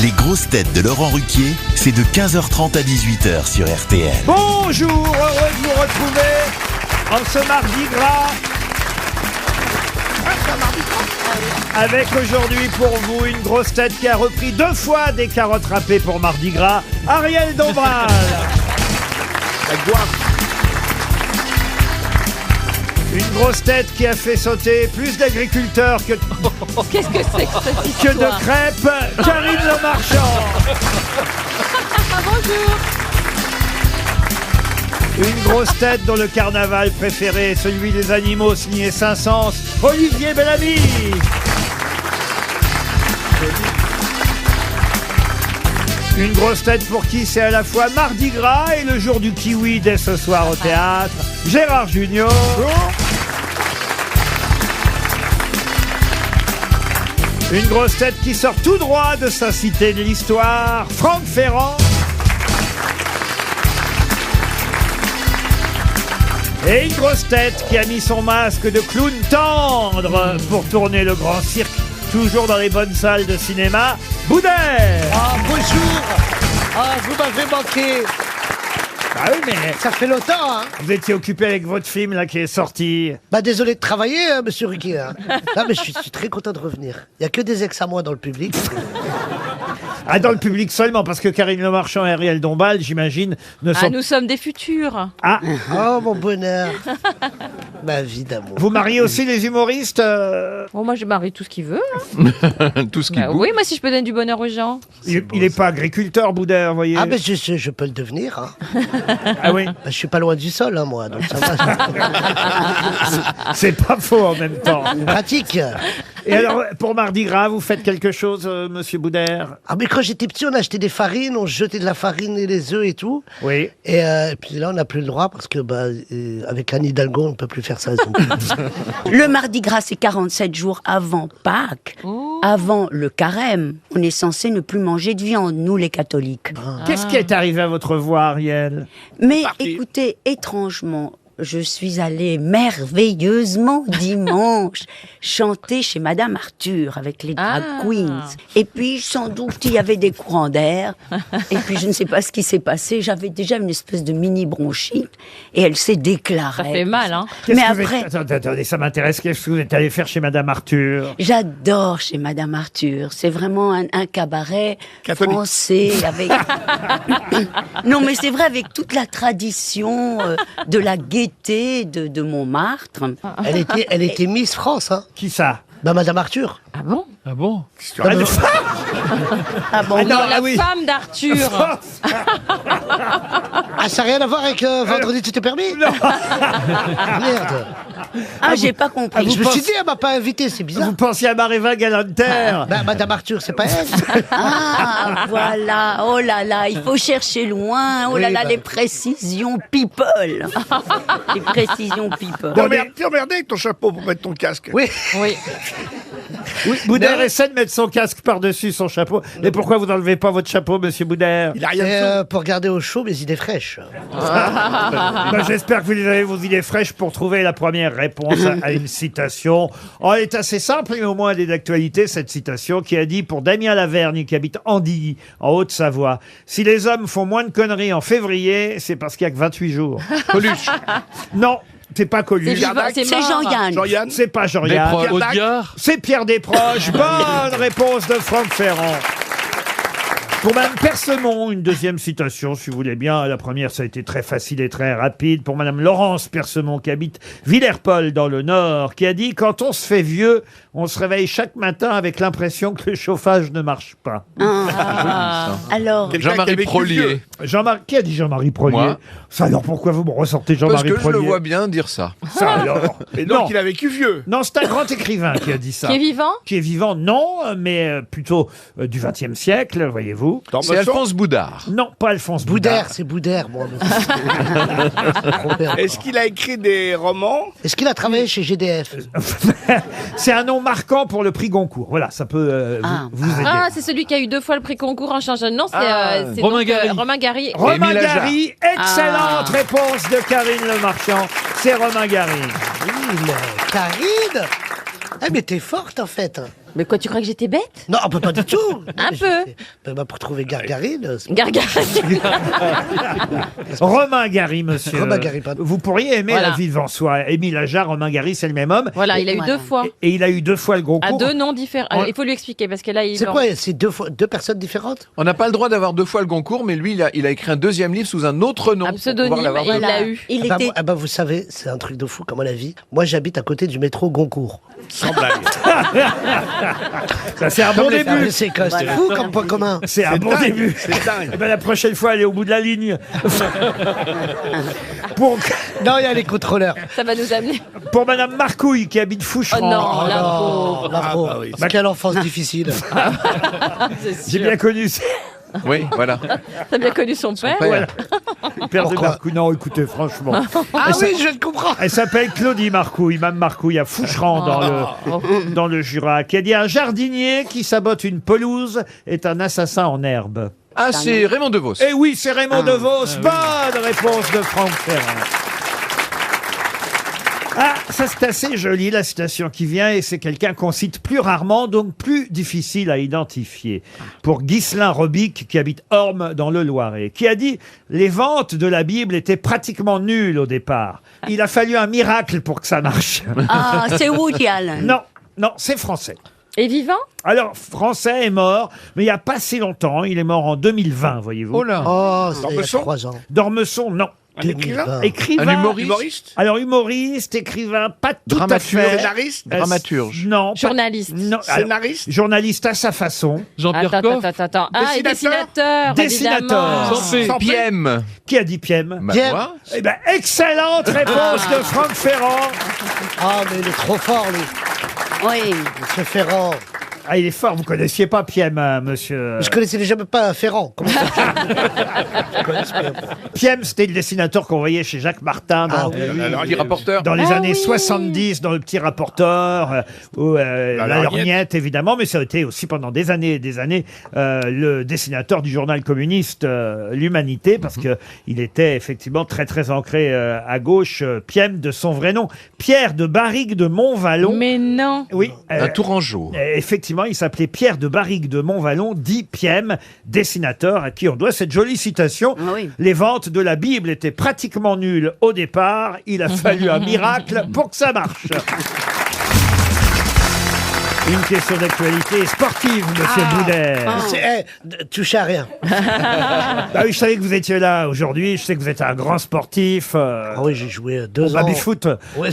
Les grosses têtes de Laurent Ruquier, c'est de 15h30 à 18h sur RTL. Bonjour, heureux de vous retrouver en ce mardi gras. Avec aujourd'hui pour vous une grosse tête qui a repris 2 fois des carottes râpées pour Mardi Gras, Ariel Dombal. Une grosse tête qui a fait sauter plus d'agriculteurs que Qu'est-ce que c'est que cette de histoire? crêpes, Karine Le Marchand. Bonjour. Une grosse tête dont le carnaval préféré est celui des animaux signé Saint-Saëns, Olivier Bellamy. Une grosse tête pour qui c'est à la fois Mardi Gras et le jour du kiwi dès ce soir au théâtre, Gérard Junior. Une grosse tête qui sort tout droit de sa cité de l'histoire, Franck Ferrand. Et une grosse tête qui a mis son masque de clown tendre pour tourner le grand cirque, toujours dans les bonnes salles de cinéma, Boudère. Ah, bonjour. Ah, vous m'avez manqué. Ah oui, mais Ça fait longtemps, hein. vous étiez occupé avec votre film là qui est sorti. Bah, désolé de travailler, hein, monsieur Ruquier. Hein. Non, mais je suis très content de revenir. Il n'y a que des ex à moi dans le public. Ah, dans le public seulement, parce que Karine Le Marchand et Ariel Dombal, j'imagine, ne sont... Nous sommes des futurs. Ah, Oh, mon bonheur. Ma vie d'amour. vous mariez aussi les humoristes Bon, moi, je marie tout ce qu'il veut. Tout ce qui Bah bouge. oui, moi, si je peux donner du bonheur aux gens. Il n'est pas agriculteur, Boudère, vous voyez. Ah, mais je peux le devenir. Hein. Ah oui, Bah, je suis pas loin du sol, hein, moi. Donc ça va. c'est pas faux en même temps. Pratique. Et alors, pour Mardi Gras, vous faites quelque chose, monsieur Boudère? Ah, mais quand j'étais petit, on achetait des farines, on jetait de la farine et les œufs et tout. Oui. Et puis là, on n'a plus le droit parce que, bah, avec Anne Hidalgo, on ne peut plus faire ça. Donc. Le Mardi Gras, c'est 47 jours avant Pâques, avant le carême. On est censé ne plus manger de viande, nous les catholiques. Qu'est-ce qui est arrivé à votre voix, Ariel? Mais écoutez, étrangement, je suis allée merveilleusement dimanche chanter chez Madame Arthur avec les drag queens. Et puis, sans doute, il y avait des courants d'air. Et puis, je ne sais pas ce qui s'est passé. J'avais déjà une espèce de mini bronchite et elle s'est déclarée. Ça fait mal, hein. Qu'est-ce Mais que vous après, êtes- Attendez, ça m'intéresse. Qu'est-ce que vous êtes allé faire chez Madame Arthur? j'adore chez Madame Arthur. C'est vraiment un cabaret français avec. Non, mais c'est vrai, avec toute la tradition de la gaieté de Montmartre. Elle était Miss France, hein. Qui ça? Bah, Madame Arthur. Ah bon? Ah bon? Ah, non. Ah bon? Ah non, Non, ah la oui. femme d'Arthur. Ah, ça n'a rien à voir avec Vendredi tout est permis. Non. Merde. Ah, j'ai pas compris. Je me suis dit, elle m'a pas invité, c'est bizarre. Vous pensiez à Maréva Galanter? Bah, Madame Arthur, c'est pas elle. Ah, voilà. Oh là là, il faut chercher loin. Oh là Oui, là, bah. les précisions people. Les précisions people. T'es emmerdé avec ton chapeau pour mettre ton casque. Oui. Oui. Oui, Boudère essaie de mettre son casque par-dessus son chapeau. Et pourquoi vous n'enlevez pas votre chapeau, monsieur Boudère? Il a rien Et, de pour garder au chaud mes idées fraîches. Ben, j'espère que vous avez vos idées fraîches pour trouver la première réponse à une citation. Oh, elle est assez simple, mais au moins elle est d'actualité, cette citation qui a dit pour Damien Lavergne, qui habite Andilly, en Haute-Savoie, « Si les hommes font moins de conneries en février, c'est parce qu'il n'y a que 28 jours. » Coluche. Non, c'est pas Coluche. C'est mort. Jean-Yann. Jean-Yann. C'est pas Jean-Yann. Audiard. C'est Pierre Desproges. Bonne réponse de Franck Ferrand. Pour Madame Persemont, une deuxième citation, si vous voulez bien. La première, ça a été très facile et très rapide. Pour Madame Laurence Persemont, qui habite Villers-Paul, dans le Nord, qui a dit « Quand on se fait vieux, on se réveille chaque matin avec l'impression que le chauffage ne marche pas. Alors, Quelqu'un qui a Jean-Marie vécu Prolier. vieux. » Qui a dit Jean-Marie Prolier? Moi. Ça alors, pourquoi vous me ressortez Parce Jean-Marie que je Prolier? le vois bien dire ça. Ça alors. Et donc Non. il a vécu vieux. Non, c'est un grand écrivain qui a dit ça. Qui est vivant? Qui est vivant, non, mais plutôt du XXe siècle, voyez-vous. C'est Alphonse Boudard. Non, pas Alphonse Boudère, Boudard. c'est Boudère, moi. Est-ce qu'il a écrit des romans? Est-ce qu'il a travaillé chez GDF? C'est un nom marquant pour le prix Goncourt. Voilà, ça peut vous aider. Ah, c'est celui qui a eu 2 fois le prix concours en changeant de nom. C'est Romain donc, Gary. Romain Gary. Romain Émile Ajar. Gary, excellente réponse de Karine Le Marchand. C'est Romain Gary. Karine. Eh, mais t'es forte, en fait. Mais quoi, tu crois que j'étais bête? Non, pas du tout. Un peu. Pour trouver Gargarine. Gargarine. Romain Gary, monsieur. Romain Gary, pardon. Vous pourriez aimer Voilà. La vie devant soi. Émile Ajar, Romain Gary, c'est le même homme. Voilà, il a eu Voilà. 2 fois. Et il a eu 2 fois le À Goncourt. 2 noms différents. Ouais. Il faut lui expliquer parce que là, il. C'est quoi? C'est deux personnes différentes? On n'a pas le droit d'avoir 2 fois le Goncourt, mais lui, il a écrit un deuxième livre sous un autre nom. Un pour pouvoir pseudonyme, l'avoir et il deux. l'a eu. Il Ah bah, était... ah bah, vous savez, c'est un truc de fou comme la vie. Moi, j'habite à côté du métro Goncourt. Sans blague. Ça, c'est un bon Ah, début. mais c'est quoi, c'est fou comme point commun. C'est un bon dingue, début. c'est dingue. Eh ben, la prochaine fois, allez au bout de la ligne. pour, Non, il y a les contrôleurs. Ça va nous amener. pour Madame Marcouille, qui habite Oh Foucheron. non, la Oh, pauvre. la pauvre. bah oui. Bah, quelle enfance difficile. C'est J'ai sûr. bien connu Oui, voilà. T'as bien connu son père? Père. le père de Pourquoi Marcouille. Non, écoutez, franchement. Ah oui, je le comprends. Elle s'appelle Claudie Marcouille, Mme Marcouille à Foucheron dans le Jura, qui a dit un jardinier qui sabote une pelouse est un assassin en herbe. Ah, c'est Raymond DeVos. Eh oui, c'est Raymond DeVos. Bonne réponse de Franck Ferrand. Ah, ça c'est assez joli la citation qui vient et c'est quelqu'un qu'on cite plus rarement, donc plus difficile à identifier. Pour Ghislain Robic, qui habite Orme dans le Loiret, qui a dit « Les ventes de la Bible étaient pratiquement nulles au départ. Il a fallu un miracle pour que ça marche. Ah, c'est Woody Allen. » Non, c'est français. Et vivant? Alors, français est mort, mais il n'y a pas si longtemps. Il est mort en 2020, voyez-vous. Oh là. Oh, c'est il y a Dormesson 3 ans. Dormesson, non. Un écrivain 2020. Écrivain. Un humoriste. Humoriste Alors, humoriste, écrivain, pas tout à Dramaturge. fait. Scénariste Dramaturge. Non. pas- Journaliste. Non. Alors, Scénariste journaliste à sa façon. Jean-Pierre Attends, Coff. attends. Ah, et Dessinateur dessinateur. Dessinateur. Évidemment. Piem. Qui a dit Piem Bah, Piem. moi. Eh ben, excellente réponse de Franck Ferrand. Ah, mais il est trop fort, lui. Oui. Monsieur Ferrand. Ah, il est fort. Vous connaissiez pas Piem, monsieur. Je connaissais déjà même pas Ferrand. Comment ça Piem, c'était le dessinateur qu'on voyait chez Jacques Martin dans, Ah oui. Alors, il rapporteur. dans les Ah années oui. 70, dans Le Petit Rapporteur, ou La Lorgnette. Lorgnette, évidemment, mais ça a été aussi pendant des années et des années le dessinateur du journal communiste L'Humanité, parce que il était effectivement très très ancré à gauche, Piem de son vrai nom, Pierre de Barrigue de Montvallon. Mais non. Oui, Un Tourangeau. effectivement, il s'appelait Pierre de Barrigue de Montvallon, dit Piem, dessinateur à qui on doit cette jolie citation. Ah oui. Les ventes de la Bible étaient pratiquement nulles au départ. Il a fallu un miracle pour que ça marche. Une question d'actualité sportive, monsieur Boudet. Touchez à rien. Ah oui, je savais que vous étiez là aujourd'hui. Je sais que vous êtes un grand sportif. Ah oui, j'ai joué 2 Au ans. baby-foot. Ouais.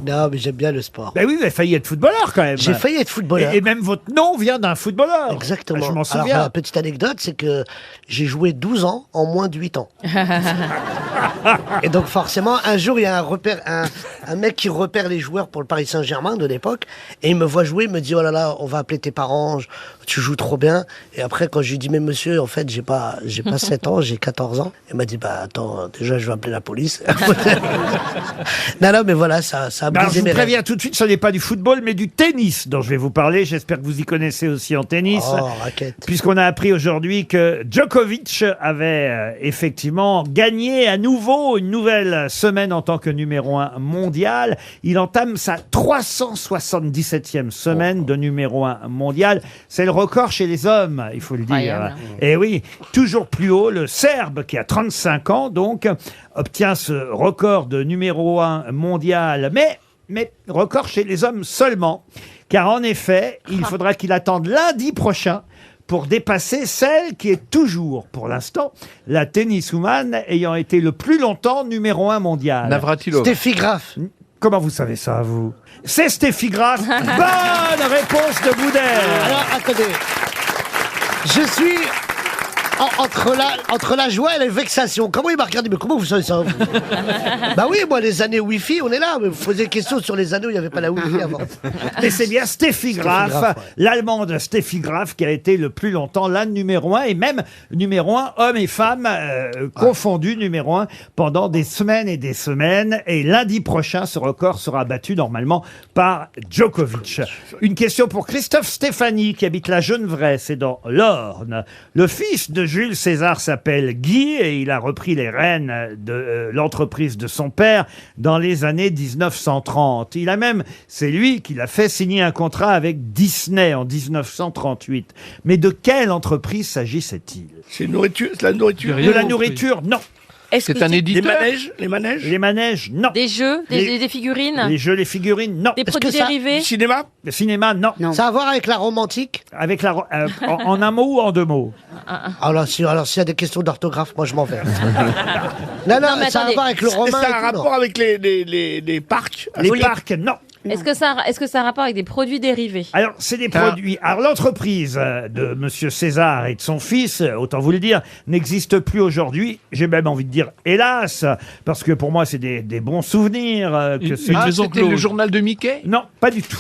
Non, mais j'aime bien le sport. Ben oui, vous avez failli être footballeur quand même. J'ai failli être footballeur. Et même votre nom vient d'un footballeur. Exactement. Je m'en Alors, souviens. la petite anecdote, c'est que j'ai joué 12 ans en moins de 8 ans. Et donc, forcément, un jour, il y a un mec qui repère les joueurs pour le Paris Saint-Germain de l'époque, et il me voit jouer, il me dit, oh là là, on va appeler tes parents, tu joues trop bien. Et après, quand je lui dis, mais monsieur, en fait, j'ai pas 7 ans, j'ai 14 ans. Il m'a dit, bah, attends, déjà, je vais appeler la police. Non, mais voilà, ça a Alors, je brisé vous mes rêves. préviens tout de suite, ce n'est pas du football, mais du tennis dont je vais vous parler. J'espère que vous y connaissez aussi en tennis. Oh, raquette. Puisqu'on a appris aujourd'hui que Djokovic avait effectivement gagné à nouveau une nouvelle semaine en tant que numéro 1 mondial. Il entame sa 377e semaine de numéro 1 mondial. C'est le record chez les hommes, il faut le dire. Incroyable. Et oui, toujours plus haut, le Serbe qui a 35 ans, donc, obtient ce record de numéro 1 mondial. Mais record chez les hommes seulement. Car en effet, il faudra qu'il attende lundi prochain pour dépasser celle qui est toujours, pour l'instant, la tenniswoman ayant été le plus longtemps numéro 1 mondial. Navratilova. Steffi Graf. Comment vous savez ça, vous? C'est Steffi Graf. Bonne réponse de Boudet. Alors, attendez. Je suis entre la joie et la vexation. Comment il m'a regardé? Mais comment vous savez ça, vous? Bah oui, moi, les années Wi-Fi, on est là. Mais vous posez des questions sur les années où il n'y avait pas la Wi-Fi avant. Mais c'est bien Steffi Graf, Graf, ouais. l'allemande Steffi Graf, qui a été le plus longtemps la numéro 1, et même numéro 1, hommes et femmes confondus, numéro 1, pendant des semaines et des semaines. Et lundi prochain, ce record sera battu normalement par Djokovic. Une question pour Christophe Stéphanie, qui habite la Genevresse, c'est dans l'Orne. Le fils de de Jules César s'appelle Guy et il a repris les rênes de l'entreprise de son père dans les années 1930. C'est lui qui l'a fait signer un contrat avec Disney en 1938. Mais de quelle entreprise s'agissait-il? C'est nourriture, c'est la nourriture. De la nourriture, non. C'est un Les éditeur. manèges, les manèges. Les manèges, non. Des jeux, des figurines, Les jeux, les figurines, non. des produits que ça- dérivés. Du cinéma. Le cinéma, non. Non. Ça a à voir avec la romantique? Avec en un mot ou en deux mots? Alors, s'il y a des questions d'orthographe, moi je m'en vais. non, Non, mais ça a à attendez. voir avec le romain. C'est et un tout, non. rapport avec les parcs. Les parcs, non. Est-ce que ça a un rapport avec des produits dérivés? Alors, c'est des produits. Alors, l'entreprise de Monsieur César et de son fils, autant vous le dire, n'existe plus aujourd'hui. J'ai même envie de dire, hélas, parce que pour moi, c'est des bons souvenirs que ce... Ah, c'était le journal de Mickey. Non, pas du tout.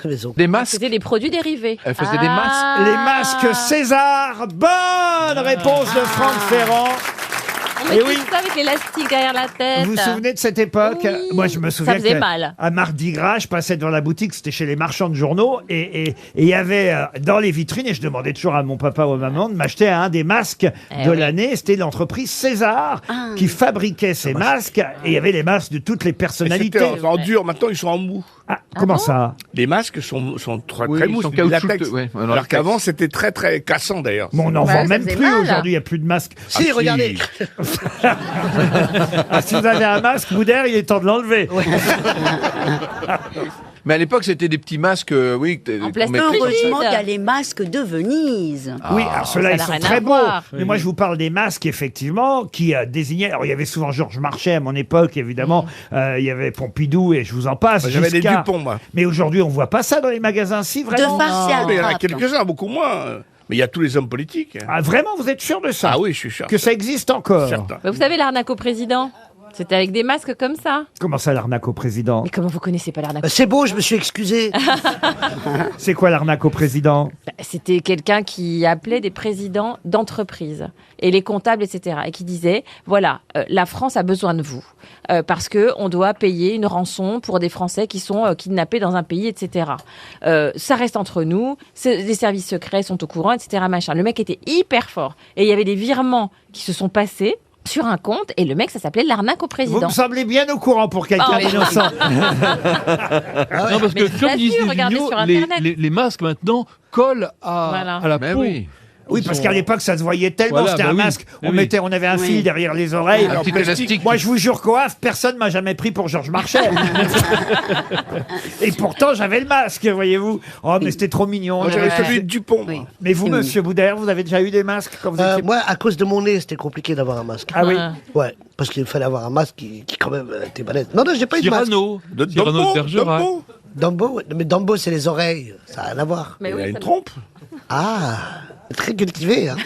Maison. Des masques. C'était des produits dérivés. Elle faisait des masques. Les masques César. Bonne réponse de Franck Ferrand. On Eh mettait oui. ça avec l'élastique derrière la tête. Vous vous souvenez de cette époque? Oui. Moi, je me souviens Ça faisait que mal. à Mardi Gras, je passais devant la boutique, c'était chez les marchands de journaux, et il y avait dans les vitrines, et je demandais toujours à mon papa ou à maman de m'acheter un des masques de oui. l'année. C'était l'entreprise César qui fabriquait ces masques, et il y avait les masques de toutes les personnalités. C'était en dur, maintenant ils sont en mou. Ah, comment ça? Les masques sont très, Oui, très ils mous, sont c'est du latex. caoutchouteux, ouais, dans le Alors latex. qu'avant c'était très très cassant d'ailleurs. Bon, on n'en Ouais, vend ça même faisait plus mal. aujourd'hui, il n'y a plus de masques. Si, regardez. Ah, si vous avez un masque, Boudère, il est temps de l'enlever. Mais à l'époque, c'était des petits masques, oui. En qu'on plastique. mettait- Heureusement qu'il y a les masques de Venise. Oui, alors ceux-là, ça ils n'a sont rien très à beaux. voir. Mais moi, je vous parle des masques, effectivement, qui désignaient... Alors, il y avait souvent Georges Marchais à mon époque, évidemment. Il y avait Pompidou, et je vous en passe. J'avais des Giscard. Dupont, moi. Mais aujourd'hui, on voit pas ça dans les magasins, si, vraiment? De farce à Mais il y en a grappe. quelques-uns, beaucoup moins. Mais il y a tous les hommes politiques. Ah, vraiment, vous êtes sûr de ça? Ah oui, je suis sûr. Que ça existe encore? Certain. Bah, vous savez, l'arnaque au président, c'était avec des masques comme ça. Comment ça, l'arnaque au président? Mais comment vous connaissez pas l'arnaque? C'est beau, je me suis excusé. C'est quoi l'arnaque au président? C'était quelqu'un qui appelait des présidents d'entreprises et les comptables, etc. Et qui disait, voilà, la France a besoin de vous parce que on doit payer une rançon pour des Français qui sont kidnappés dans un pays, etc. Ça reste entre nous, les services secrets sont au courant, etc. Machin. Le mec était hyper fort et il y avait des virements qui se sont passés sur un compte et le mec, ça s'appelait l'arnaque au Vous président. me semblez bien au courant pour quelqu'un Oh, mais- d'innocent. Non, parce Mais que je vous comme assure, disait regardez Junio, sur Internet. les masques maintenant collent Voilà. à la Mais peau. oui. Oui, parce qu'à l'époque, ça se voyait tellement, Voilà, c'était bah un oui. masque. Mais oui. On avait un fil Oui. derrière les oreilles. Un petit élastique. Moi, je vous jure qu'au Havre, personne m'a jamais pris pour Georges Marchais. Et pourtant, j'avais le masque, voyez-vous. Oh, mais c'était trop mignon. Moi j'avais Ouais. celui de Dupont. Oui. moi. Mais vous, C'est monsieur Boudère, vous avez déjà eu des masques quand vous étiez... Moi, à cause de mon nez, c'était compliqué d'avoir un masque. Ah oui. Ouais, parce qu'il fallait avoir un masque qui quand même était balèze. Non, j'ai pas eu de masque. Cyrano, De Cyrano de Dumbo, Bergerac. Dumbo. Dumbo, ouais. Mais Dumbo, c'est les oreilles. Ça n'a rien à voir. Mais Il y a oui, une ça- trompe. Ah, très cultivé. Hein.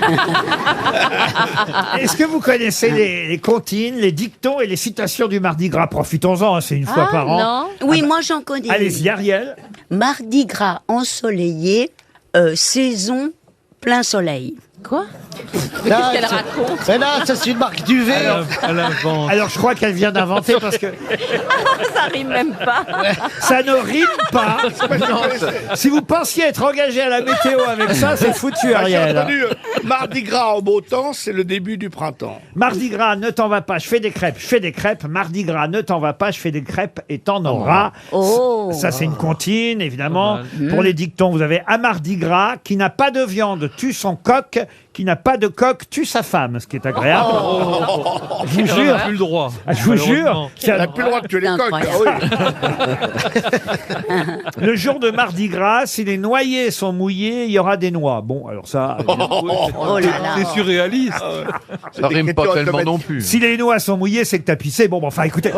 Est-ce que vous connaissez les comptines, les dictons et les citations du Mardi Gras? Profitons-en, hein, c'est une fois Ah, par an. non. Oui, moi j'en connais. Allez-y, Ariel. Mardi gras ensoleillé, saison plein soleil. Quoi? Là, Qu'est-ce qu'elle c'est- raconte? Mais là, ça c'est une marque d'UV. Elle invente. Alors, je crois qu'elle vient d'inventer parce que Ça rime même pas. ça ne rime pas. Si vous pensiez être engagé à la météo avec ça, c'est foutu, Ah, J'ai Ariel. entendu Mardi Gras en beau temps, c'est le début du printemps. Mardi Gras, ne t'en va pas, je fais des crêpes, je fais des crêpes. Mardi Gras, ne t'en va pas, je fais des crêpes et t'en auras. Oh. Ça, c'est une comptine, évidemment. Pas Pour les dictons, vous avez à Mardi Gras, qui n'a pas de viande tue son coq, qui n'a pas de coq tue sa femme, ce qui est agréable. Je vous Elle en jure. a plus le droit. Ah, je vous jure, malheureusement. c'est On n'a plus le droit de tuer les C'est coqs. incroyable. le jour de Mardi Gras, si les noyers sont mouillés, il y aura des noix. Bon, alors ça, Oh là là. C'est surréaliste. Ça rime pas tellement non plus. si les noix sont mouillées, c'est que t'as pissé. Bon, enfin, écoutez.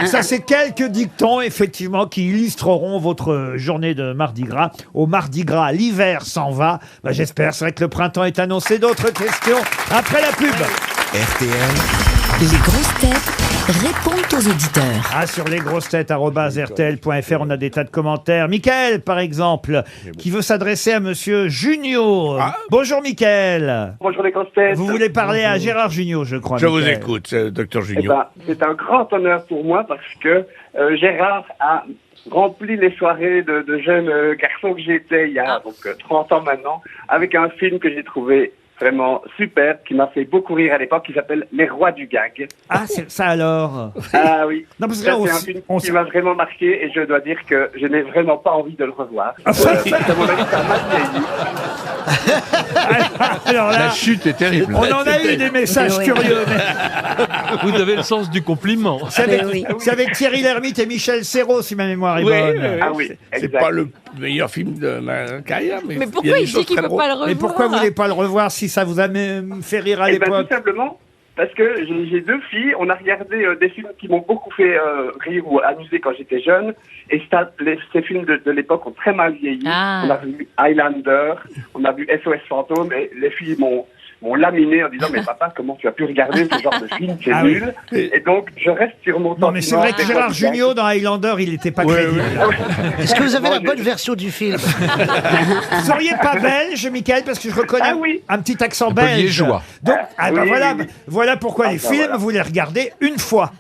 Ça, c'est quelques dictons, effectivement, qui illustreront votre journée de Mardi Gras. Au Mardi Gras, l'hiver s'en va. Bah, j'espère. C'est vrai que le printemps est annoncé. D'autres questions après la pub. RTL, Les grosses têtes répondent aux auditeurs. Ah, sur lesgrossetêtes@rtl.fr, on a des tas de commentaires. Michael, par exemple, qui veut s'adresser à monsieur Junio. Bonjour, Michael. Bonjour les grosses têtes. Vous voulez parler à Gérard Junio, je crois. Je vous Michael. écoute, docteur Eh Junior. ben, c'est un grand honneur pour moi parce que Gérard a rempli les soirées de jeunes garçons que j'étais il y a donc 30 ans maintenant avec un film que j'ai trouvé vraiment superbe qui m'a fait beaucoup rire à l'époque, qui s'appelle Les Rois du Gag. Ah, c'est ça alors. Ah oui. Non, parce que Ça, là, c'est un film qui m'a vraiment marqué et je dois dire que je n'ai vraiment pas envie de le revoir. À mon avis, ça m'a vieilli. Alors là, La chute est terrible. on en a eu des messages Oui. curieux. Mais Vous avez le sens du compliment. c'est avec, Oui. c'est avec Thierry Lhermitte et Michel Serrault, si ma mémoire est Oui, bonne. Ah oui, c'est exact. pas le meilleur film de ma carrière, mais Mais il y a pourquoi des il dit choses qu'il très peut drôles. pas le revoir? Mais pourquoi vous voulez pas le revoir si ça vous a même fait rire à Eh ben, l'époque? tout simplement parce que j'ai 2 filles. On a regardé des films qui m'ont beaucoup fait rire ou amuser quand j'étais jeune. Et ces films de l'époque ont très mal vieilli. Ah. On a vu Highlander, on a vu SOS Fantôme. Et les filles m'ont laminé en disant mais papa, comment tu as pu regarder ce genre de film, c'est Ah oui. nul. Et donc je reste sur mon Non, mais c'est vrai que sentiment. Gérard Jugnot dans Highlander, il n'était pas crédible. Est-ce que vous avez Non, la bonne version du film? Vous seriez pas belge, Michael, parce que je reconnais Ah oui. un petit accent Un peu belge. liégeois. Donc, ah bah Oui, voilà, oui, oui. voilà pourquoi les bah films, voilà. vous les regardez une fois.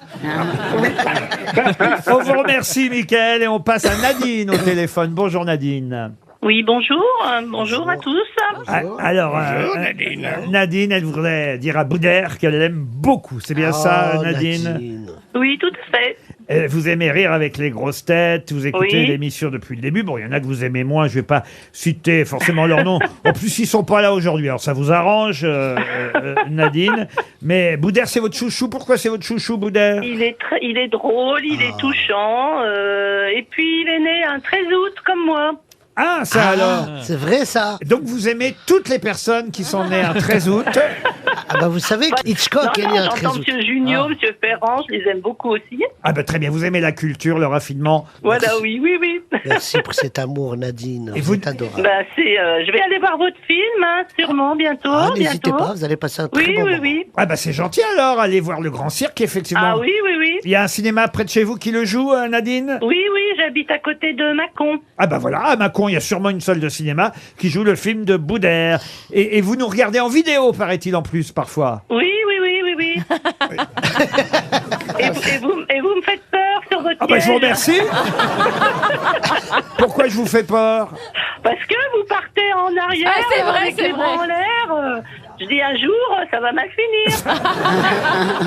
On vous remercie, Michael, et on passe à Nadine au téléphone. Bonjour, Nadine. Oui, bonjour. Bonjour à tous. Ah, alors, Bonjour, Nadine. Nadine, elle voudrait dire à Boudère qu'elle l'aime beaucoup. C'est bien ça, Oh, Nadine? Oui, tout à fait. Vous aimez rire avec les grosses têtes, vous écoutez Oui. l'émission depuis le début. Bon, il y en a que vous aimez moins, je vais pas citer forcément leur nom. En plus, ils sont pas là aujourd'hui, alors ça vous arrange, Nadine. Mais Boudère, c'est votre chouchou. Pourquoi c'est votre chouchou, Boudère? Il est drôle, il est touchant. Et puis, il est né un 13 août, comme moi. Ah, ça alors. C'est vrai ça. Donc vous aimez toutes les personnes qui sont nées un 13 août. Ah bah vous savez que Hitchcock est né un 13 j'entends août. Monsieur Junio, Monsieur Ferrand, je les aime beaucoup aussi. Ah bah très bien, vous aimez la culture, le raffinement. Voilà, oui. Merci pour cet amour, Nadine. Et vous- C'est adorable. Bah, je vais aller voir votre film, hein, sûrement, bientôt. Ah, n'hésitez bientôt. pas, vous allez passer un très Oui, bon oui, moment. oui. Ah bah c'est gentil alors, allez voir le Grand Cirque, effectivement. Ah oui. Il y a un cinéma près de chez vous qui le joue, Nadine? Oui, j'habite à côté de Mâcon. Ah bah voilà, à Mâcon, il y a sûrement une salle de cinéma qui joue le film de Boudère. Et vous nous regardez en vidéo, paraît-il en plus, parfois. Oui. et vous me faites peur sur votre Ah bah je vous piège. remercie. Pourquoi je vous fais peur? Parce que vous partez en arrière Ah, c'est vrai, avec c'est les bras vrai. en l'air. Je dis un jour, ça va mal finir.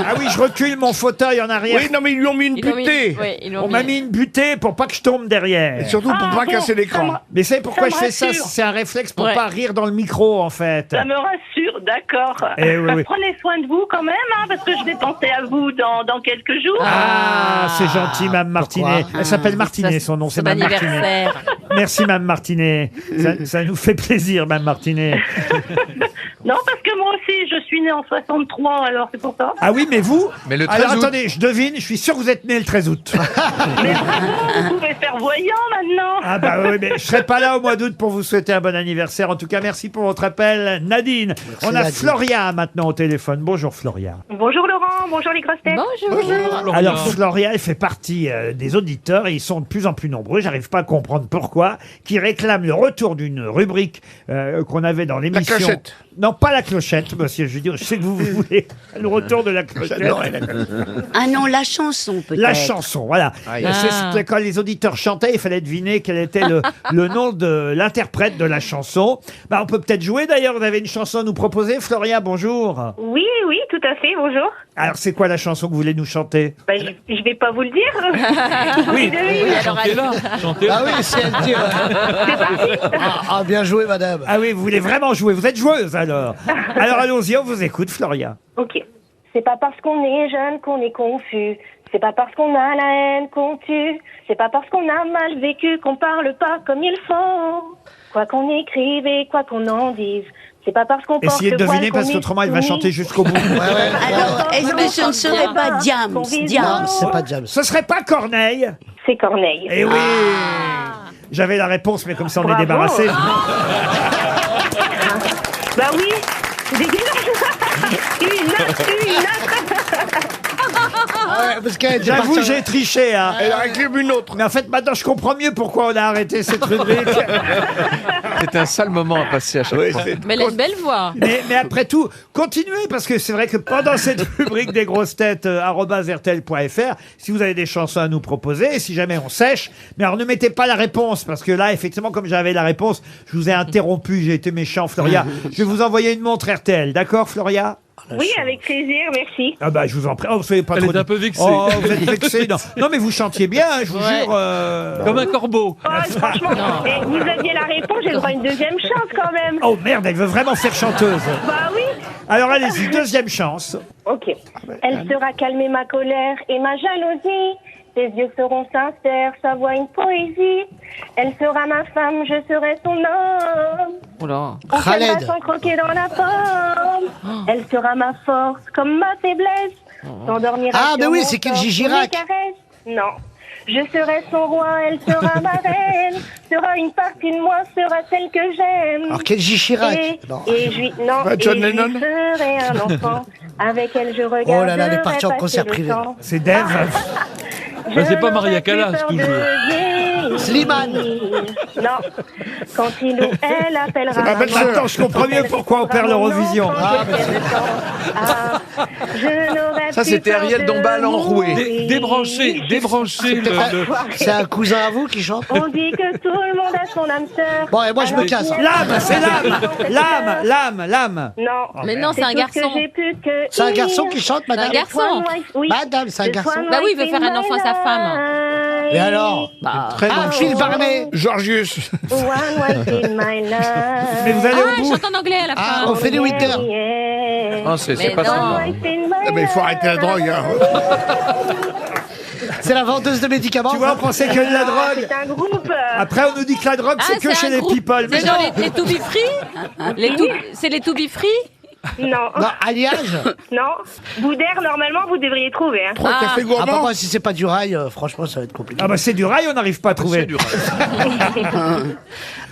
Ah oui, je recule mon fauteuil en arrière. Oui, non, mais ils lui ont mis une Ils l'ont mis- butée. oui, ils l'ont On m'a mis une butée pour pas que je tombe Et derrière. surtout pour Ah, pas bon, casser l'écran. Mais c'est pourquoi je ça me fais ça, rassure. c'est un réflexe pour Ouais. pas rire dans le micro en fait. Ça me rassure, d'accord. Eh oui, oui. Prenez soin de vous quand même, hein, parce que je vais penser à vous dans quelques jours. Ah, c'est gentil, Mme Martinet. Pourquoi Elle s'appelle Martinet, son nom, c'est Mme Martinet. anniversaire. Merci, Mme Martinet. Ça nous fait plaisir, Mme Martinet. Non, parce que moi aussi, je suis née en 63, alors c'est pour ça. Ah oui, mais vous Mais le 13 Alors août. attendez, je devine, je suis sûr que vous êtes né le 13 août. Mais bravo, vous pouvez faire voyant maintenant. Ah bah oui, mais je serai pas là au mois d'août pour vous souhaiter un bon anniversaire. En tout cas, merci pour votre appel, Nadine. On a Nadine. Floria maintenant au téléphone. Bonjour Floria. Bonjour Laurent, bonjour les grosses têtes. Bonjour. Alors Floria, elle fait partie des auditeurs et ils sont de plus en plus nombreux. J'arrive pas à comprendre pourquoi, qui réclament le retour d'une rubrique qu'on avait dans l'émission. clochette. Non, pas la clochette, monsieur. Je veux dire, je sais que vous voulez le retour de la clochette. J'adorais la clochette. Ah non, la chanson peut-être. La chanson, voilà. Aïe. C'est quand les auditeurs chantaient, il fallait deviner quel était le nom de l'interprète de la chanson. Bah, on peut peut-être jouer d'ailleurs. Vous avez une chanson à nous proposer, Floria, bonjour. Oui, tout à fait, bonjour. Alors, c'est quoi la chanson que vous voulez nous chanter? Bah, je vais pas vous le dire. Oui. Alors, allez. Chantez-la, chantez-la. Ah oui, si elle dit. Ah, bien joué, madame. Ah oui, vous voulez vraiment jouer. Vous êtes joueuse alors. Alors allons-y, on vous écoute, Floria. Ok. C'est pas parce qu'on est jeune qu'on est confus. C'est pas parce qu'on a la haine qu'on tue. C'est pas parce qu'on a mal vécu qu'on parle pas comme il faut. Quoi qu'on écrive et quoi qu'on en dise. C'est pas parce qu'on porte Essayez de le voile deviner qu'on parce est qu'autrement elle va soumis. chanter jusqu'au bout. Alors, est-ce que ce ne serait pas Diams? Non, Diams. c'est pas James. Ce serait pas Corneille? C'est Corneille. Eh oui. J'avais la réponse, mais comme ça on est Bravo. débarrassé. Bah oui. Une. Parce qu'elle était J'avoue, partie- j'ai triché. Hein. Elle réclame une autre. Mais en fait, maintenant, je comprends mieux pourquoi on a arrêté cette rubrique. C'était un sale moment à passer à chaque Oui, fois. c'est- Mais elle a une belle voix. Mais après tout, continuez, parce que c'est vrai que pendant cette rubrique des grosses têtes, @rtl.fr, si vous avez des chansons à nous proposer, et si jamais on sèche, mais alors ne mettez pas la réponse, parce que là, effectivement, comme j'avais la réponse, je vous ai interrompu, j'ai été méchant, Floria. Je vais vous envoyer une montre RTL, d'accord, Floria? Oui, avec plaisir, merci. Ah bah, je vous en prie. Oh, vous soyez pas Elle trop... est un peu vexée. Oh, vous êtes vexé. Non. Non, mais vous chantiez bien, hein, je vous Ouais. jure. Comme un corbeau. Oh, franchement, et vous aviez la réponse, j'ai le droit à une deuxième chance quand même. Oh merde, elle veut vraiment faire chanteuse. Bah oui. Alors allez-y, deuxième chance. Ok. Elle sera calmer ma colère et ma jalousie. Ses yeux seront sincères, sa voix une poésie. Elle sera ma femme, je serai son homme. Oula. On s'aimera Khaled. sans croquer dans la pomme. Elle sera ma force comme ma faiblesse. S'endormira Ah, sur mais oui, mon c'est Kenji corps, sous Girac. mes caresses. Non. Je serai son roi, elle sera ma reine. Sera une partie de moi, sera celle que j'aime. Alors, Kenji Chirac. Et, Non. et je lui, non, Bah, John et je Lennon. lui ferai un enfant. Avec elle, je regarde. Oh là là, elle est partie en concert privé. C'est Dave. Bah, c'est pas Maria Callas, toujours. Slimane. Non. Quand il ou elle appellera. ma belle-sœur. Attends, je comprends mieux pourquoi on perd l'Eurovision. Ça, c'était Ariel Dombal enroué. Débranchez C'est un cousin à vous qui chante? On dit que tout le monde a son âme sœur. Bon, et moi, je me casse. L'âme, c'est l'âme. Non. Mais non, c'est un tout ce que garçon. j'ai pu te C'est un dire. garçon qui chante, madame? Un garçon. Oui. Madame, c'est un garçon. Bah oui, il veut faire un enfant à sa femme. Et alors? Très Ah, longue Phil chanson. Barnet. Georgius. One wife in my life. Mais vous allez Ah, au elle bout. chante en anglais à la Ah, fin. on fait des Winter. Non, c'est Mais pas non. ça. One wife in my Ah, mais il faut arrêter la drogue. Hein. C'est la vendeuse de médicaments. Tu vois, on pensait que de la drogue. C'est un groupe. Après, on nous dit que la drogue, Ah, c'est que chez un les groupe. people. Mais C'est genre non. les To Be Free. C'est les To Be Free. Non. Non, alliage. Non. Boudère, normalement, vous devriez trouver. Hein. Trois cafés Ah bah gourmands. moi, si c'est pas du rail, franchement, ça va être compliqué. Ah bah c'est du rail, on n'arrive pas à trouver.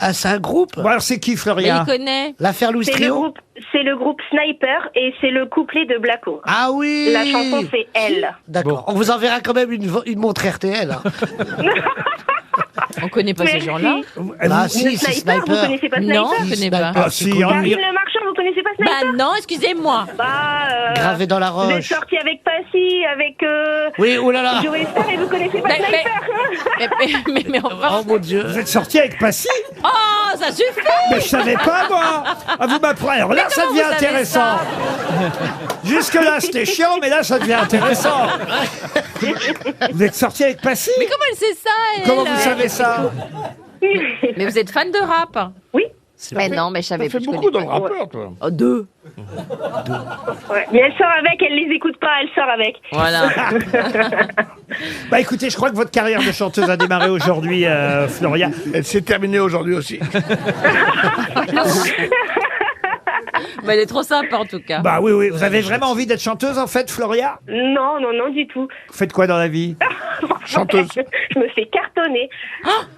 Ah, c'est un groupe. Bon, alors c'est qui, Mais Floria? il connaît. L'affaire Louis Trio. C'est le groupe Sniper et c'est le couplet de Blacko. Ah oui. La chanson, c'est Elle. D'accord. On vous enverra quand même une montre RTL. Hein. On connaît pas ces Merci. gens-là. Ah si, Le c'est Sniper, vous Sniper. connaissez pas Sniper? Non, je connais pas. Ah si, on Karine y- Le Marchand, vous connaissez pas Sniper? Bah non, excusez-moi. Gravé dans la Vous êtes roche. sorti avec Passy, avec Oui, oh là là. Joey Star et vous connaissez pas Mais- Sniper? Mais enfin. Oh mon Dieu. Vous êtes sorti avec Passy? Oh, ça suffit. Mais je savais pas, moi. Ah, vous m'apprenez. Alors là, Mais ça comment devient vous savez intéressant. Jusque-là, c'était chiant, mais là, ça devient intéressant. Vous êtes sorti avec Passy? Mais comment elle sait ça, elle Comment vous savez ça? Mais vous êtes fan de rap? Oui. Mais non, mais je savais Ça fait plus. je beaucoup connais dans le pas. rappeur, toi. Oh, deux. Ouais. Mais elle sort avec, elle les écoute pas, elle sort avec. Voilà. Bah écoutez, je crois que votre carrière de chanteuse a démarré aujourd'hui, Floria. Elle s'est terminée aujourd'hui aussi. Mais elle est trop sympa en tout cas. Bah oui, oui. Vous avez vraiment envie d'être chanteuse, en fait, Floria? Non, non, non, du tout. Vous faites quoi dans la vie? Chanteuse. Je me fais cartonner.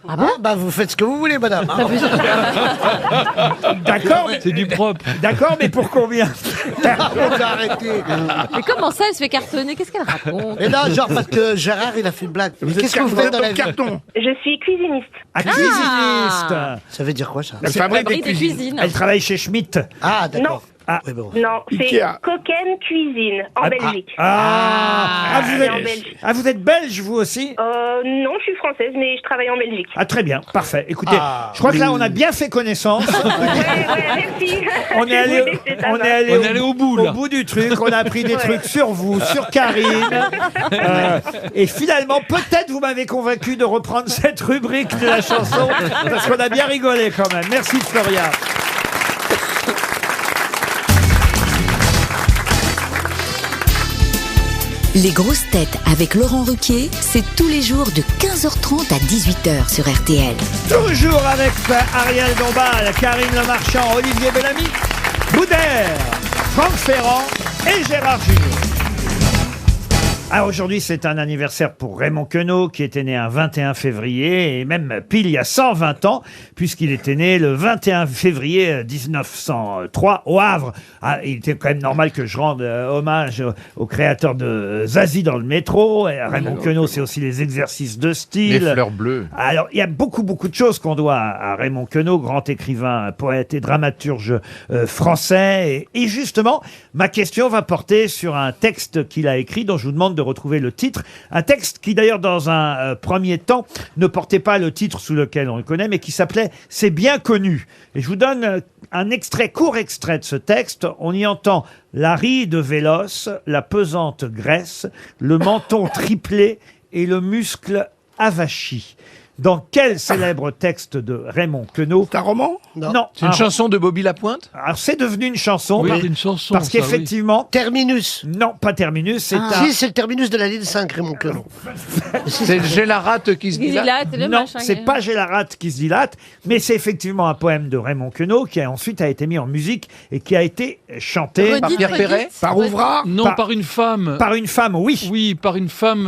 Ah bon? Bah vous faites ce que vous voulez, madame. hein. D'accord, mais... C'est du propre. D'accord, mais pour combien? On va arrêter. Mais comment ça, elle se fait cartonner? Qu'est-ce qu'elle raconte? Mais non, genre parce que Gérard, il a fait une blague. Mais qu'est-ce que vous faites dans la vie? carton. Je suis cuisiniste. À cuisiniste. Ça veut dire quoi, ça? Elle fabrique des Fabrique des cuisines. cuisines. Elle travaille chez Schmitt. Ah, d'accord. Ah. Oui, bon. Non, c'est Ikea. Coquenne Cuisine, en Belgique. Vous êtes belge, vous aussi? Non, je suis française, mais je travaille en Belgique. Ah, très bien, parfait. Écoutez, Ah. je crois que là, on a bien fait connaissance. Ouais, merci. On est allé, On est allé au bout, là. au bout du truc. On a appris des trucs sur vous, sur Karine. Et finalement, peut-être vous m'avez convaincu de reprendre cette rubrique de la chanson, parce qu'on a bien rigolé quand même. Merci, Floria. Les grosses têtes avec Laurent Ruquier, c'est tous les jours de 15h30 à 18h sur RTL. Toujours avec Ariel Dombal, Karine Le Marchand, Olivier Bellamy, Boudère, Franck Ferrand et Gérard Junior. Ah, aujourd'hui, c'est un anniversaire pour Raymond Queneau, qui était né un 21 février, et même pile il y a 120 ans, puisqu'il était né le 21 février 1903 au Havre. Ah, il était quand même normal que je rende hommage au créateur de Zazie dans le métro. Et Raymond Queneau, c'est aussi les exercices de style. Les fleurs bleues. Alors, il y a beaucoup de choses qu'on doit à Raymond Queneau, grand écrivain, poète et dramaturge français. Et justement, ma question va porter sur un texte qu'il a écrit, dont je vous demande de retrouver le titre. Un texte qui, d'ailleurs, dans un premier temps, ne portait pas le titre sous lequel on le connaît, mais qui s'appelait « C'est bien connu ». Et je vous donne un court extrait de ce texte. On y entend la ride véloce, la pesante graisse, le menton triplé et le muscle avachi. Dans quel célèbre texte de Raymond Queneau? C'est un roman? Non. C'est une chanson de Bobby Lapointe? Alors c'est devenu une chanson. Oui, c'est une chanson. Parce ça, oui. qu'effectivement... Terminus. Non, pas Terminus, c'est un... Si, c'est le terminus de la ligne 5, Raymond Queneau. C'est J'ai la rate qui se dilate. Non, c'est pas J'ai la rate qui se dilate, mais c'est effectivement un poème de Raymond Queneau qui ensuite a été mis en musique et qui a été chanté Par Pierre Perret? Par Ouvrard? Non, par une femme. par une femme, oui. Oui, par une femme.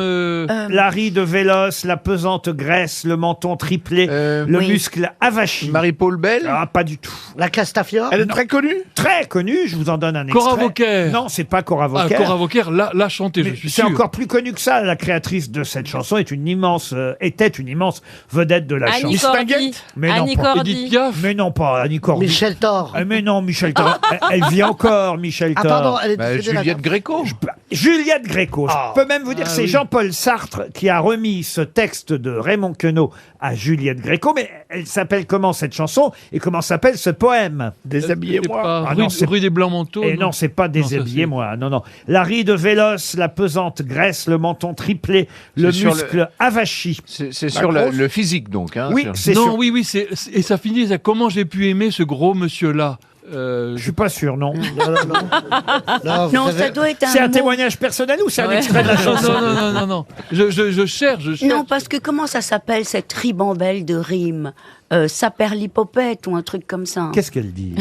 La ride véloce, la pesante graisse, le menton triplé, le oui. muscle avachi. Marie-Paul Bell? Ah, pas du tout. La Castafiore. Elle est très connue? Très connu, je vous en donne un extrait. Cora Vauquer. Non, c'est pas Cora Ah, Vauquer. Cora Vauquer l'a chanté, je Mais suis c'est sûr. encore plus connu que ça. La créatrice de cette chanson était une immense vedette de la Annie chanson. Cordy. Mais non, Annie pas- Cordy. Edith Piaf. Mais non, pas Annie Cordy. Michel Thor. Mais non, Michel Thor. Elle vit encore, Michel Ah Thor. pardon, elle est Bah, décédée, Juliette là. Gréco. Juliette Gréco. Ah. Je peux même vous dire que c'est oui. Jean-Paul Sartre qui a remis ce texte de Raymond Queneau à Juliette Gréco. Mais elle s'appelle comment cette chanson et comment s'appelle ce poème? C'est Déshabillez-moi. pas Ah rue, non, c'est- rue des Blancs Manteaux. Et non, c'est pas ça, Déshabillez-moi. Non. La ride véloce, la pesante graisse, le menton triplé, le C'est sur muscle avachi. C'est sur le physique, donc. Hein, Oui, sur- c'est Non, sûr. oui, et ça finit, c'est comment j'ai pu aimer ce gros monsieur-là. Je suis pas sûr, non. Non, Non, vous ça savez- doit être C'est un mot. témoignage personnel ou c'est un Ouais. extrait de la chanson? Non. Je cherche. Non, parce que comment ça s'appelle cette ribambelle de rimes Saperlipopette ou un truc comme ça. Qu'est-ce qu'elle dit?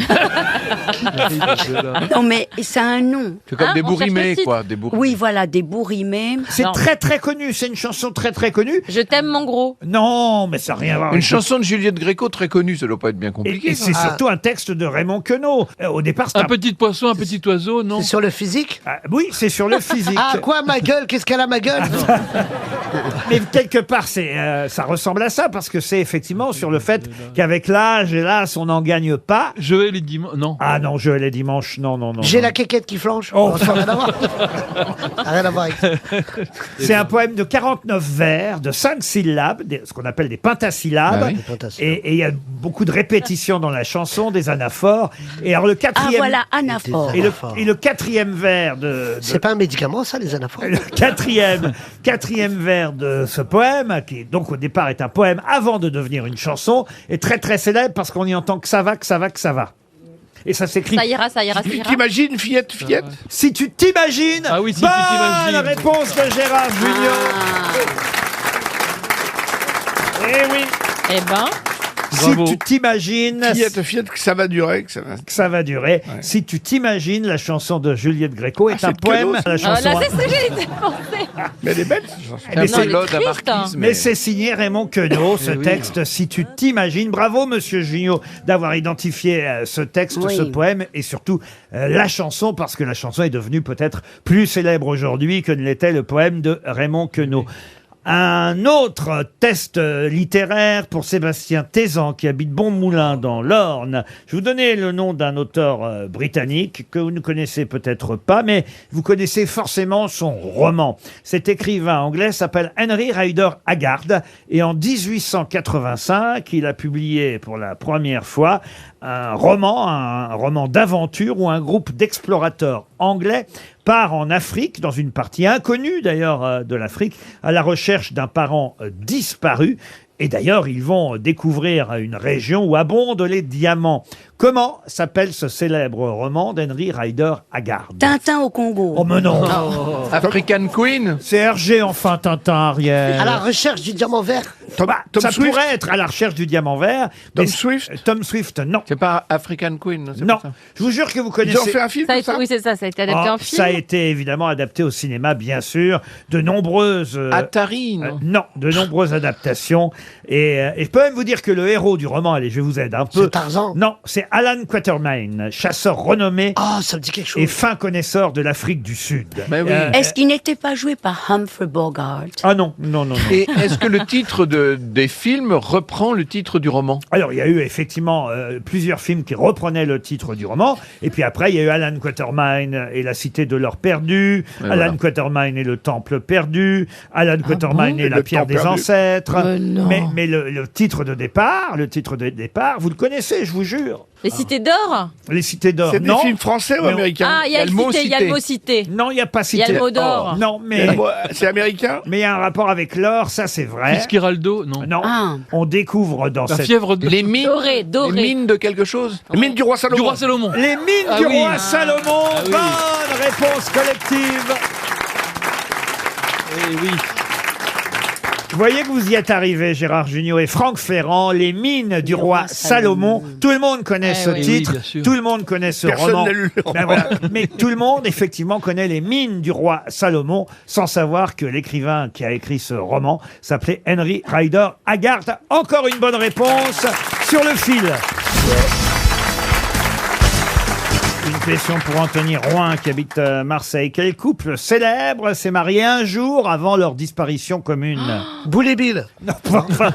Non, mais ça a un nom. C'est comme Hein, des on cherche le bourrimés, titre. quoi. Des bourrimés. Oui, voilà, des bourgs rimés. C'est Non. très connu. C'est une chanson très connue. Je t'aime mon gros. Non, mais ça n'a rien à voir. Une avec- chanson de Juliette Gréco très connue, ça doit pas être bien compliqué. Et ça. c'est surtout un texte de Raymond Queneau. Au départ, c'est Un petit poisson, un petit oiseau, non? C'est sur le physique. Oui, c'est sur le physique. Ah quoi, ma gueule? Qu'est-ce qu'elle a, ma gueule? Mais quelque part, ça ressemble à ça, parce que c'est effectivement sur le fait qu'avec l'âge, hélas, on n'en gagne pas. Joël et Dimanche. Non. Ah non, Joël et Dimanche, non. J'ai non. la quéquette qui flanche. Oh. Non, ça n'a rien à voir. Ça n'a rien à voir avec ça. C'est un poème de 49 vers, de 5 syllabes, ce qu'on appelle des pentasyllabes. Ah oui. Des pentasyllabes. Et il y a beaucoup de répétitions dans la chanson, des anaphores. Et alors le Ah, quatrième... voilà, anaphore. Et le quatrième vers de C'est pas un médicament, ça, les anaphores? le quatrième vers de ce poème, qui donc au départ est un poème avant de devenir une chanson, est très célèbre parce qu'on y entend que ça va. Et ça s'écrit. Ça ira. T'imagines, fillette? Si tu t'imagines. Ah oui, si tu Bonne t'imagines. réponse de Gérard Junior. Eh oui. Eh ben, Bravo. Si tu t'imagines. Fillette, que ça va durer, que ça va... Que ça va durer. Si tu t'imagines, la chanson de Juliette Gréco est Ah, un c'est poème. Queneau, ça. La chanson. là, c'est ce que j'ai pensé. Mais elle est belle, cette chanson. Mais C'est elle est l'ode à triste, hein. Marquise, Mais c'est signé Raymond Queneau, ce Eh oui. texte, si tu t'imagines. Bravo, monsieur Junio, d'avoir identifié ce texte, Oui. ce poème, et surtout la chanson, parce que la chanson est devenue peut-être plus célèbre aujourd'hui que ne l'était le poème de Raymond Queneau. Un autre test littéraire pour Sébastien Tézan, qui habite Bonmoulin dans l'Orne. Je vais vous donner le nom d'un auteur britannique que vous ne connaissez peut-être pas, mais vous connaissez forcément son roman. Cet écrivain anglais s'appelle Henry Rider Haggard, et en 1885, il a publié pour la première fois un roman d'aventure où un groupe d'explorateurs anglais part en Afrique, dans une partie inconnue d'ailleurs de l'Afrique, à la recherche d'un parent disparu. Et d'ailleurs, ils vont découvrir une région où abondent les diamants. Comment s'appelle ce célèbre roman d'Henry Rider Haggard? Tintin au Congo. Oh mais non. African Queen. C'est Hergé enfin, Tintin, Ariel. À la recherche du diamant vert. Tom Ça Swift. pourrait être à la recherche du diamant vert. Tom mais Swift. Tom Swift, non. C'est pas African Queen. c'est Non, pas ça. je vous jure que vous Ils ont connaissez. fait un film Ça a sur été, ça oui, c'est ça, ça a été adapté en film. Ça a été évidemment adapté au cinéma, bien sûr. De nombreuses. Atari, non Non, de nombreuses adaptations. Et je peux même vous dire que le héros du roman, allez, je vais vous aider un peu. C'est Tarzan. Non, c'est Alan Quatermain, chasseur renommé Ah, ça me dit quelque chose. et fin connaisseur de l'Afrique du Sud. Ben oui. Est-ce qu'il n'était pas joué par Humphrey Bogart? Ah non, non, non, non. Et est-ce que le titre des films reprend le titre du roman? Alors, il y a eu effectivement plusieurs films qui reprenaient le titre du roman. Et puis après, il y a eu Alan Quatermain et la cité de l'or perdu, Et Alan voilà. Quatermain et le temple perdu, Alan Quatermain et la Le pierre temps des perdu. ancêtres. non. Mais le titre de départ, vous le connaissez, je vous jure. Les cités d'or. Les cités d'or, C'est des non. films français ou Non. américains? Ah, il y a le cité, il y a le mot cité. Non, il n'y a pas Il y a cité. le mot d'or. Non, mais C'est américain? il y a un rapport avec l'or, ça c'est vrai. Fitzgeraldo, non. Non, Ah. on découvre dans La cette... fièvre de... Les mines, Doré, doré. les mines de quelque chose? Les mines du roi Salomon. du roi Salomon. Les mines Ah du oui. roi Salomon. Ah oui. Bonne réponse collective. Eh oui. Vous voyez que vous y êtes arrivés, Gérard Jugnot et Franck Ferrand, les mines du roi Salomon. Tout le monde connaît ce oui. titre, Oui, bien sûr. tout le monde connaît ce Personne roman. n'a lu le Ben roman. voilà. Mais tout le monde, effectivement, connaît les mines du roi Salomon, sans savoir que l'écrivain qui a écrit ce roman s'appelait Henry Rider Haggard. Encore une bonne réponse sur le fil. Une question pour Anthony Roin qui habite Marseille. Quel couple célèbre s'est marié un jour avant leur disparition commune? Boule et Bill. Non, enfin,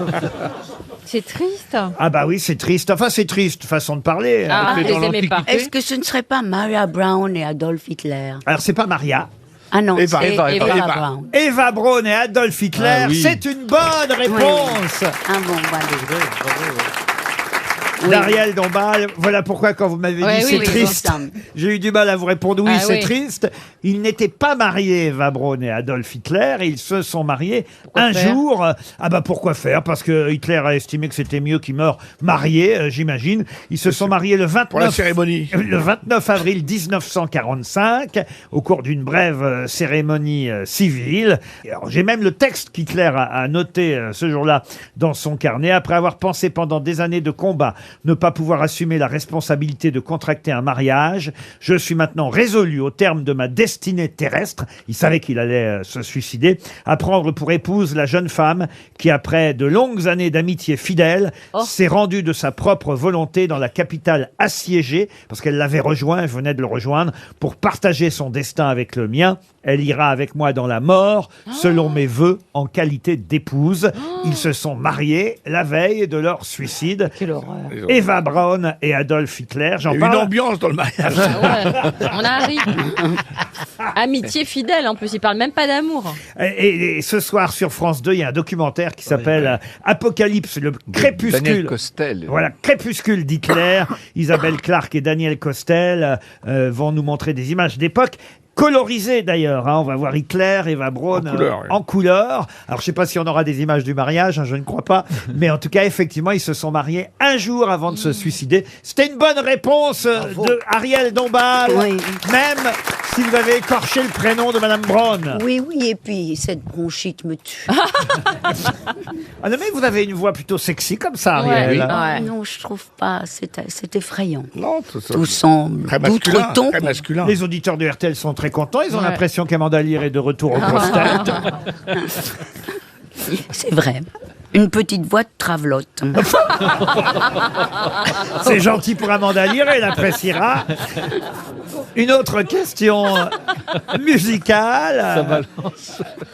C'est triste. ah bah oui, c'est triste. Enfin, c'est triste, façon de parler. Ah, que je dans les aimais pas. l'Antiquité. Est-ce que ce ne serait pas Maria Brown et Adolf Hitler? Alors, c'est pas Maria. Ah non, Eva, c'est Eva, Eva Eva. Brown. Eva Braun et Adolf Hitler, Ah oui. c'est une bonne réponse. Ah bon, voilà. Oui. D'Ariel Dombal, voilà pourquoi quand vous m'avez Ouais, dit oui, c'est oui, triste, ensemble. j'ai eu du mal à vous répondre oui, Ah c'est oui. triste. Ils n'étaient pas mariés, Eva Braun et Adolf Hitler, et ils se sont mariés un faire jour. Ah bah pourquoi faire? Parce que Hitler a estimé que c'était mieux qu'ils meurent mariés, j'imagine. Ils se sont mariés le Pour la 29 cérémonie. Le 29 avril 1945, au cours d'une brève cérémonie civile. Et alors, j'ai même le texte qu'Hitler a noté ce jour-là dans son carnet. Après avoir pensé pendant des années de combat ne pas pouvoir assumer la responsabilité de contracter un mariage, je suis maintenant résolu au terme de ma destinée terrestre, il savait qu'il allait se suicider, à prendre pour épouse la jeune femme qui, après de longues années d'amitié fidèle, s'est rendue de sa propre volonté dans la capitale assiégée, parce qu'elle l'avait rejoint, elle venait de le rejoindre, pour partager son destin avec le mien. Elle ira avec moi dans la mort, selon mes vœux, en qualité d'épouse. Ils se sont mariés la veille de leur suicide. Quelle horreur. Eva Braun et Adolf Hitler. Il y J'en a une parle. ambiance dans le mariage. Ouais, on arrive. Amitié fidèle, en plus, il parle même pas d'amour. Et ce soir sur France 2, il y a un documentaire qui s'appelle Apocalypse, le Daniel crépuscule. Costel. Voilà, crépuscule d'Hitler. Isabelle Clark et Daniel Costel vont nous montrer des images d'époque. Colorisé d'ailleurs, hein. On va voir Hitler, Eva Braun En couleur, oui. en couleur. Alors je sais pas si on aura des images du mariage, hein, je ne crois pas, mais en tout cas effectivement ils se sont mariés un jour avant de se suicider. C'était une bonne réponse de Ariel Dombal, Oui. même si vous avez écorché le prénom de Madame Braun. Oui, oui, et puis cette bronchite me tue. Ah non, mais vous avez une voix plutôt sexy comme ça, Ariel. Ouais. Ah, non, je trouve pas, c'est effrayant. Non, Tout semble très masculin. d'outre-ton. Très masculin. Les auditeurs de RTL sont très contents, ils ont Ouais. l'impression qu'Amanda Lear est de retour au grosses têtes. C'est vrai. Une petite voix de travelotte. C'est gentil pour Amanda Lear, elle appréciera. Une autre question musicale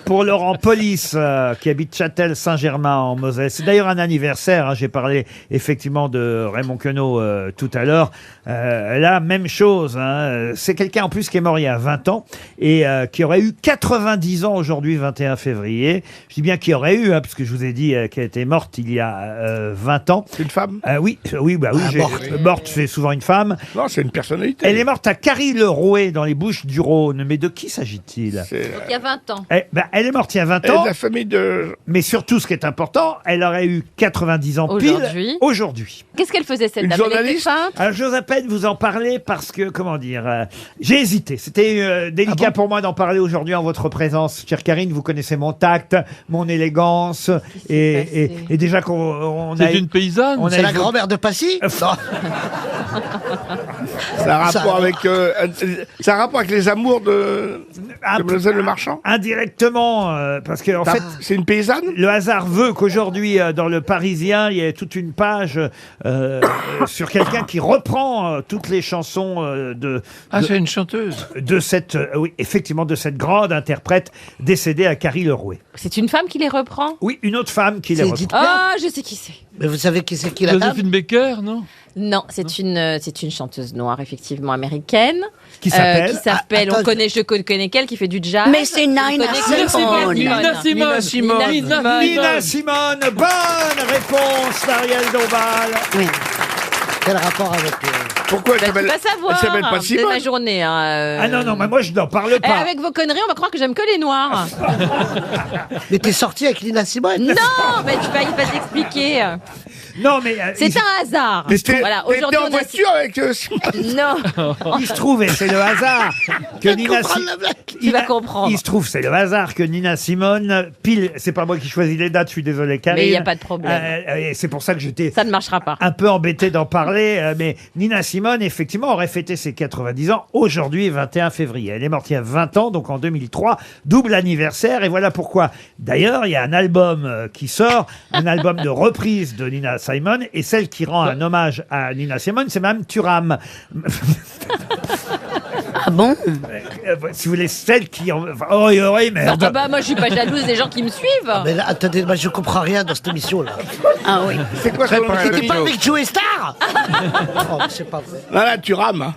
pour Laurent Polis, qui habite Châtel-Saint-Germain en Moselle. C'est d'ailleurs un anniversaire, hein. J'ai parlé effectivement de Raymond Queneau tout à l'heure. Là, même chose, hein. C'est quelqu'un en plus qui est mort il y a 20 ans et qui aurait eu 90 ans aujourd'hui, 21 février. Je dis bien qui aurait eu, hein, puisque je vous ai dit qu'elle était morte il y a 20 ans. C'est une femme? Oui, bah oui, Ah, j'ai- morte. morte, c'est souvent une femme. Non, c'est une personnalité. Elle est morte à Carry-le-Rouet dans les Bouches-du-Rhône. Mais de qui s'agit-il? Donc, il y a 20 ans. Elle est morte il y a 20 Elle est ans. de la famille de... Mais surtout, ce qui est important, elle aurait eu 90 ans pile aujourd'hui. Qu'est-ce qu'elle faisait cette Une dame? Elle était journaliste peintre. Alors, j'ose à peine vous en parler parce que, comment dire, j'ai hésité. C'était délicat pour moi d'en parler aujourd'hui en votre présence. Chère Karine, vous connaissez mon tact, mon élégance. Et déjà qu'on a... C'est une paysanne. C'est la grand-mère de Passy? Non. C'est un rapport avec... c'est un rapport avec les amours de Mademoiselle Le Marchand? Indirectement, parce que en fait, c'est une paysanne. Le hasard veut qu'aujourd'hui, dans le Parisien, il y ait toute une page sur quelqu'un qui reprend toutes les chansons de. Ah, c'est une chanteuse. De cette, oui, effectivement, de cette grande interprète décédée à Carry-le-Rouet. C'est une femme qui les reprend? Oui, une autre femme qui les reprend. Ah, je sais qui c'est. Mais vous savez qui c'est qui la dame? Joséphine Baker, non? Non, c'est une chanteuse noire, effectivement, américaine. Qui s'appelle on connaît, je connais qu'elle qui fait du jazz. Mais c'est Nina Simone. Nina Simone. Nina Simone, bonne réponse d'Ariel Dombal. Oui. Quel rapport avec... Pourquoi elle Tu vas savoir, s'appelle pas c'est Simone? ma journée. Ah non, mais moi je n'en parle pas. Avec vos conneries, on va croire que j'aime que les noirs. Mais t'es sorti avec Nina Simone? Non, mais tu vas t'expliquer. Non, mais... C'est un hasard. Voilà, aujourd'hui, en on a... voiture avec Simone? Non. Il se trouve, et c'est le hasard, que Nina Tu vas comprendre. Il se trouve, c'est le hasard que Nina Simone, pile, c'est pas moi qui choisis les dates, je suis désolé, Karine. Mais il n'y a pas de problème. Et c'est pour ça que j'étais... Ça ne marchera pas. Un peu embêté d'en parler, mais Nina Simone, effectivement, aurait fêté ses 90 ans aujourd'hui, 21 février. Elle est morte il y a 20 ans, donc en 2003, double anniversaire, et voilà pourquoi. D'ailleurs, il y a un album qui sort, un album de reprise de Nina Simone, et celle qui rend un hommage à Nina Simone, c'est Mme Thuram. Ah bon? Si vous voulez, celle qui... Oh, merde. Ah bah, moi, je suis pas jalouse des gens qui me suivent. Mais là, attendez, moi, je comprends rien dans cette émission-là. Ah oui. C'est quoi ça? T'étais pas avec Joe Star? Oh, mais c'est pas vrai. Là, tu rames.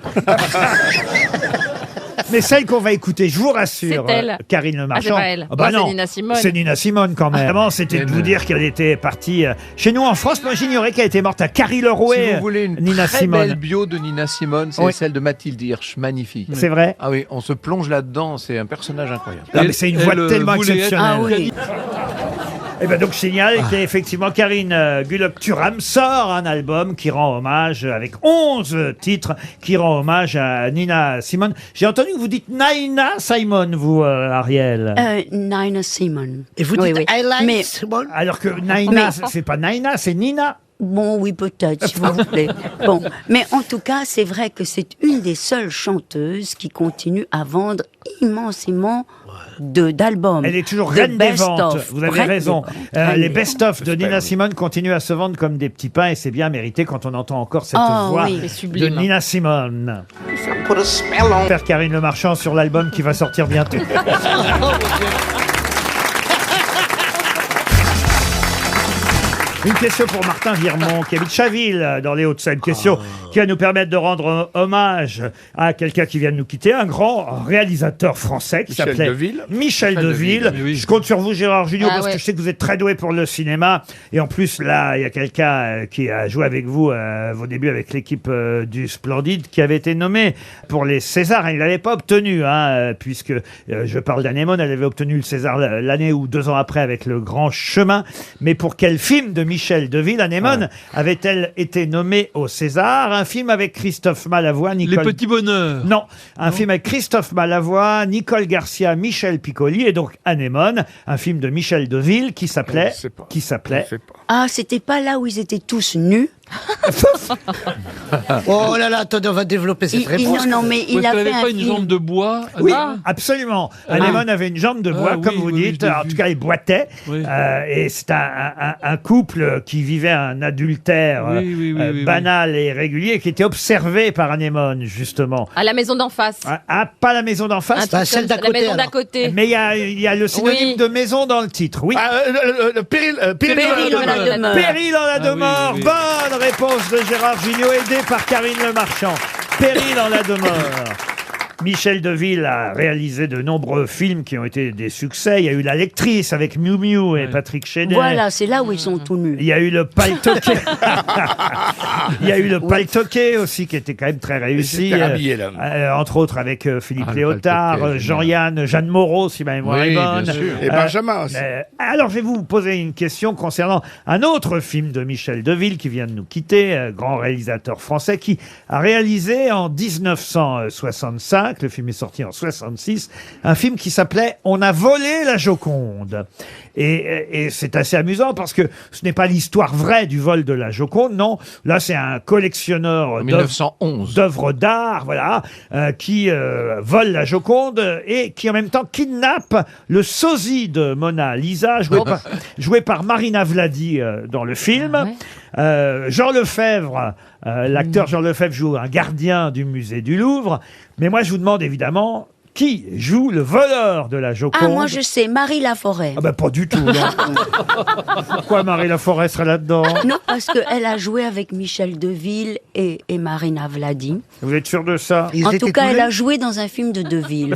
Mais celle qu'on va écouter, je vous rassure, C'est elle. Karine Le Marchand. Ah, c'est pas elle. bah Non, non, c'est Nina Simone. C'est Nina Simone quand même. Vraiment, c'était de vous dire qu'elle était partie chez nous en France. Moi, j'ignorais qu'elle était morte à Carry-le-Rouet. Si vous voulez une Nina très Simone. belle bio de Nina Simone, c'est Oui. celle de Mathilde Hirsch, magnifique. C'est vrai? Ah oui, on se plonge là-dedans, c'est un personnage incroyable. Non, mais c'est une voix tellement voulait être- exceptionnelle. Ah oui. Et ben donc je signale qu'effectivement Karine Gullop-Thuram sort un album qui rend hommage avec 11 titres qui rend hommage à Nina Simone. J'ai entendu que vous dites Nina Simone, vous Ariel. Nina Simone. Et vous Oui, dites oui. I like Mais- Simone? Alors que Nina, Mais- c'est pas Nina, c'est Nina. Bon, oui, peut-être, si vous voulez. Bon, mais en tout cas, c'est vrai que c'est une des seules chanteuses qui continue à vendre immensément d'albums. Elle est toujours de reine des ventes. best-of. Vous avez Reine raison. des ventes. Les best-of de Nina Simone continuent à se vendre comme des petits pains et c'est bien mérité quand on entend encore cette Oh, voix oui. C'est de sublime. Nina Simone. Faire Karine Le Marchand sur l'album qui va sortir bientôt. Une question pour Martin Virmont, qui habite Chaville, dans les Hauts-de-Seine. Question qui va nous permettre de rendre hommage à quelqu'un qui vient de nous quitter, un grand réalisateur français qui Michel s'appelait Deville. Michel Deville. Mais oui. Je compte sur vous, Gérard Jugnot, Ah parce ouais. que je sais que vous êtes très doué pour le cinéma. Et en plus, là, il y a quelqu'un qui a joué avec vous à vos débuts avec l'équipe du Splendide, qui avait été nommé pour les Césars. Il ne l'avait pas obtenu, puisque je parle d'Anémone. Elle avait obtenu le César l'année ou 2 ans après avec Le Grand Chemin. Mais pour quel film de Michel Deville, Anémone, avait-elle été nommée au César? Un film avec Christophe Malavoie, Les Nicole... petits bonheurs. Non, un film avec Christophe Malavoie, Nicole Garcia, Michel Piccoli et donc Anémone, un film de Michel Deville qui s'appelait... Je sais pas. Qui s'appelait... Je sais pas. Ah, c'était pas là où ils étaient tous nus? Oh là là, attendez, on va développer cette réponse. Non, mais il Parce a qu'elle fait avait un pas une film. jambe de bois. Oui, Ah. absolument. Anémone avait une jambe de bois, Ah, comme oui, vous oui, dites. je l'ai En vu. tout cas, il boitait. Oui. Et c'est un couple qui vivait un adultère Oui. banal et régulier, qui était observé par Anémone, justement. À la maison d'en face. Pas la maison d'en face, Un truc celle comme d'à ça, côté, La maison d'à alors. côté. mais il y a le synonyme Oui. de maison dans le titre. Oui. Péril Péril dans la demeure. Péril dans la Ah oui, demeure. oui. Bonne réponse de Gérard Jugnot, aidé par Karine Le Marchand. Péril dans la demeure. Michel Deville a réalisé de nombreux films qui ont été des succès. Il y a eu La Lectrice avec Miu Miu et Patrick Chenet. Voilà, c'est là où ils sont tout nus. Il y a eu le Paltoquet. Il y a eu le Paltoquet aussi qui était quand même très réussi. C'était habillé, là. Entre autres avec Philippe Ah, le Léotard, Paltoquet, Jean-Yann Moreau, si ma mémoire est Oui, bonne. bien sûr. Et Benjamin aussi. Alors je vais vous poser une question concernant un autre film de Michel Deville qui vient de nous quitter, grand réalisateur français qui a réalisé en 1965, le film est sorti en 66, un film qui s'appelait « On a volé la Joconde ». Et c'est assez amusant parce que ce n'est pas l'histoire vraie du vol de la Joconde, non. Là, c'est un collectionneur 1911. d'œuvres d'art, voilà, qui vole la Joconde et qui en même temps kidnappe le sosie de Mona Lisa, joué par Marina Vladi dans le film. Jean Lefebvre, l'acteur Jean Lefebvre joue un gardien du musée du Louvre. Mais moi, je vous demande évidemment... Qui joue le voleur de la Joconde? Ah, moi je sais, Marie Laforêt. Ah ben pas du tout. Là. Pourquoi Marie Laforêt serait là-dedans? Non, parce qu'elle a joué avec Michel Deville et Marina Vladi. Vous êtes sûr de ça? En tout cas, elle a joué dans un film de Deville.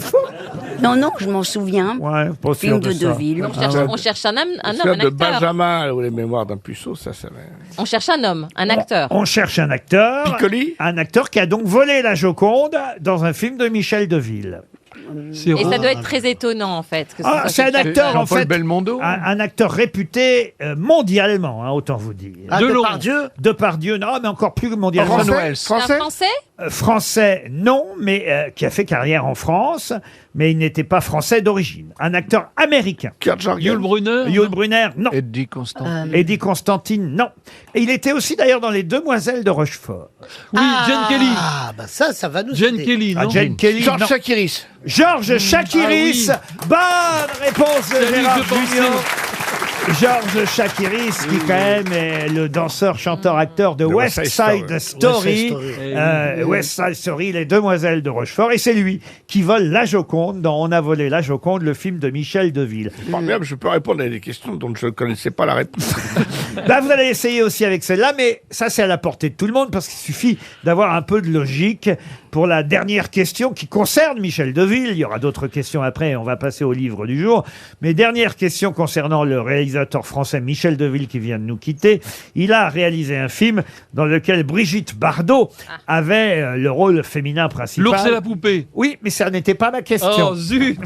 Non, je m'en souviens. Ouais, pas sûr Film de ça. Deville. On cherche un homme, un de acteur. Benjamin ou les mémoires d'un puceau, ça va. On cherche un homme, un acteur. On cherche un acteur. Piccoli. Un acteur qui a donc volé la Joconde dans un film de Michel Deville. Et ça doit être très étonnant, en fait. que ce soit C'est un quelqu'un- acteur, en fait, Belmondo. un acteur réputé mondialement, hein, autant vous dire. Depardieu. Depardieu, non, mais encore plus mondialement. C'est un Français Français, non, mais qui a fait carrière en France, mais il n'était pas français d'origine. Un acteur américain. Yul Brynner. Yul Brynner, non. Eddie Constantine. Eddie Constantine, non. Et il était aussi d'ailleurs dans Les Demoiselles de Rochefort. Oui, Jane Kelly. Ah, bah ça va nous Jane aider. Kelly, non Jane Kelly, Georges non. Chakiris. Georges Chakiris. Bonne réponse de J'allais Gérard y penser. Junior. Georges Chakiris, qui quand même est le danseur, chanteur, acteur de West Side Story. West Side Story, Les Demoiselles de Rochefort. Et c'est lui qui vole la Joconde dans On a volé la Joconde, le film de Michel Deville. Formidable, je peux répondre à des questions dont je ne connaissais pas la réponse. Là, vous allez essayer aussi avec celle-là, mais ça, c'est à la portée de tout le monde parce qu'il suffit d'avoir un peu de logique pour la dernière question qui concerne Michel Deville. Il y aura d'autres questions après, on va passer au livre du jour. Mais dernière question concernant le réalisateur français Michel Deville qui vient de nous quitter. Il a réalisé un film dans lequel Brigitte Bardot avait le rôle féminin principal. L'ours et la poupée. Oui, mais ça n'était pas ma question. Oh, zut.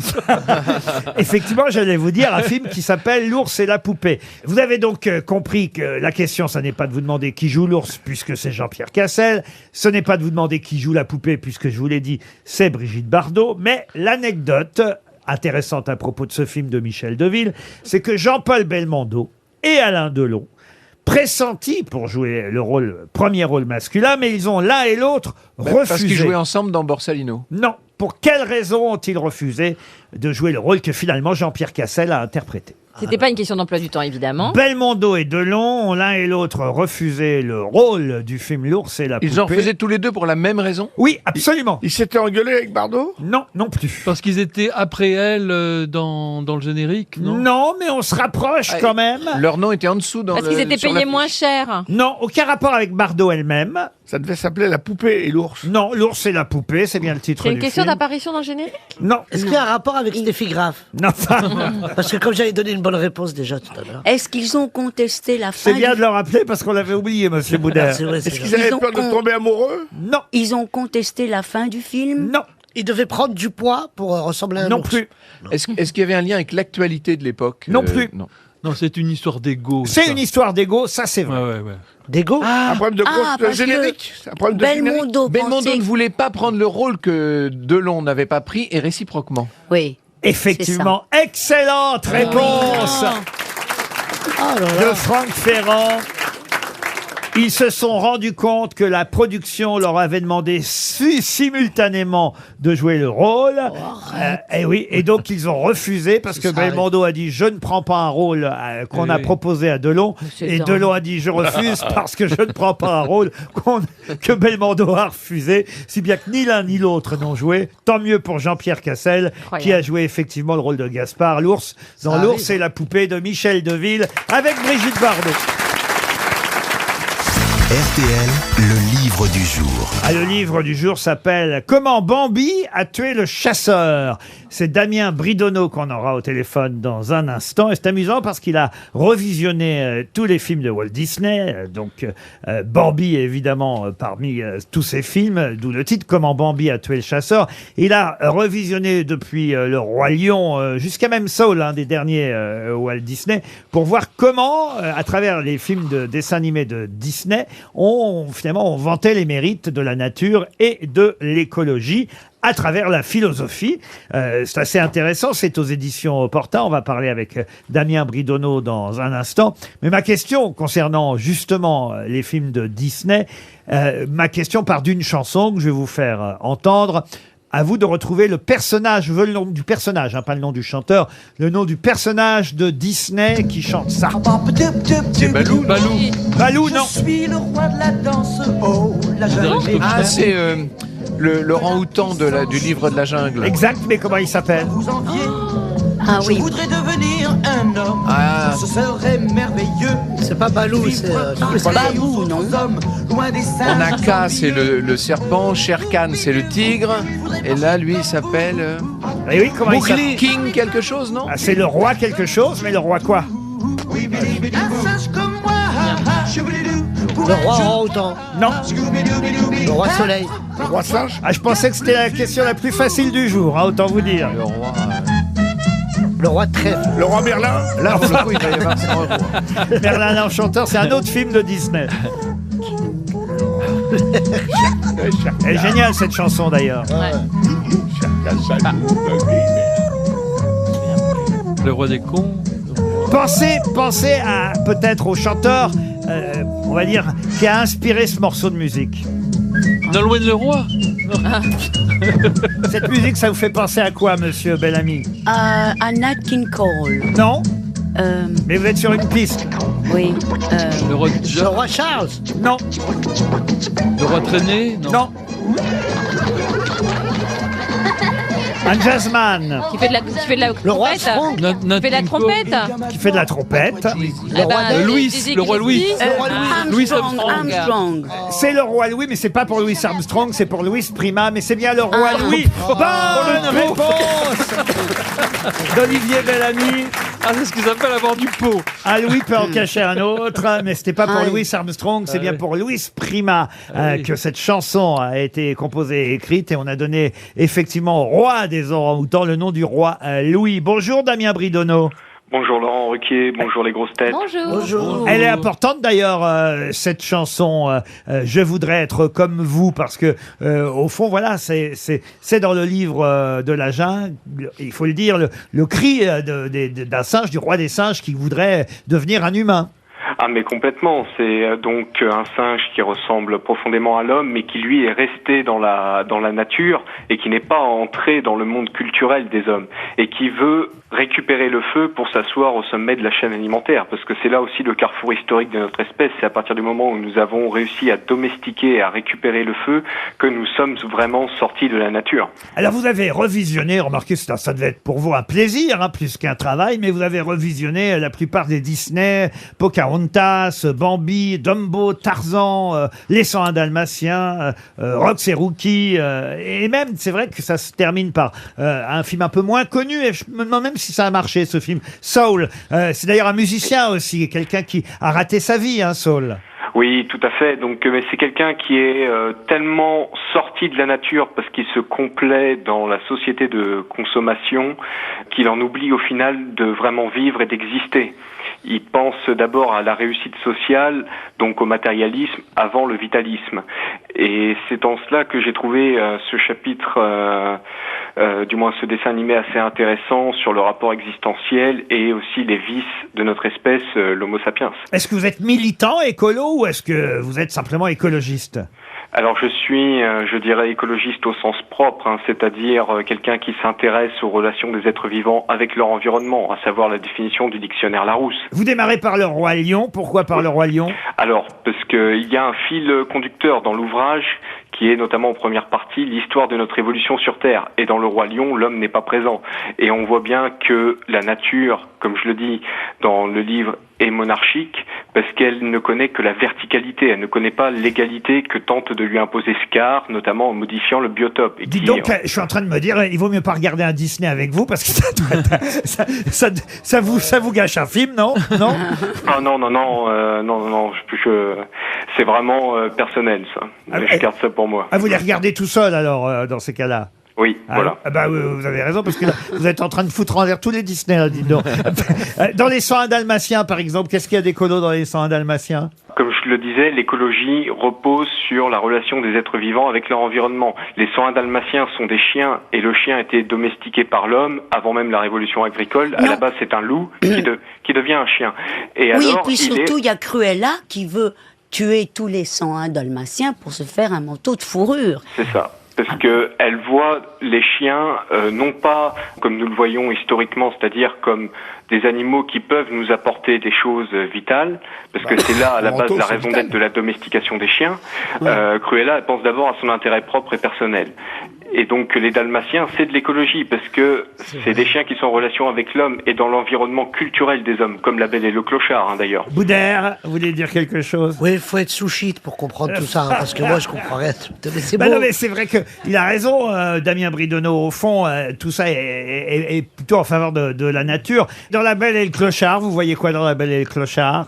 Effectivement, j'allais vous dire un film qui s'appelle L'ours et la poupée. Vous avez donc compris que la question, ça n'est pas de vous demander qui joue l'ours, puisque c'est Jean-Pierre Cassel. Ce n'est pas de vous demander qui joue la poupée, puisque je vous l'ai dit, c'est Brigitte Bardot. Mais l'anecdote intéressante à propos de ce film de Michel Deville, c'est que Jean-Paul Belmondo et Alain Delon, pressentis pour jouer le premier rôle masculin, mais ils ont l'un et l'autre refusé. Parce qu'ils jouaient ensemble dans Borsalino. Non. Pour quelles raisons ont-ils refusé de jouer le rôle que finalement Jean-Pierre Cassel a interprété? C'était pas une question d'emploi du temps, évidemment. Belmondo et Delon ont l'un et l'autre refusé le rôle du film L'ours et la poupée. Ils en refusaient tous les deux pour la même raison? Oui, absolument. Ils s'étaient engueulés avec Bardot? Non, non plus. Parce qu'ils étaient après elle dans le générique, non? Non, mais on se rapproche quand même. Leur nom était en dessous dans Parce qu'ils étaient sur payés l'affiche. moins cher. Non, aucun rapport avec Bardot elle-même. Ça devait s'appeler La poupée et l'ours. Non, L'ours et la poupée, c'est bien le titre C'est une du question film. d'apparition dans le générique? Non. Est-ce qu'il y a un rapport avec Steffi Graf? Non. Parce que comme j'avais donné une bonne réponse déjà tout à l'heure. Est-ce qu'ils ont contesté la fin C'est bien de le rappeler parce qu'on l'avait oublié, monsieur Boudère. C'est vrai, c'est Est-ce vrai. qu'ils avaient Ils ont peur de tomber amoureux? Non, Ils ont contesté la fin du film? non, Il devait prendre du poids pour ressembler à un non ours. plus. Est-ce qu'il y avait un lien avec l'actualité de l'époque? Non plus. Non. Non, c'est une histoire d'ego. C'est ça. une histoire d'ego, ça c'est vrai. Ouais. D'ego? Un problème de parce que générique? Un problème de générique? Belmondo Belmondo pensait... ne voulait pas prendre le rôle que Delon n'avait pas pris et réciproquement. Oui. Effectivement, excellente réponse Oh là là. de Franck Ferrand. Ils se sont rendus compte que la production leur avait demandé simultanément de jouer le rôle. Et oui, et donc ils ont refusé parce que Ça arrive. Belmondo a dit je ne prends pas un rôle qu'on a Oui. proposé à Delon. C'est Et dingue. Delon a dit je refuse parce que je ne prends pas un rôle que Belmondo a refusé. Si bien que ni l'un ni l'autre n'ont joué. Tant mieux pour Jean-Pierre Cassel Incroyable. qui a joué effectivement le rôle de Gaspard, l'ours, dans Ça L'ours arrive. et la poupée de Michel Deville avec Brigitte Bardot. RTL, le livre du jour. Ah, le livre du jour s'appelle « Comment Bambi a tué le chasseur ». C'est Damien Bridonneau qu'on aura au téléphone dans un instant. Et c'est amusant parce qu'il a revisionné tous les films de Walt Disney. Bambi, évidemment, parmi tous ces films, d'où le titre « Comment Bambi a tué le chasseur ». Il a revisionné depuis Le Roi Lion jusqu'à même Soul, un des derniers Walt Disney, pour voir comment, à travers les films de dessins animés de Disney, on vantait les mérites de la nature et de l'écologie à travers la philosophie. C'est assez intéressant, c'est aux éditions Opportun. On va parler avec Damien Bridonneau dans un instant. Mais ma question concernant justement les films de Disney, ma question part d'une chanson que je vais vous faire entendre. À vous de retrouver le personnage, je veux le nom du personnage, pas le nom du chanteur, le nom du personnage de Disney qui chante ça. C'est Balou. Balou, non. Je suis le roi de la danse, oh, la jungle. Ah, c'est le orang-outan du livre de la jungle. Exact, mais comment il s'appelle? Vous enviez. Ah Je oui. voudrais devenir un homme. Ah. Ce serait merveilleux. C'est pas Balou, c'est... Babou, non? Loin des singes. Onaka, c'est le serpent. Shere Khan, c'est le tigre. Et là, lui, il s'appelle... Et oui, comment il Mowgli. s'appelle? King quelque chose, non? Ah, c'est le roi quelque chose, mais le roi quoi? Un singe comme moi. Le roi orang-outan. Non. Le roi soleil. Le roi singe. Ah, je pensais que c'était la question la plus facile du jour, autant vous dire. Le roi... Le roi trèfle. Le roi Merlin. Là, pour le coup, il va y avoir son roi. Merlin l'Enchanteur, c'est un autre film de Disney. Elle est géniale cette chanson d'ailleurs. Le roi des cons. Pensez à peut-être au chanteur, on va dire, qui a inspiré ce morceau de musique. Nolwenn Leroy. Cette musique, ça vous fait penser à quoi, monsieur Bellamy? À Nat King Cole. Non? Mais vous êtes sur une piste. Oui. Le roi, Le roi Charles. Non. le roi traîné. Non. Un jazzman Qui fait de la Le roi trompette. Franck. Qui fait de la trompette. qui fait de la trompette. Eh ben, Louis, Dizzy le roi Louis. Gillespie. Louis Armstrong. Armstrong. C'est le roi Louis, mais c'est pas pour Louis Armstrong, c'est pour Louis Prima, mais c'est bien le roi Louis. Bonne réponse d'Olivier Bellamy. Ah, c'est ce qu'ils appellent avoir du pot. Ah, Louis peut en cacher un autre, mais c'était pas pour Ah, Louis Armstrong, c'est bien oui. pour Louis Prima oui. que cette chanson a été composée et écrite, et on a donné effectivement au roi des orang-outans le nom du roi Louis. Bonjour Damien Bridonneau. Bonjour Laurent Ruquier, bonjour les grosses têtes. Bonjour. Elle est importante d'ailleurs, cette chanson Je voudrais être comme vous, parce que au fond, voilà, c'est dans le livre de la jungle, il faut le dire, le cri d'un singe, du roi des singes qui voudrait devenir un humain. Ah mais complètement, c'est donc un singe qui ressemble profondément à l'homme mais qui lui est resté dans la nature et qui n'est pas entré dans le monde culturel des hommes et qui veut récupérer le feu pour s'asseoir au sommet de la chaîne alimentaire, parce que c'est là aussi le carrefour historique de notre espèce. C'est à partir du moment où nous avons réussi à domestiquer et à récupérer le feu que nous sommes vraiment sortis de la nature. Alors vous avez revisionné, remarquez, ça devait être pour vous un plaisir, plus qu'un travail, mais vous avez revisionné la plupart des Disney, Pocahontas, Bambi, Dumbo, Tarzan, Les 101 Dalmatiens, Rox et Rookie, et même, c'est vrai que ça se termine par un film un peu moins connu, et je me demande même si ça a marché, ce film, Soul. C'est d'ailleurs un musicien aussi, quelqu'un qui a raté sa vie, Soul. Oui, tout à fait. Donc, mais c'est quelqu'un qui est tellement sorti de la nature parce qu'il se complaît dans la société de consommation qu'il en oublie au final de vraiment vivre et d'exister. Il pense d'abord à la réussite sociale, donc au matérialisme, avant le vitalisme. Et c'est en cela que j'ai trouvé ce chapitre, du moins ce dessin animé assez intéressant sur le rapport existentiel et aussi les vices de notre espèce, l'Homo sapiens. Est-ce que vous êtes militant, écolo, ou est-ce que vous êtes simplement écologiste ? Alors je suis, je dirais, écologiste au sens propre, c'est-à-dire quelqu'un qui s'intéresse aux relations des êtres vivants avec leur environnement, à savoir la définition du dictionnaire Larousse. Vous démarrez par le Roi Lion. Pourquoi par le Roi Lion ? Alors, parce qu'il y a un fil conducteur dans l'ouvrage qui est notamment en première partie l'histoire de notre évolution sur Terre. Et dans Le Roi Lion, l'homme n'est pas présent. Et on voit bien que la nature, comme je le dis dans le livre, est monarchique parce qu'elle ne connaît que la verticalité, elle ne connaît pas l'égalité que tente de lui imposer Scar, notamment en modifiant le biotope. Dis donc, je suis en train de me dire, il vaut mieux pas regarder un Disney avec vous parce que ça vous gâche un film, non? Non. Ah non, c'est vraiment personnel, ça. Je garde ça pour moi. Ah, vous les regardez tout seul alors, dans ces cas-là? Oui, voilà. Ah bah, vous avez raison, parce que là, vous êtes en train de foutre en l'air tous les Disney, là, dites donc. Dans les 101 Dalmatiens, par exemple, qu'est-ce qu'il y a d'écolo dans les 101 Dalmatiens? Comme je le disais, l'écologie repose sur la relation des êtres vivants avec leur environnement. Les 101 Dalmatiens sont des chiens, et le chien a été domestiqué par l'homme avant même la révolution agricole. À la base, c'est un loup qui devient un chien. Et oui, alors, et puis surtout, il y a Cruella qui veut tuer tous les 101 Dalmatiens pour se faire un manteau de fourrure. C'est ça. Parce que elle voit les chiens non pas comme nous le voyons historiquement, c'est-à-dire comme des animaux qui peuvent nous apporter des choses vitales, parce que c'est là à la base la raison d'être de la domestication des chiens. Cruella, elle pense d'abord à son intérêt propre et personnel. Et donc les Dalmatiens, c'est de l'écologie, parce que c'est des chiens qui sont en relation avec l'homme et dans l'environnement culturel des hommes, comme la Belle et le Clochard, d'ailleurs. Boudère, vous voulez dire quelque chose? Oui, il faut être sous-shit pour comprendre tout ça, parce que moi je comprends rien. Mais c'est Bah beau. non, mais c'est vrai qu'il a raison, Damien Bridono. Au fond, tout ça est plutôt en faveur de la nature. Dans La Belle et le Clochard, vous voyez quoi dans La Belle et le Clochard?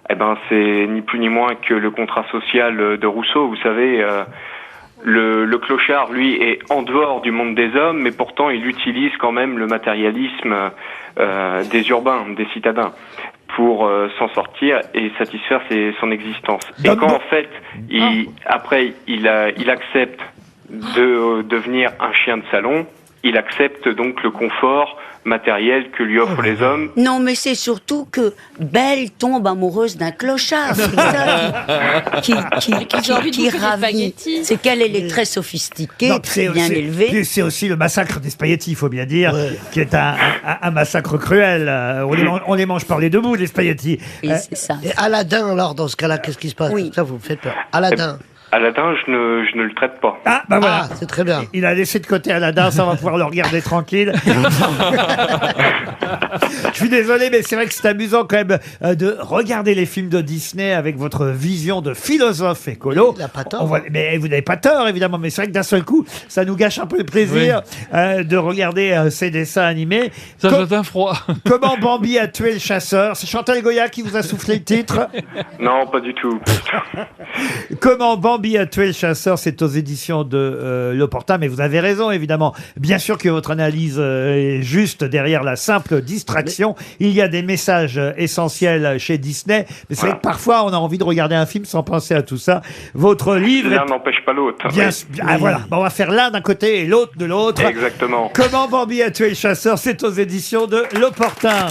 Eh ben, c'est ni plus ni moins que le contrat social de Rousseau, vous savez. Le clochard, lui, est en dehors du monde des hommes, mais pourtant il utilise quand même le matérialisme des urbains, des citadins, pour s'en sortir et satisfaire son existence. Et quand en fait, après, il accepte de devenir un chien de salon, il accepte donc le confort matériel que lui offrent les hommes. Non, mais c'est surtout que Belle tombe amoureuse d'un clochard. C'est ça qui ravit. C'est qu'elle est très sophistiquée, très bien élevée. C'est aussi le massacre des spaghettis, il faut bien dire, qui est un massacre cruel. On les mange par les deux bouts, les spaghettis. Oui, c'est ça. Et Aladdin, alors, dans ce cas-là, qu'est-ce qui se passe? Ça, vous me faites peur. Aladdin. Aladdin, je ne le traite pas. Ah, bah voilà. Ah, c'est très bien. Il a laissé de côté Aladdin, ça on va pouvoir le regarder tranquille. Je suis désolé, mais c'est vrai que c'est amusant quand même de regarder les films de Disney avec votre vision de philosophe écolo. Il n'a pas tort. Mais vous n'avez pas tort, évidemment, mais c'est vrai que d'un seul coup, ça nous gâche un peu le plaisir de regarder ces dessins animés. Ça jette un froid. Comment Bambi a tué le chasseur? C'est Chantal Goya qui vous a soufflé le titre? Non, pas du tout. Comment Bambi a tué le chasseur, c'est aux éditions de L'Opportun, mais vous avez raison, évidemment. Bien sûr que votre analyse est juste derrière la simple distraction. Il y a des messages essentiels chez Disney, mais c'est vrai que parfois on a envie de regarder un film sans penser à tout ça. Votre livre... L'un n'empêche pas l'autre. Voilà, on va faire l'un d'un côté et l'autre de l'autre. Exactement. Comment Bambi a tué le chasseur, c'est aux éditions de L'Opportun.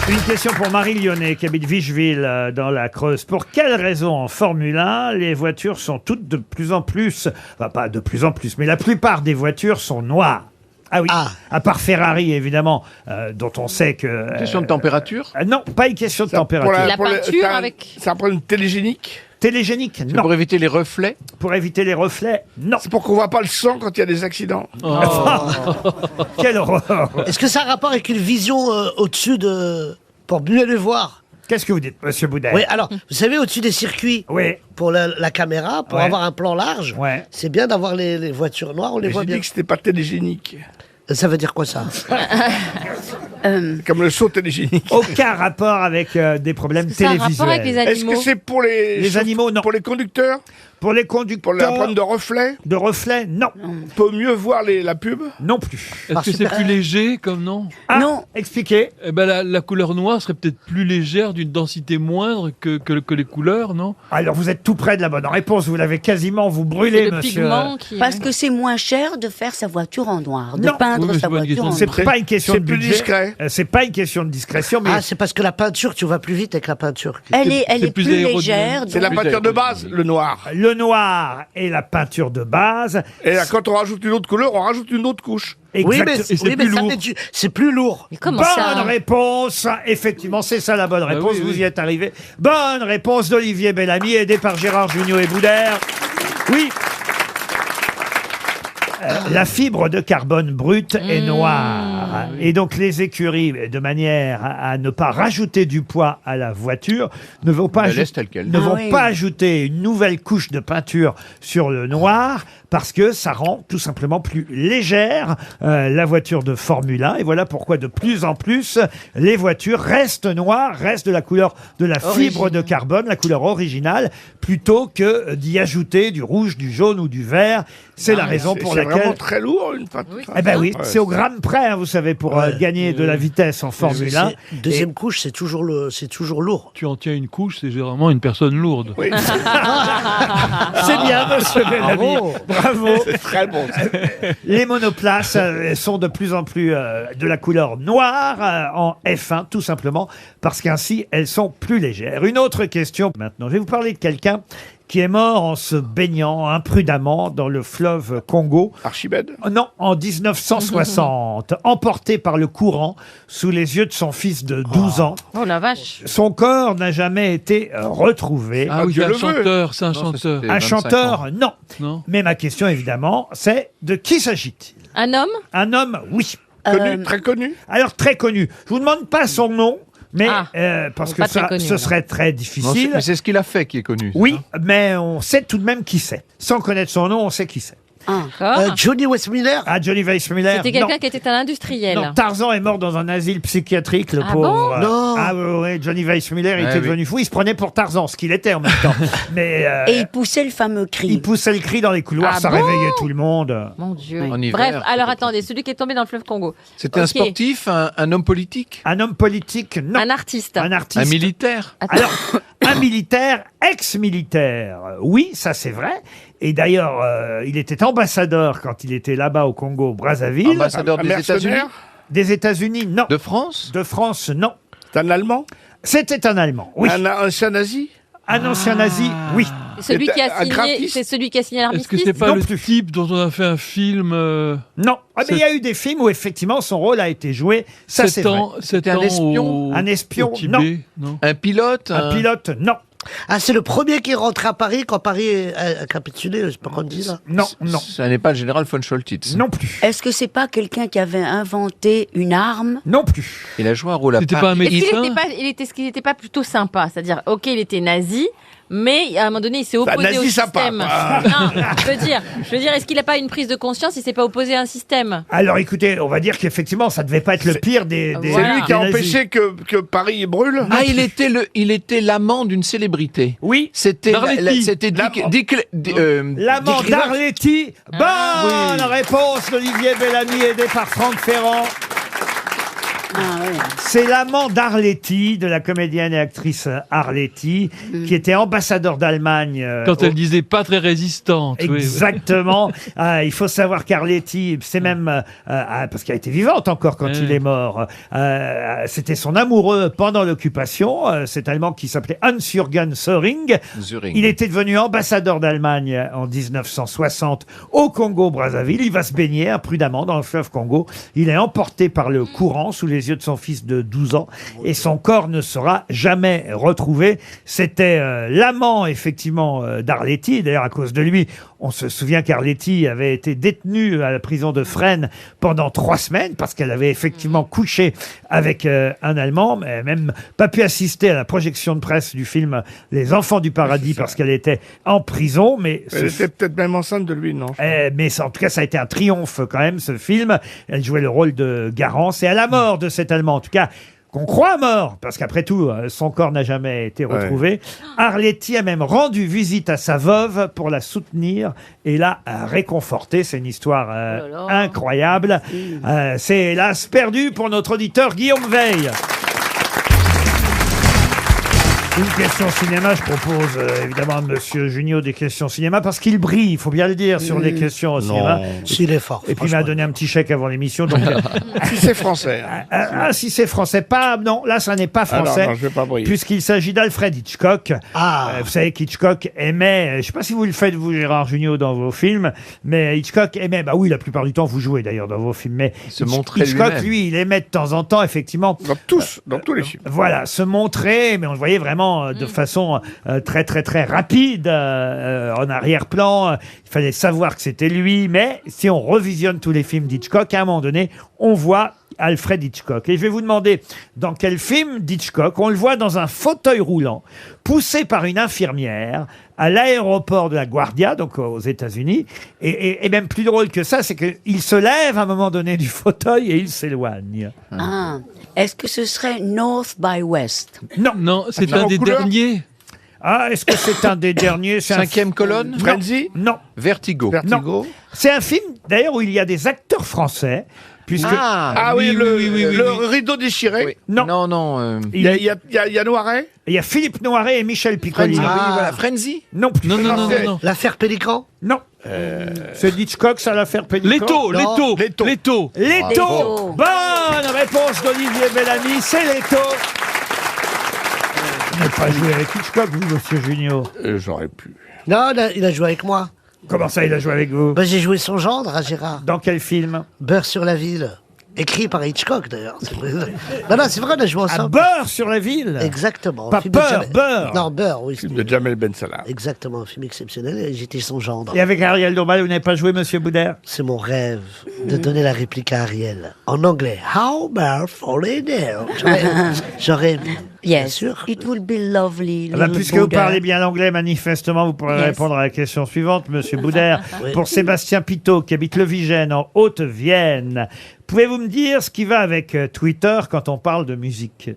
Une question pour Marie Lyonnais qui habite Vicheville dans la Creuse. Pour quelle raison en Formule 1 les voitures sont toutes de plus en plus, enfin pas de plus en plus, mais la plupart des voitures sont noires? Ah oui, à part Ferrari évidemment, dont on sait que... Question de température? Non, pas une question de température. La peinture avec... Ça prend une télégénique? Télégénique, non. Pour éviter les reflets? Pour éviter les reflets, non. C'est pour qu'on voit pas le sang quand il y a des accidents. Oh. Quelle horreur! Est-ce que ça a rapport avec une vision au-dessus de... pour mieux les voir? Qu'est-ce que vous dites, monsieur Boudin? Oui, alors, vous savez, au-dessus des circuits, pour la caméra, pour avoir un plan large, c'est bien d'avoir les voitures noires, on les voit bien. J'ai dit que c'était pas télégénique. Ça veut dire quoi, ça? Comme le saut télégénique. Aucun rapport avec des problèmes télévisuels. Ça a un rapport avec les animaux? Est-ce que c'est pour les animaux? Non. Pour les conducteurs? Pour les conducteurs. Pour la problème de reflets? De reflets, non. On peut mieux voir la pub? Non plus. Est-ce que c'est plus léger comme nom? Non. Expliquez. Eh ben la couleur noire serait peut-être plus légère, d'une densité moindre que les couleurs, non? Alors vous êtes tout près de la bonne réponse, vous l'avez quasiment, vous brûlez, monsieur. Parce que c'est moins cher de faire sa voiture en noir, de peindre sa voiture en noir. C'est pas une question de plus budget. discret. C'est pas une question de discrétion, mais... Ah, c'est parce que la peinture, tu vas plus vite avec la peinture. Elle est plus légère. C'est la peinture de base, le noir. Le Le noir est la peinture de base. Et là, quand on rajoute une autre couleur, on rajoute une autre couche. Oui, mais, Exact- c'est plus lourd. Bonne réponse. Effectivement, c'est ça la bonne réponse. oui, Vous oui. y êtes arrivé. Bonne réponse d'Olivier Bellamy, aidé par Gérard Jugnot et Boudère. Oui. La fibre de carbone brute est noire. Et donc les écuries, de manière à ne pas rajouter du poids à la voiture, ne vont pas, La laisse telle quelle. ne Ah vont oui. pas ajouter une nouvelle couche de peinture sur le noir parce que ça rend tout simplement plus légère la voiture de Formule 1. Et voilà pourquoi de plus en plus les voitures restent noires, restent de la couleur de la fibre de carbone, la couleur originale, plutôt que d'y ajouter du rouge, du jaune ou du vert. C'est la raison pour C'est laquelle... vraiment très lourd, une peinture. Eh ben oui, Ouais, c'est au gramme près, hein, vous savez, pour gagner de la vitesse en Formule 1. Deuxième couche, c'est toujours lourd. Tu en tiens une couche, c'est généralement une personne lourde. Oui. C'est bien, monsieur Bellamy. Bravo. C'est très bon. Les monoplaces sont de plus en plus de la couleur noire en F1, tout simplement parce qu'ainsi elles sont plus légères. Une autre question maintenant. Je vais vous parler de quelqu'un qui est mort en se baignant imprudemment dans le fleuve Congo. Archimède? Non, en 1960, emporté par le courant sous les yeux de son fils de 12 ans. Oh la vache. Son corps n'a jamais été retrouvé. Ah oui, c'est un chanteur, c'est un chanteur. Un chanteur, non. Mais ma question, évidemment, c'est de qui s'agit-il? Un homme? Un homme, oui. Connu, très connu? Alors, très connu. Je vous demande pas son nom, mais parce donc que pas très ça, connu, ce alors. serait très Non, difficile. mais c'est ce qu'il a fait qui est connu. Oui, mais on sait tout de même qui c'est. Sans connaître son nom, on sait qui c'est. Johnny Westmiller? Ah, Johnny Weissmuller. C'était quelqu'un qui était un industriel. Non, Tarzan est mort dans un asile psychiatrique, le Ah pauvre. bon Non. Ah oui, Johnny Weissmuller Ah était oui. devenu fou. Il se prenait pour Tarzan, ce qu'il était en même temps. Mais Et il poussait le fameux cri. il poussait le cri dans les couloirs, Ah ça bon réveillait tout le monde. Mon Dieu. En hiver, Bref, peut-être. alors attendez, celui qui est tombé dans le fleuve Congo. C'était un Ok. sportif, un homme politique, Un homme politique, non. Un artiste. Un artiste. un militaire. Alors, un militaire, ex-militaire, oui, ça c'est vrai. Et d'ailleurs, il était ambassadeur quand il était là-bas au Congo, Brazzaville. Ambassadeur des mercenaire? États-Unis, Des États-Unis, non. de France. De France, non. C'est un Allemand? C'était un Allemand, oui. Un ancien nazi? Un ancien nazi, oui. C'est celui qui a Un signé, graphiste? c'est celui qui a signé Est-ce que l'armistice. c'est pas Non le plus. type dont on a fait un film Non. Ah, mais il y a eu des films où effectivement son rôle a été joué. Ça, c'est vrai. C'était un espion Un espion, au Tibet, non. Un pilote. Un pilote, non. Ah, c'est le premier qui est rentré à Paris quand Paris a capitulé, je sais pas comment on dit ça. Non, non. Ça n'est pas le général von Scholtitz. Non plus. Est-ce que c'est pas quelqu'un qui avait inventé une arme? Non plus. Il a joué un rôle à C'était part. pas un Est-ce qu'il médecin était pas, est-ce qu'il était pas plutôt sympa? C'est-à-dire, ok, il était nazi, mais à un moment donné, il s'est opposé nazi au sympa, système. quoi. Non, je veux dire, est-ce qu'il n'a pas une prise de conscience? Il s'est pas opposé à un système. Alors écoutez, on va dire qu'effectivement, ça devait pas être le pire des C'est Voilà. lui qui a des nazis. empêché que Paris brûle? Ah, il était l'amant d'une célébrité. Oui. C'était Darletti. c'était L'amant Dick Rivers. d'Arletty. Bonne réponse d'Olivier Bellamy, aidé par Franck Ferrand. C'est l'amant d'Arletty, de la comédienne et actrice Arletty, qui était ambassadeur d'Allemagne. Quand elle disait pas très résistante. oui, oui. Exactement. Il faut savoir qu'Arletty, c'est même parce qu'elle était vivante encore quand il est mort. C'était son amoureux pendant l'occupation. Cet Allemand qui s'appelait Hans-Jürgen Söring. Il était devenu ambassadeur d'Allemagne en 1960 au Congo-Brazzaville. Il va se baigner imprudemment dans le fleuve Congo. Il est emporté par le courant sous les yeux de son fils de 12 ans et son corps ne sera jamais retrouvé. C'était l'amant effectivement d'Arletty. D'ailleurs, à cause de lui, on se souvient qu'Arletty avait été détenue à la prison de Fresnes pendant 3 semaines parce qu'elle avait effectivement couché avec un Allemand, mais même pas pu assister à la projection de presse du film Les Enfants du Paradis parce qu'elle était en prison. Mais Elle était peut-être même enceinte de lui, non? mais en tout cas, ça a été un triomphe quand même, ce film. Elle jouait le rôle de Garance. Et à la mort de cet Allemand, en tout cas, qu'on croit mort, parce qu'après tout, son corps n'a jamais été retrouvé. Arletty a même rendu visite à sa veuve pour la soutenir et l'a réconfortée. C'est une histoire incroyable. C'est hélas perdu pour notre auditeur Guillaume Veil. Une question cinéma, je propose évidemment à Monsieur Junio des questions cinéma parce qu'il brille, il faut bien le dire, sur les questions au cinéma. S'il est fort. Et puis il m'a donné un petit chèque avant l'émission. Donc, Si c'est français. hein. si c'est français, pas non, là ça n'est pas Ah non, français, non, je vais pas briller. puisqu'il s'agit d'Alfred Hitchcock. Vous savez qu'Hitchcock aimait, je sais pas si vous le faites vous Gérard Jugnot dans vos films, mais Hitchcock aimait, bah oui la plupart du temps vous jouez d'ailleurs dans vos films, mais Se montrer Hitchcock lui-même. lui il aimait de temps en temps effectivement. Dans tous les films. Voilà, se montrer, mais on le voyait vraiment de façon très très très rapide en arrière-plan. Il fallait savoir que c'était lui, mais si on revisionne tous les films d'Hitchcock, à un moment donné, on voit Alfred Hitchcock. Et je vais vous demander dans quel film d'Hitchcock on le voit dans un fauteuil roulant, poussé par une infirmière à l'aéroport de la Guardia, donc aux États-Unis. Et même plus drôle que ça, c'est qu'il se lève à un moment donné du fauteuil et il s'éloigne. Ah, est-ce que ce serait North by West? Non. Non, c'est Ah, un en des couleur derniers. Ah, est-ce que c'est un des derniers? C'est un Cinquième colonne. Frenzy. Non. Vertigo. Vertigo. C'est un film, d'ailleurs, où il y a des acteurs français, puisque... Ah oui, le rideau déchiré. Oui. Non. Non. Il y a Noiret. Il y a Philippe Noiret et Michel Piccoli. Frenzy. Ah. Oui, voilà. Frenzy. Non plus. Non. L'affaire Pélican. Non. C'est Hitchcock, ça l'affaire Pélican. Leto. Leto. Bonne réponse d'Olivier Bellamy, c'est Leto. Vous n'avez pas joué avec Hitchcock, vous, monsieur Junio? J'aurais pu. Non, il a joué avec moi. Comment ça, il a joué avec vous? Ben, j'ai joué son gendre à Gérard. Dans quel film? Beurre sur la ville. Écrit par Hitchcock, d'ailleurs. C'est vrai. Non, c'est vrai, on a joué À ensemble. Beurre sur la ville. Exactement. Pas Film de Peur, Jamel- Beurre. Non, Beurre, oui. Film de Jamel Ben Salah. Exactement, un film exceptionnel. Et j'étais son gendre. Et avec Ariel Dombal, vous n'avez pas joué, monsieur Boudère? C'est mon rêve de donner la réplique à Ariel. En anglais. How about falling down? J'aurais aimé. Bien Yes, sûr. it will be lovely. Ah bah, little puisque vous Buddha. parlez bien l'anglais, manifestement, vous pourrez Yes. répondre à la question suivante, monsieur Boudère. Oui. Pour Sébastien Pitot, qui habite Le Vigène, en Haute-Vienne. Pouvez-vous me dire ce qui va avec Twitter quand on parle de musique?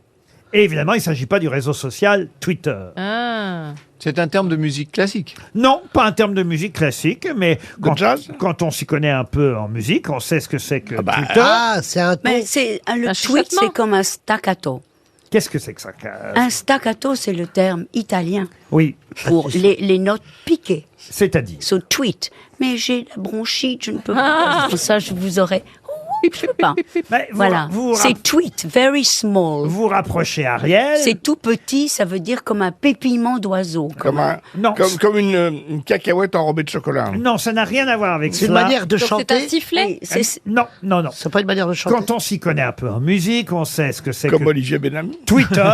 Et évidemment, il ne s'agit pas du réseau social Twitter. Ah. C'est un terme de musique classique. Non, pas un terme de musique classique, mais jazz quand on s'y connaît un peu en musique, on sait ce que c'est que Twitter. Ah, c'est un ton. Mais c'est le Un tweet, chuchotement. c'est comme un staccato. Qu'est-ce que c'est que ça? Un staccato, c'est le terme italien Oui, pour les notes piquées. c'est-à-dire. So tweet. Mais j'ai la bronchite, je ne peux pas. Pour ça, je vous aurais. Je peux pas. Mais vous- Voilà. vous- C'est tweet, very small. Vous rapprochez Ariel. C'est tout petit, ça veut dire comme un pépillement d'oiseau. Non. Comme une cacahuète enrobée de chocolat. Non, ça n'a rien à voir avec C'est cela. une manière de Donc c'est un chanter. sifflet. Oui, c'est- Non. C'est pas une manière de chanter. Quand on s'y connaît un peu en musique, on sait ce que c'est Comme que Olivier Benami. Twitter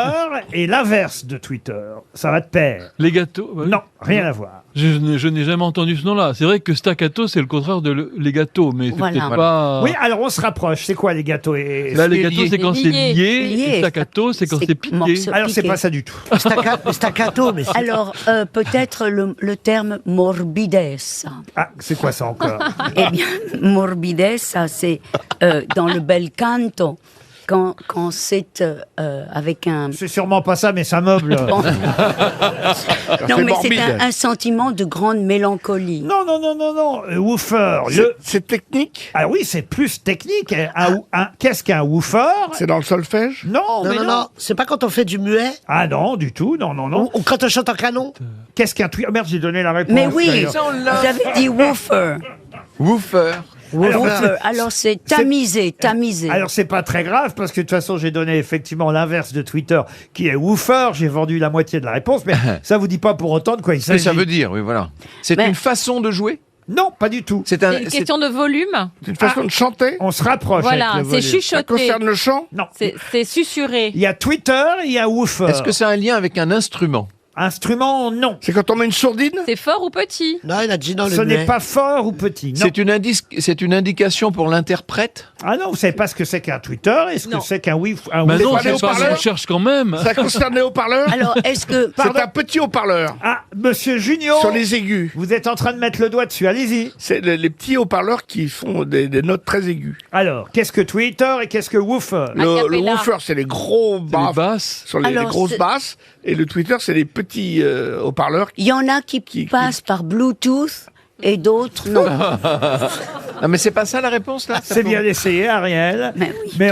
et l'inverse de Twitter. Ça va de pair. Les gâteaux. ouais. Non, rien à voir. Je n'ai jamais entendu ce nom-là. C'est vrai que staccato, c'est le contraire de les gâteaux, mais c'est Voilà. peut-être pas. Oui, alors on se rapproche. C'est quoi les gâteaux et... Là, les C'est gâteaux, lié. c'est quand c'est Lié. lié. Lié. Et staccato, c'est quand C'est c'est piqué. morceau. Alors c'est piqué. pas ça du tout. Staccato, mais c'est... Alors, peut-être le terme morbidezza. Ah, c'est quoi ça encore? Eh bien, morbidezza, c'est dans le bel canto, quand c'est avec un... C'est sûrement pas ça, mais ça meuble. Non, c'est mais c'est morbide. un sentiment de grande mélancolie. Non. Woofer. C'est technique. Ah oui, c'est plus technique. Qu'est-ce qu'un woofer? C'est dans le solfège. Non, mais non. C'est pas quand on fait du muet Ah non, du tout. Non. ou quand on chante en canon. Qu'est-ce qu'un tweet? Oh merde, j'ai donné la réponse. Mais oui, d'ailleurs. vous avez dit woofer. Woofer. Woofer. Alors c'est tamisé. Alors c'est pas très grave parce que de toute façon j'ai donné effectivement l'inverse de Twitter qui est woofer. J'ai vendu la moitié de la réponse, mais ça vous dit pas pour autant de quoi il Ce que s'agit. ça veut dire, oui, voilà. C'est Mais- une façon de jouer. Non, pas du tout. C'est C'est une question de volume. C'est une façon de chanter. On se rapproche. Voilà, avec le c'est volume. Ça chuchoté. concerne le chant. Non. C'est susurré. Il y a Twitter, il y a woofer. Est-ce que ça a un lien avec un instrument? Instrument, non. C'est quand on met une sourdine. C'est fort ou petit? Non, il a dit non, le Ce muet. n'est pas fort ou petit. Non. C'est une indication pour l'interprète? Ah non, vous savez pas ce que c'est qu'un Twitter et ce que Non. c'est qu'un woofer. Un Bah woofer. non, pas les c'est pas, haut-parleurs on cherche quand même. Ça concerne les haut-parleurs. Alors, est-ce que... C'est un petit haut-parleur Ah, monsieur Junio, sur les aigus. vous êtes en train de mettre le doigt dessus. Allez-y. C'est les petits haut-parleurs qui font des notes très aiguës. Alors, qu'est-ce que Twitter et qu'est-ce que woofer? Le Acapella. woofer, c'est les gros C'est les basses, basses. sur les Alors, grosses c'est- basses, et le Twitter, c'est les petits haut-parleurs. Il y en a qui passent par Bluetooth et d'autres non. Non, mais c'est pas ça la réponse, là. C'est bien essayé, Ariel. Mais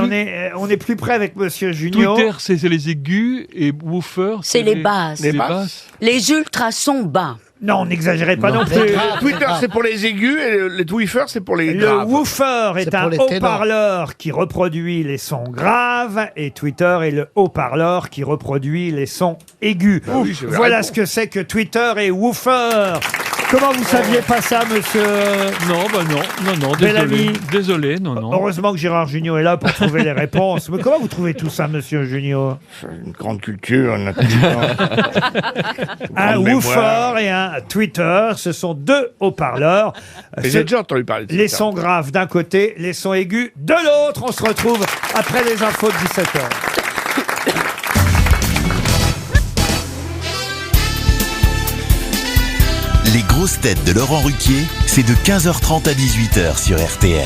on est plus près avec Monsieur Junio. Twitter, c'est les aigus et woofer, C'est les basses. Les basses. Les ultrasons bas. Non, n'exagérez pas non plus. Twitter, c'est pour les aigus et les Twiffer, c'est pour les Le graves. woofer est un haut-parleur qui reproduit les sons graves et Twitter est le haut-parleur qui reproduit les sons aigus. Ah oui, Voilà ce que c'est que Twitter et woofer. Comment vous saviez pas ça, monsieur Non, non, Bellamy. désolé, non. Heureusement que Gérard Jugnot est là pour trouver les réponses. Mais comment vous trouvez tout ça, monsieur Jugnot? Une grande culture, une intelligence. Un grande woofer mémoire. et un Twitter, ce sont deux haut-parleurs. J'ai déjà entendu parler de Les ça. sons graves d'un côté, les sons aigus de l'autre. On se retrouve après les infos de 17h. Les grosses têtes de Laurent Ruquier, c'est de 15h30 à 18h sur RTL.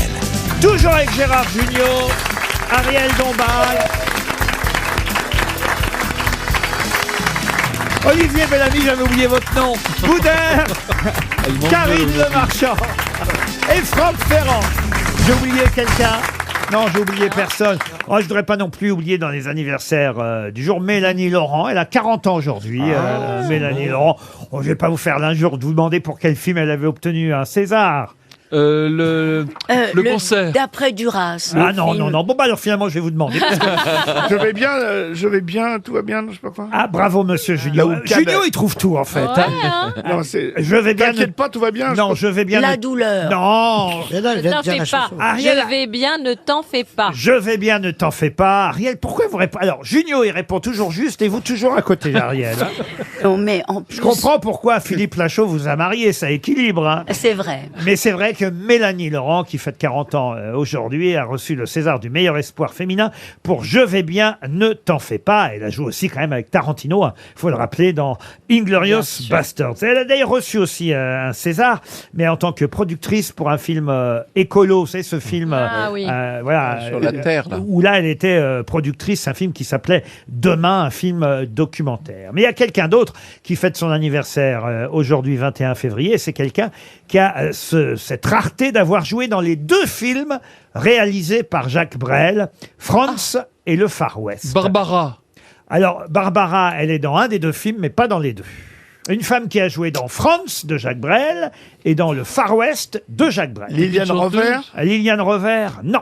Toujours avec Gérard Jugnot, Ariel Dombal, Olivier Bellamy, j'avais oublié votre nom, Boudère, Karine Le Marchand et Franck Ferrand. J'ai oublié quelqu'un? Non, j'ai oublié personne. Oh, je voudrais pas non plus oublier dans les anniversaires du jour Mélanie Laurent. Elle a 40 ans aujourd'hui, Mélanie Laurent. Oh, je vais pas vous faire l'injure de vous demander pour quel film elle avait obtenu un César. Le concert. D'après Duras. Ah non. Bon, bah alors finalement, je vais vous demander. Parce que... je vais bien, tout va bien, je sais pas quoi. Ah, bravo, monsieur Junio. Junio, il trouve tout, en fait. Non, c'est. Je vais bien. T'inquiète pas, tout va bien. Non, je vais bien. La douleur. Non. Ne t'en fais pas. Ariel- Je vais bien, ne t'en fais pas. Je vais bien, ne t'en fais pas. Ariel, pourquoi vous répondez? Alors, Junio, il répond toujours juste et vous toujours à côté, Ariel. Hein. Non, mais en plus... Je comprends pourquoi Philippe Lachaud vous a marié, ça équilibre. Hein. C'est vrai. Mais c'est vrai que Mélanie Laurent, qui fête 40 ans aujourd'hui, a reçu le César du meilleur espoir féminin pour Je vais bien, ne t'en fais pas. Elle a joué aussi quand même avec Tarantino, il faut le rappeler, dans Inglourious Basterds. Elle a d'ailleurs reçu aussi un César, mais en tant que productrice pour un film écolo, vous savez, ce film voilà, Sur la Terre, là. où là elle était productrice, un film qui s'appelait Demain, un film documentaire. Mais il y a quelqu'un d'autre qui fête son anniversaire aujourd'hui, 21 février. C'est quelqu'un qui a cette rareté d'avoir joué dans les deux films réalisés par Jacques Brel, Franz et le Far West. Barbara. Alors, Barbara, elle est dans un des deux films, mais pas dans les deux. Une femme qui a joué dans Franz de Jacques Brel et dans le Far West de Jacques Brel. Liliane Rover. Liliane Rover, non.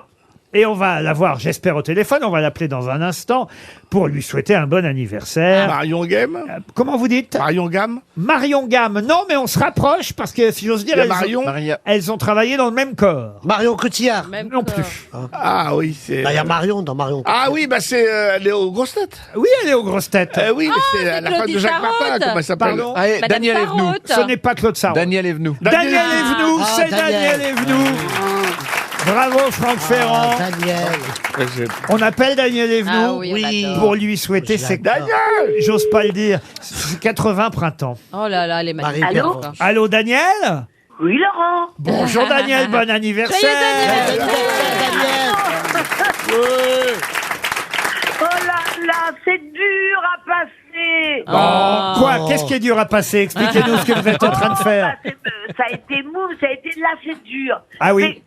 Et on va la voir, j'espère, au téléphone. On va l'appeler dans un instant pour lui souhaiter un bon anniversaire. Marion Gamme. Comment vous dites? Marion Gamme. Marion Gamme, non, mais on se rapproche parce que, si j'ose dire, Il y a elles ont travaillé dans le même corps. Marion Cotillard. Non plus. Ah oui, c'est. Il y a Marion dans Marion. Ah oui, bah c'est. Elle est aux grosses têtes. Oui, elle est aux grosses têtes. Oui, mais c'est la femme de Jacques Martin, comment elle s'appelle? Pardon. Allez, Madame Daniel Evenou. Sarraute. Ce n'est pas Claude Sarraute. Daniel Evenou. Daniel Evenou, Ah, c'est Daniel Evenou. Bravo Franck Ferrand. Daniel. On appelle Daniel Evenou Ah oui, on adore. pour lui souhaiter ses... J'ose pas le dire. C'est 80 printemps. Oh là là, les Marie magnifiques. Perron. Allô Daniel? Oui, Laurent. Bonjour Daniel, bon anniversaire. Oh là là, c'est dur à passer. Oh, quoi? Qu'est-ce qui est dur à passer? Expliquez-nous ce que vous êtes en train de faire. Ça a été mou, ça a été là, c'est dur. Ah oui.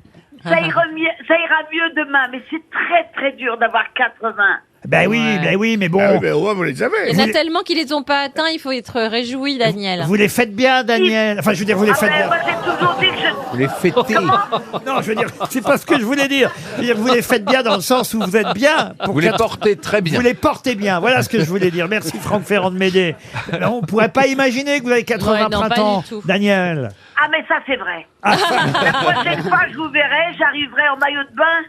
Ça ira mieux demain, mais c'est très très dur d'avoir 80. Ben oui, mais bon. Ah oui, mais au moins, vous les avez. Il y en a tellement qui les ont pas atteints, il faut être réjoui, Daniel. Vous les faites bien, Daniel. Enfin, je veux dire, vous les faites bien. Moi, j'ai toujours dit que je... Vous les fêtez. Non, je veux dire, c'est pas ce que je voulais dire. Je veux dire, vous les faites bien dans le sens où vous êtes bien. Vous les portez très bien. Vous les portez bien. Voilà ce que je voulais dire. Merci Franck Ferrand de m'aider. On pourrait pas imaginer que vous avez 80 Ouais, non, pas printemps, du tout. Daniel. Ah, mais ça, c'est vrai. La prochaine fois, je vous verrai, j'arriverai en maillot de bain,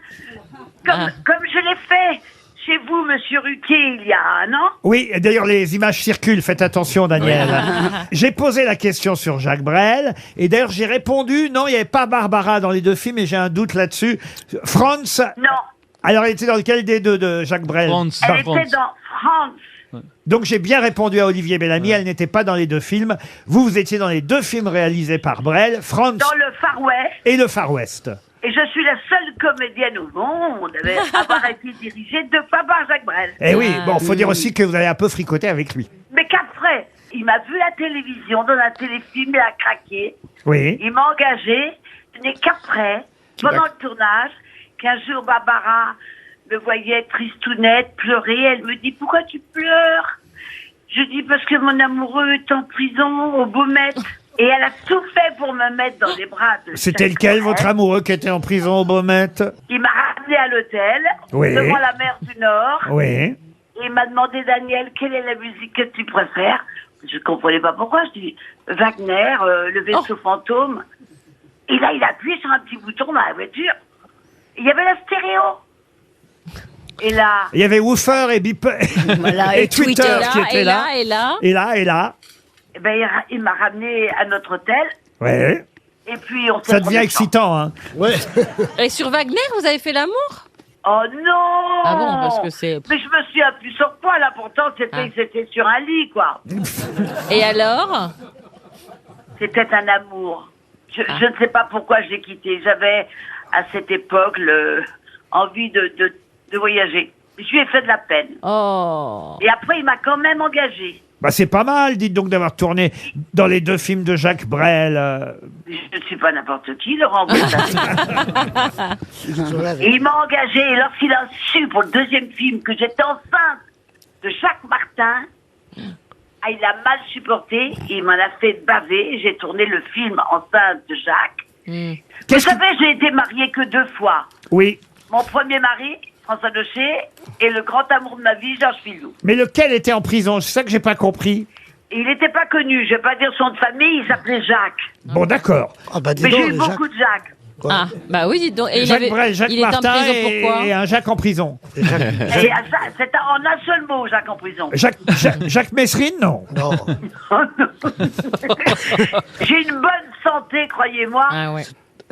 comme je l'ai fait chez vous, monsieur Ruquier, il y a un an. Oui, d'ailleurs, les images circulent. Faites attention, Daniel. J'ai posé la question sur Jacques Brel. Et d'ailleurs, j'ai répondu, non, il n'y avait pas Barbara dans les deux films, et j'ai un doute là-dessus. Franz. Non. Alors, elle était dans lequel des deux de Jacques Brel? Franz. Elle était dans France. Donc j'ai bien répondu à Olivier Bellamy, elle n'était pas dans les deux films. Vous étiez dans les deux films réalisés par Brel, Franz Dans le Far West. et le Far West. Et je suis la seule comédienne au monde à avoir été dirigée deux fois par Jacques Brel. Eh oui, bon, faut dire aussi que vous avez un peu fricoté avec lui. Mais qu'après, il m'a vu à la télévision, dans un téléfilm, il a craqué. Oui. Il m'a engagé. Ce n'est qu'après pendant le tournage, qu'un jour Barbara me voyait tristounette, pleurer. Elle me dit, pourquoi tu pleures? Je dis, parce que mon amoureux est en prison au Baumette. Et elle a tout fait pour me mettre dans les bras de... C'était lequel, votre amoureux, qui était en prison au Baumette? Il m'a ramené à l'hôtel, Oui. devant la mer du Nord. Oui. Et il m'a demandé, Daniel, quelle est la musique que tu préfères? Je comprenais pas pourquoi. Je dis, Wagner, le vaisseau fantôme. Et là, il a appuyé sur un petit bouton dans la voiture. Il y avait la stéréo. Et là... Il y avait Woofer et Beeper Voilà, et Twitter qui étaient là. Et là. Et là. Eh ben, il m'a ramené à notre hôtel. Ouais. Et puis, on s'est Ça devient promis- excitant, hein. Ouais. Et sur Wagner, vous avez fait l'amour? Oh non! Ah bon, parce que c'est... Mais je me suis appuyé sur quoi? L'important, c'était sur un lit, quoi. Et alors? C'était un amour. Je ne sais pas pourquoi je l'ai quitté. J'avais, à cette époque, envie de voyager. Je lui ai fait de la peine. Oh. Et après, il m'a quand même engagé. Bah, c'est pas mal, dites donc, d'avoir tourné dans les 2 films de Jacques Brel. Je ne suis pas n'importe qui, Laurent. Et il m'a engagé. Et lorsqu'il a su, pour le 2e film, que j'étais enceinte de Jacques Martin, il a mal supporté. Il m'en a fait baver. J'ai tourné le film enceinte de Jacques. Vous savez, j'ai été mariée que 2 fois. Oui. Mon premier mari, François Daucher, et le grand amour de ma vie, Georges Fillou. Mais lequel était en prison? C'est ça que j'ai pas compris. Il n'était pas connu, je vais pas dire son nom de famille, il s'appelait Jacques. Bon, d'accord. Mais j'ai eu beaucoup de Jacques. Ah, bah oui, dites donc. Et Jacques Brel, Jacques il est en Martin prison et pourquoi? un Jacques en prison. Et c'est en un seul mot, Jacques en prison. Jacques Messrine, non. Non. J'ai une bonne santé, croyez-moi. Ah ouais.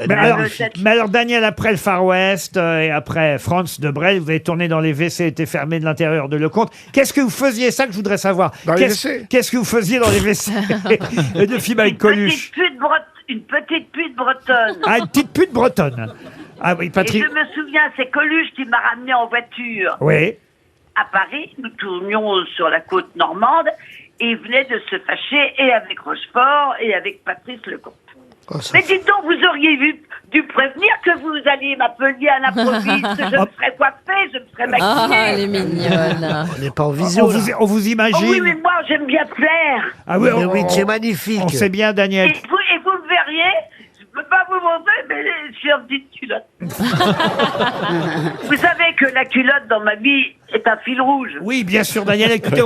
Mais alors, Daniel, après le Far West et après Franz de Brel, vous avez tourné dans Les WC étaient fermés de l'intérieur de Lecomte. Qu'est-ce que vous faisiez? Ça que je voudrais savoir. Dans les WC? Qu'est-ce que vous faisiez dans les WC de film avec Coluche? Une petite pute bretonne. Ah, une petite pute bretonne. Ah oui, Et Patrick. je me souviens, c'est Coluche qui m'a ramené en voiture Oui. à Paris. Nous tournions sur la côte normande et il venait de se fâcher et avec Rochefort et avec Patrice Lecomte. Mais dites donc, vous auriez dû prévenir que vous alliez m'appeler à l'improviste, je me serais coiffée, je me serais maquillée. Ah, elle est mignonne. On n'est pas en visio. On vous imagine. Oh oui, mais moi, j'aime bien plaire. Ah oui, Mais oui, c'est magnifique. On sait bien, Daniel. Et vous me verriez, je peux pas vous montrer, mais je suis en petite culotte. Vous savez que la culotte dans ma vie est un fil rouge. Oui, bien sûr, Daniel. Écoutez,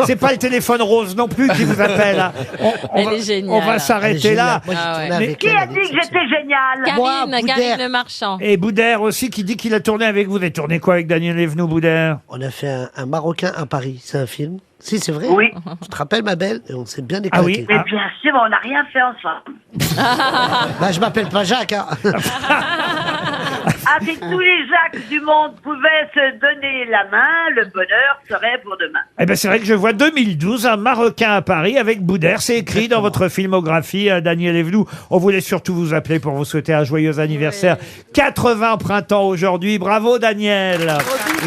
c'est pas le téléphone rose non plus qui vous appelle. Hein. Elle est géniale. On va s'arrêter là. Qui a dit que j'étais géniale? Karine Le Marchand. Et Boudère aussi qui dit qu'il a tourné avec vous. Vous avez tourné quoi avec Daniel Evenou, Boudère? On a fait un Marocain à Paris. C'est un film. Si, c'est vrai. Oui. Tu te rappelles, ma belle? Et on s'est bien éclaté. Ah oui. Mais bien sûr, on n'a rien fait ensemble. Bah, je m'appelle pas Jacques. Hein. Ah, si tous les Jacques du monde pouvaient se donner la main, le bonheur serait pour demain. Eh ben c'est vrai que je vois 2012, un Marocain à Paris avec Boudère. C'est écrit dans votre filmographie, Daniel Evenou. On voulait surtout vous appeler pour vous souhaiter un joyeux anniversaire. 80 printemps aujourd'hui. Bravo, Daniel.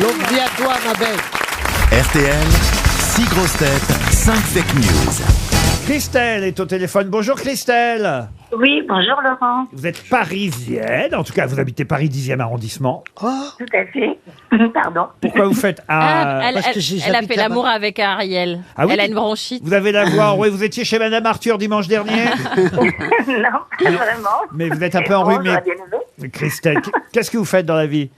Longue vie à toi, ma belle. RTL, 6 grosses têtes, 5 fake news. Christelle est au téléphone. Bonjour, Christelle. Oui, bonjour Laurent. Vous êtes parisienne. En tout cas, vous habitez Paris 10e arrondissement. Tout à fait. Pardon. Pourquoi vous faites Elle a fait l'amour avec Ariel. Ah oui, Elle a une bronchite. Vous avez la voix. Oui, vous étiez chez Madame Arthur dimanche dernier. Non, pas vraiment. Mais vous êtes un peu enrhumée. Christelle, qu'est-ce que vous faites dans la vie?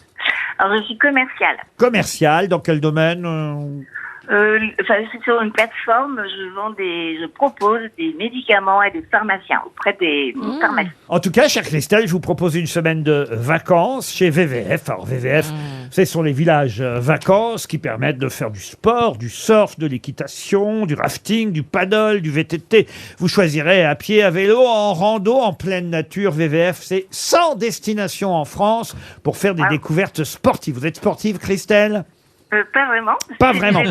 Alors, je suis commerciale. Commerciale, dans quel domaine? Je suis sur une plateforme, je propose des médicaments et des pharmaciens auprès des pharmacies. En tout cas, chère Christelle, je vous propose une semaine de vacances chez VVF. Alors VVF, ce sont les villages vacances qui permettent de faire du sport, du surf, de l'équitation, du rafting, du paddle, du VTT. Vous choisirez à pied, à vélo, en rando, en pleine nature. VVF, c'est 100 destinations en France pour faire des découvertes sportives. Vous êtes sportive, Christelle ? Pas vraiment. Pas vraiment.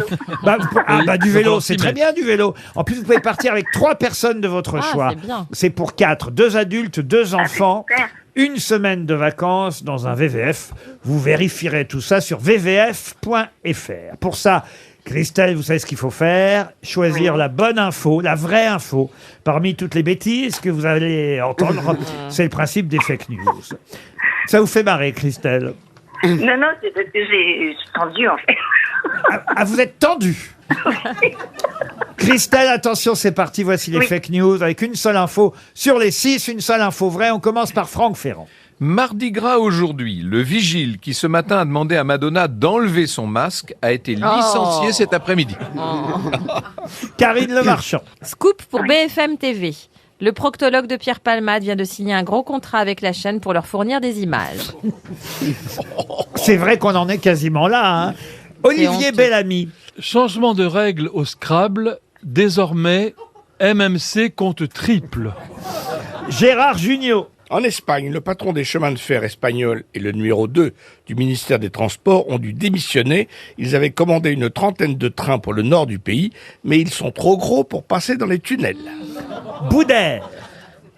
Du vélo, c'est très bien du vélo. En plus, vous pouvez partir avec 3 personnes de votre choix. c'est bien. C'est pour 4, 2 adultes, 2 enfants. super. Une semaine de vacances dans un VVF. Vous vérifierez tout ça sur vvf.fr. Pour ça, Christelle, vous savez ce qu'il faut faire? Choisir la bonne info, la vraie info, parmi toutes les bêtises que vous allez entendre. C'est le principe des fake news. Ça vous fait marrer, Christelle? Non, c'est parce que je suis tendue, en fait. Ah, vous êtes tendue. Christelle, attention, c'est parti. Voici les fake news avec une seule info sur les 6, une seule info vraie. On commence par Franck Ferrand. Mardi Gras aujourd'hui, le vigile qui ce matin a demandé à Madonna d'enlever son masque a été licencié cet après-midi. Karine Le Marchand. Scoop pour BFM TV. Le proctologue de Pierre Palmade vient de signer un gros contrat avec la chaîne pour leur fournir des images. C'est vrai qu'on en est quasiment là. Hein. Olivier Bellamy. Changement de règle au Scrabble. Désormais, MMC compte triple. Gérard Jugnot. En Espagne, le patron des chemins de fer espagnols et le numéro 2 du ministère des Transports ont dû démissionner. Ils avaient commandé une 30aine de trains pour le nord du pays, mais ils sont trop gros pour passer dans les tunnels. Boudère.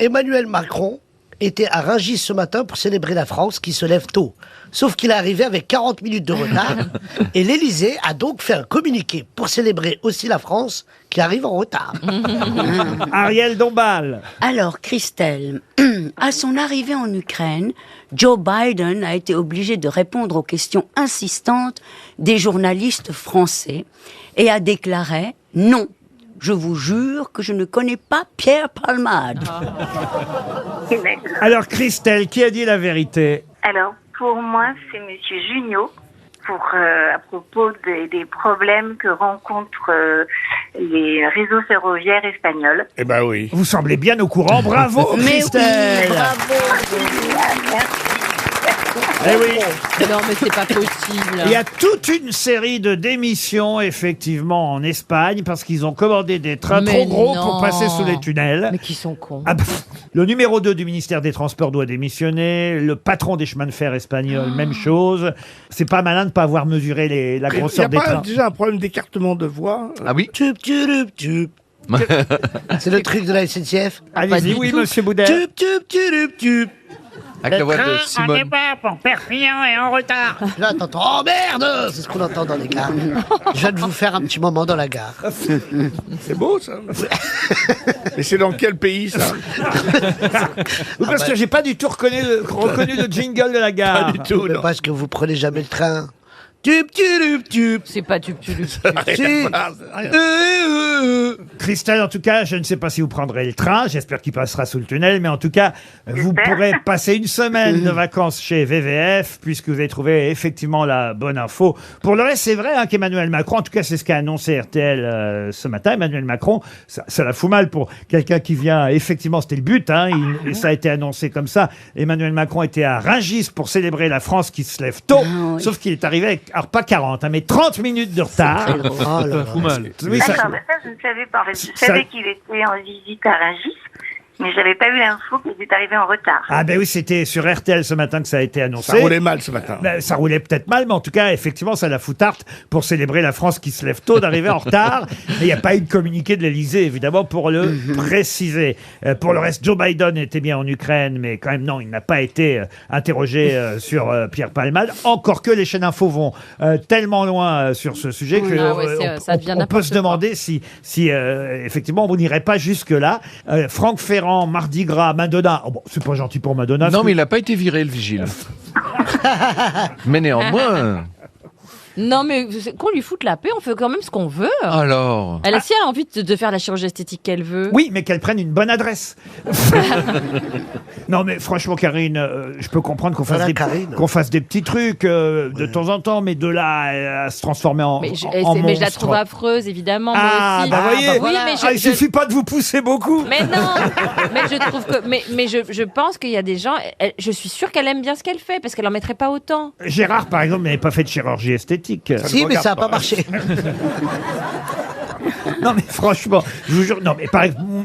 Emmanuel Macron était à Rungis ce matin pour célébrer la France qui se lève tôt. Sauf qu'il est arrivé avec 40 minutes de retard et l'Élysée a donc fait un communiqué pour célébrer aussi la France qui arrive en retard. Ariel Dombal. Alors, Christelle, à son arrivée en Ukraine, Joe Biden a été obligé de répondre aux questions insistantes des journalistes français et a déclaré « Non, je vous jure que je ne connais pas Pierre Palmade. » Alors, Christelle, qui a dit la vérité? Alors, pour moi, c'est Monsieur Jugnot, à propos des problèmes que rencontrent les réseaux ferroviaires espagnols. Eh ben oui. Vous semblez bien au courant. Bravo, Christelle. Oui, bravo. Eh oui. Non, mais c'est pas possible. Il y a toute une série de démissions, effectivement, en Espagne, parce qu'ils ont commandé des trains trop gros pour passer sous les tunnels. Mais qui sont cons. Ah, le numéro 2 du ministère des Transports doit démissionner. Le patron des chemins de fer espagnols, même chose. C'est pas malin de ne pas avoir mesuré la grosseur des Il n'y a pas trains. déjà un problème d'écartement de voix? Ah oui. Tup, tup, tup. C'est le truc de la SNCF. Allez-y, oui, monsieur Boudin. Tup, tup, tup, tup. Avec la voix de Simone. pour Perpignan est en retard. Là, t'entends, oh merde! C'est ce qu'on entend dans les gares. Je viens de vous faire un petit moment dans la gare. C'est beau, ça. Mais c'est dans quel pays, ça? Oui, parce que j'ai pas du tout reconnu le jingle de la gare. Pas du tout, non. Parce que vous prenez jamais le train. Tup, tup, tup. C'est pas tup. Si. Christelle, en tout cas, je ne sais pas si vous prendrez le train. J'espère qu'il passera sous le tunnel. Mais en tout cas, vous pourrez passer une semaine de vacances chez VVF puisque vous avez trouvé effectivement la bonne info. Pour le reste, c'est vrai qu'Emmanuel Macron, en tout cas, c'est ce qu'a annoncé RTL ce matin. Emmanuel Macron, ça la fout mal pour quelqu'un qui vient. Effectivement, c'était le but. Ça a été annoncé comme ça. Emmanuel Macron était à Rungis pour célébrer la France qui se lève tôt. Oui. Sauf qu'il est arrivé avec, alors pas 40, mais 30 minutes de retard. Ça fout mal. Oui, D'accord, ça je ne savais pas. En fait, je savais qu'il était en visite à Rungis, mais j'avais pas eu l'info qu'il était arrivé en retard. Ah ben oui, c'était sur RTL ce matin que ça a été annoncé. Ça roulait mal ce matin. Ben, ça roulait peut-être mal, mais en tout cas, effectivement, ça la fout tarte pour célébrer la France qui se lève tôt d'arriver en retard. Mais il n'y a pas eu de communiqué de l'Élysée, évidemment, pour le préciser. Pour le reste, Joe Biden était bien en Ukraine, mais quand même, non, il n'a pas été interrogé sur Pierre Palmade. Encore que les chaînes info vont tellement loin sur ce sujet que on peut se demander si effectivement, on n'irait pas jusque-là. Franck Ferrand, Mardi Gras, Madonna. Oh, bon, c'est pas gentil pour Madonna. Non, mais il n'a pas été viré, le vigile. Mais néanmoins... Non, mais qu'on lui foute la paix, on fait quand même ce qu'on veut. Alors... Si elle a envie de faire la chirurgie esthétique qu'elle veut. Oui, mais qu'elle prenne une bonne adresse. Non, mais franchement, Karine, je peux comprendre qu'on fasse des petits trucs de temps en temps, mais de là à se transformer en mais je monstre. la trouve affreuse, évidemment. Ah, moi aussi. bah voyez, oui, mais il suffit pas de vous pousser beaucoup. Mais non, mais je trouve que, mais je pense qu'il y a des gens. Je suis sûre qu'elle aime bien ce qu'elle fait, parce qu'elle en mettrait pas autant. Gérard, par exemple, n'avait pas fait de chirurgie esthétique. Si, mais ça n'a pas marché. Non, mais franchement, je vous jure, non, mais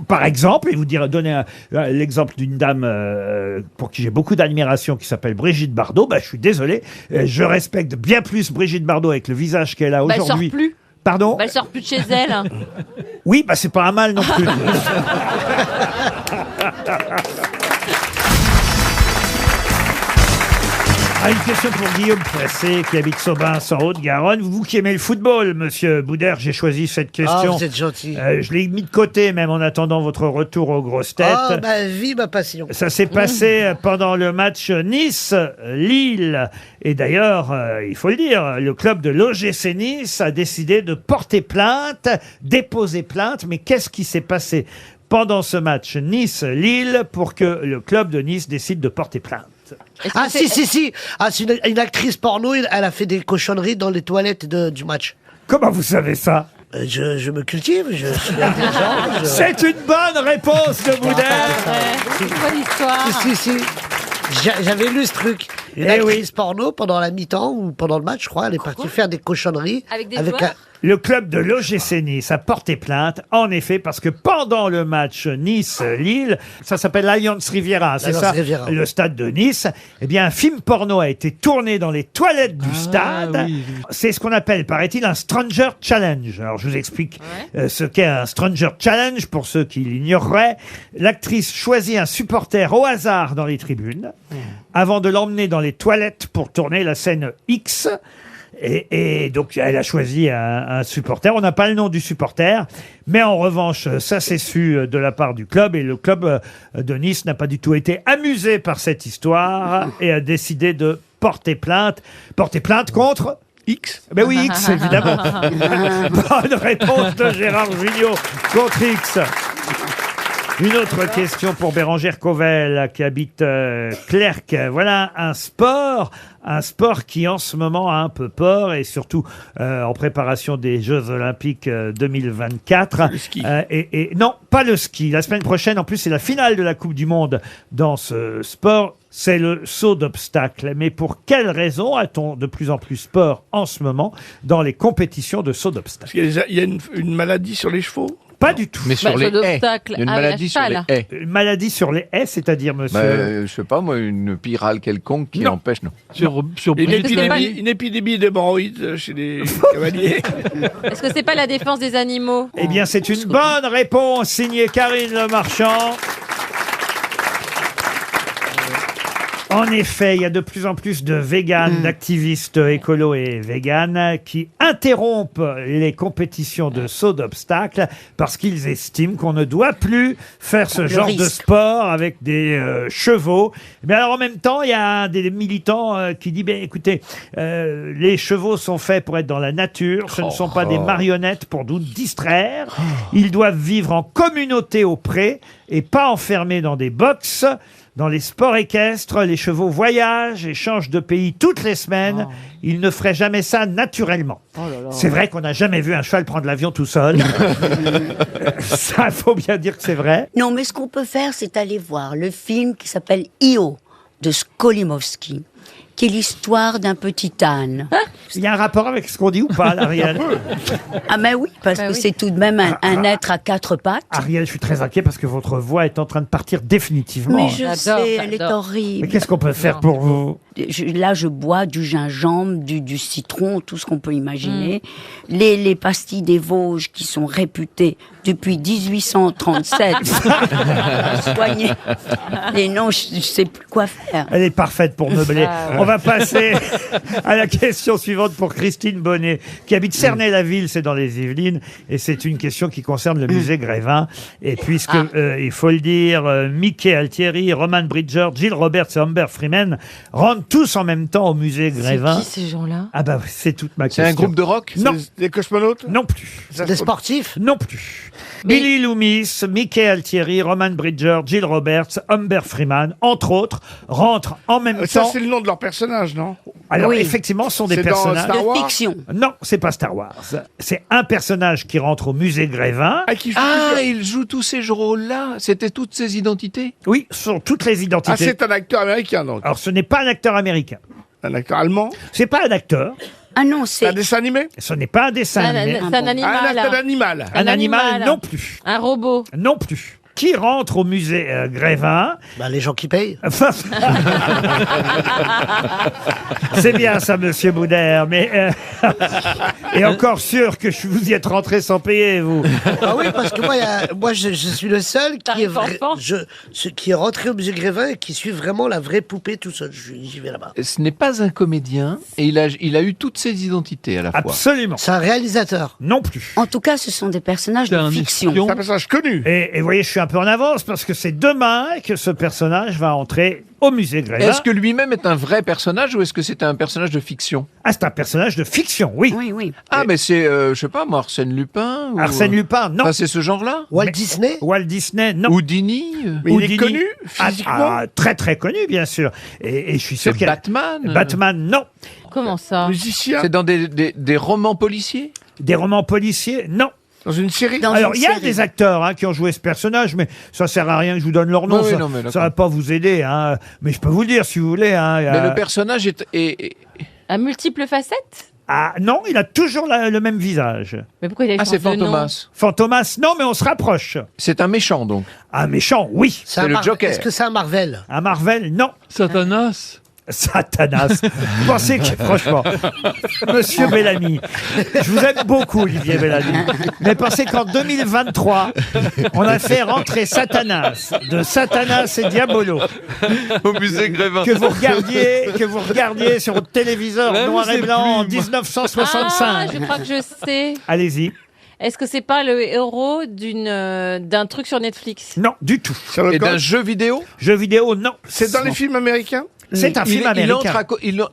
par exemple, et vous donner l'exemple d'une dame pour qui j'ai beaucoup d'admiration, qui s'appelle Brigitte Bardot. Bah, je suis désolé, je respecte bien plus Brigitte Bardot avec le visage qu'elle a aujourd'hui. Elle sort plus. Pardon? Elle sort plus de chez elle. Oui, bah c'est pas un mal non plus. Une question pour Guillaume Pressé, qui habite Saubins, en Haute-Garonne. Vous qui aimez le football, monsieur Boudère, j'ai choisi cette question. Ah, vous êtes gentil. Je l'ai mis de côté, même en attendant votre retour aux grosses têtes. Ah, ma vie, ma passion. Ça s'est passé pendant le match Nice-Lille. Et d'ailleurs, il faut le dire, le club de l'OGC Nice a décidé de porter plainte, déposer plainte. Mais qu'est-ce qui s'est passé pendant ce match Nice-Lille pour que le club de Nice décide de porter plainte? Ah, si. Ah, c'est une actrice porno, elle a fait des cochonneries dans les toilettes du match. Comment vous savez ça? Je me cultive, je suis intelligent. C'est une bonne réponse de Boudère. C'est une bonne histoire. Si. J'avais lu ce truc. Une actrice porno, pendant la mi-temps ou pendant le match, je crois, elle est partie faire des cochonneries. Avec des joueurs Le club de l'OGC Nice a porté plainte, en effet, parce que pendant le match Nice-Lille, ça s'appelle l'Alliance Riviera, c'est ça, le stade de Nice, eh bien, un film porno a été tourné dans les toilettes du stade. Oui. C'est ce qu'on appelle, paraît-il, un Stranger Challenge. Alors, je vous explique ce qu'est un Stranger Challenge, pour ceux qui l'ignoreraient. L'actrice choisit un supporter au hasard dans les tribunes, avant de l'emmener dans les toilettes pour tourner la scène X. Et donc, elle a choisi un supporter. On n'a pas le nom du supporter, mais en revanche, ça s'est su de la part du club. Et le club de Nice n'a pas du tout été amusé par cette histoire et a décidé de porter plainte. Porter plainte contre X. Ben oui, X, évidemment. Bonne réponse de Gérard Jugnot contre X. Une autre question pour Bérangère Cauvel, qui habite Clercq. Voilà un sport qui en ce moment a un peu peur, et surtout en préparation des Jeux Olympiques 2024. Le ski. Et non, pas le ski. La semaine prochaine, en plus, c'est la finale de la Coupe du Monde dans ce sport. C'est le saut d'obstacle. Mais pour quelle raison a-t-on de plus en plus peur en ce moment dans les compétitions de saut d'obstacle? Parce qu'il y a une maladie sur les chevaux. Pas du tout. Mais sur les haies. Il y a une maladie sur les haies. Une maladie sur les haies, c'est-à-dire, monsieur Je sais pas, moi, une pyrale quelconque qui empêche, non. Une épidémie d'hémorroïdes chez les cavaliers. Est-ce que c'est pas la défense des animaux? Eh bien, c'est une bonne réponse signée Karine Le Marchand. En effet, il y a de plus en plus de véganes, d'activistes écolos et véganes qui interrompent les compétitions de saut d'obstacles parce qu'ils estiment qu'on ne doit plus faire ce genre de sport avec des chevaux. Mais alors en même temps, il y a des militants qui disent écoutez, les chevaux sont faits pour être dans la nature, ce ne sont pas des marionnettes pour nous distraire. Ils doivent vivre en communauté au pré et pas enfermés dans des boxes. Dans les sports équestres, les chevaux voyagent et changent de pays toutes les semaines. Ils ne feraient jamais ça naturellement. C'est vrai qu'on n'a jamais vu un cheval prendre l'avion tout seul. Ça, faut bien dire que c'est vrai. Non, mais ce qu'on peut faire, c'est aller voir le film qui s'appelle Io de Skolimowski, qui est l'histoire d'un petit âne. Il y a un rapport avec ce qu'on dit ou pas, Ariel? Ah mais oui, parce que c'est tout de même un être à quatre pattes. Ariel, je suis très inquiet parce que votre voix est en train de partir définitivement. Mais je sais, elle est horrible. Mais qu'est-ce qu'on peut faire pour vous? Là, je bois du gingembre, du citron, tout ce qu'on peut imaginer. Les pastilles des Vosges qui sont réputées depuis 1837 soigner. Et non, je sais plus quoi faire. Elle est parfaite pour meubler. On va passer à la question suivante pour Christine Bonnet, qui habite Cernay-la-Ville, c'est dans les Yvelines, et c'est une question qui concerne le musée Grévin. Et puisque, il faut le dire, Mickey Altieri, Roman Bridger, Jill Roberts et Amber Freeman rentrent tous en même temps au musée Grévin. C'est qui ces gens-là? Ah bah, c'est toute ma question. C'est un groupe de rock? Non. Des cosmonautes? Non plus. Des sportifs? Non plus. Billy Loomis, Mickey Altieri, Roman Bridger, Jill Roberts, Amber Freeman, entre autres, rentrent en même temps. Ça, c'est le nom de leur personnage, non? Alors, effectivement, ce sont des C'est dans personnages Star Wars? De fiction. Non, c'est pas Star Wars. C'est un personnage qui rentre au musée Grévin. Il joue tous ces rôles-là. C'était toutes ces identités. Oui, ce sont toutes les identités. Ah, c'est un acteur américain, donc. Alors, ce n'est pas un acteur américain. Un acteur allemand? C'est pas un acteur. Ah non, c'est un dessin animé? Ce n'est pas un dessin animé. C'est un animal. Un animal. Un animal non plus. Un robot. Non plus. qui rentre au musée Grévin? Les gens qui payent. C'est bien ça, monsieur Boudère, mais... et encore sûr que vous y êtes rentré sans payer, vous. Ah oui, parce que moi je suis le seul qui est rentré au musée Grévin et qui suit vraiment la vraie poupée tout seul. J'y vais là-bas. Ce n'est pas un comédien et il a eu toutes ses identités à la fois. Absolument. C'est un réalisateur. Non plus. En tout cas, ce sont des personnages de fiction. C'est un personnage connu. Et vous voyez, je suis un peu en avance parce que c'est demain que ce personnage va entrer au musée Grévin. Est-ce que lui-même est un vrai personnage ou est-ce que c'est un personnage de fiction? Ah, c'est un personnage de fiction, oui. Oui. Ah, mais c'est, je sais pas moi, Arsène Lupin ou... Arsène Lupin, non. Enfin, c'est ce genre-là? Walt Disney? Walt Disney, non. Houdini? Mais il est Houdini. connu physiquement. Très très connu, bien sûr. Et je suis sûr C'est qu'il y a- Batman? Batman, non. Comment ça? Musicien. C'est dans des romans policiers? Des romans policiers, non. Dans une série. Alors, il y a des acteurs qui ont joué ce personnage, mais ça sert à rien que je vous donne leur nom. Oui, ça, non, mais d'accord. ça va pas vous aider. Mais je peux vous le dire si vous voulez. Mais le personnage est... À multiples facettes? Ah non, il a toujours le même visage. Mais pourquoi il a Ah, c'est changé de nom? Fantomas. Fantomas, non, mais on se rapproche. C'est un méchant, donc. Un méchant, oui. C'est le Joker. Est-ce que c'est un Marvel? Un Marvel, non. Satanas. Satanas. Vous pensez que, franchement, Monsieur Bellamy, je vous aime beaucoup, Olivier Bellamy, mais pensez qu'en 2023, on a fait rentrer Satanas, de Satanas et Diabolo, Au musée Grévin. que vous regardiez sur votre téléviseur Ouais, noir je et sais blanc en plus, moi. 1965. Ah, je crois que je sais. Allez-y. Est-ce que c'est pas le héros d'un truc sur Netflix? Non, du tout. Et d'un jeu vidéo? Jeu vidéo, non. C'est dans les films américains. C'est un film Il américain.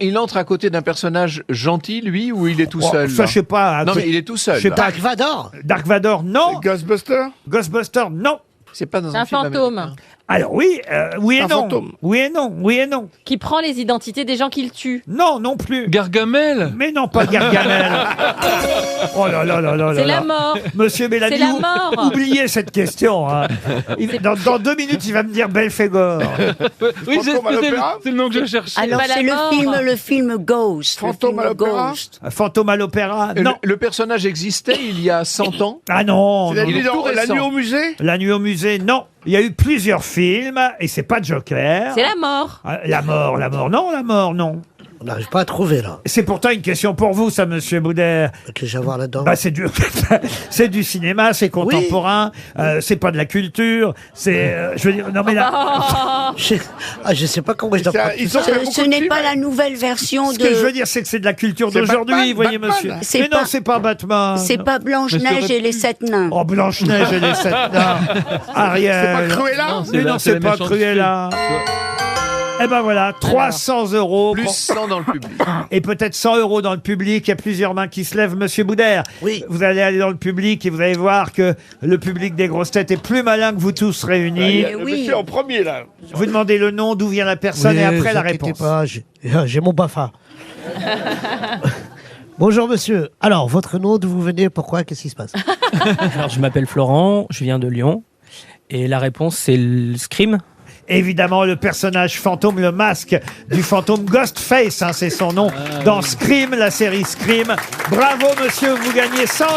il entre à côté d'un personnage gentil, lui, ou il est tout seul? Ça, là je sais pas. Non, mais il est tout seul. Je sais là. pas. Dark Vador? Dark Vador, non. Ghostbusters. Ghostbusters, non. C'est pas dans C'est un un film fantôme américain. Alors oui, oui et Un non. fantôme. Oui et non, oui et non. qui prend les identités des gens qu'il tue. Non, non plus. Gargamel. Mais non, pas Gargamel. Oh là là là là là C'est là. la mort. Monsieur Bellamy, C'est la mort. oubliez cette question. Dans 2 minutes, il va me dire Belphégor. Oui, Fantôme à l'opéra. c'est le nom que je cherchais. Alors, pas la c'est mort. le film Ghost. Fantôme le à film l'opéra. Ghost. Fantôme à l'opéra. Non. Le personnage existait il y a 100 ans. Ah non. C'est la non, nuit non. tout la récent. nuit au musée. La nuit au musée, non. Il y a eu plusieurs films et c'est pas Joker. C'est la mort. La mort, non. On n'arrive pas à trouver là. C'est pourtant une question pour vous, ça, monsieur Boudère. Que j'ai à voir là-dedans. Bah, c'est du, c'est du cinéma, c'est contemporain, c'est pas de la culture, c'est, je veux dire, non mais là, Je sais pas comment je dois prendre. Ce n'est pas la nouvelle version ce de... que je veux dire, c'est que c'est de la culture C'est d'aujourd'hui, Batman, voyez, Batman. monsieur. C'est Mais non, pas- c'est pas Batman. C'est pas Blanche-Neige et les 7 nains. Oh, Blanche-Neige et les 7 nains. Ariel. C'est pas Cruella. Non, Mais non, c'est la pas méchante Cruella. Eh ben voilà, 300 €. Plus 100 dans le public. Et peut-être 100 € dans le public. Il y a plusieurs mains qui se lèvent. Monsieur Boudère, Oui. vous allez aller dans le public et vous allez voir que le public des grosses têtes est plus malin que vous tous réunis. Le monsieur en premier là. Vous demandez le nom, d'où vient la personne et après la réponse. Pas, j'ai mon BAFA. Bonjour monsieur. Alors, votre nom, d'où vous venez, pourquoi, qu'est-ce qui se passe? Alors, je m'appelle Florent, je viens de Lyon. Et la réponse, c'est le Scream. Évidemment, le personnage fantôme, le masque du fantôme Ghostface, c'est son nom, dans Scream, la série Scream. Bravo monsieur, vous gagnez 100 €.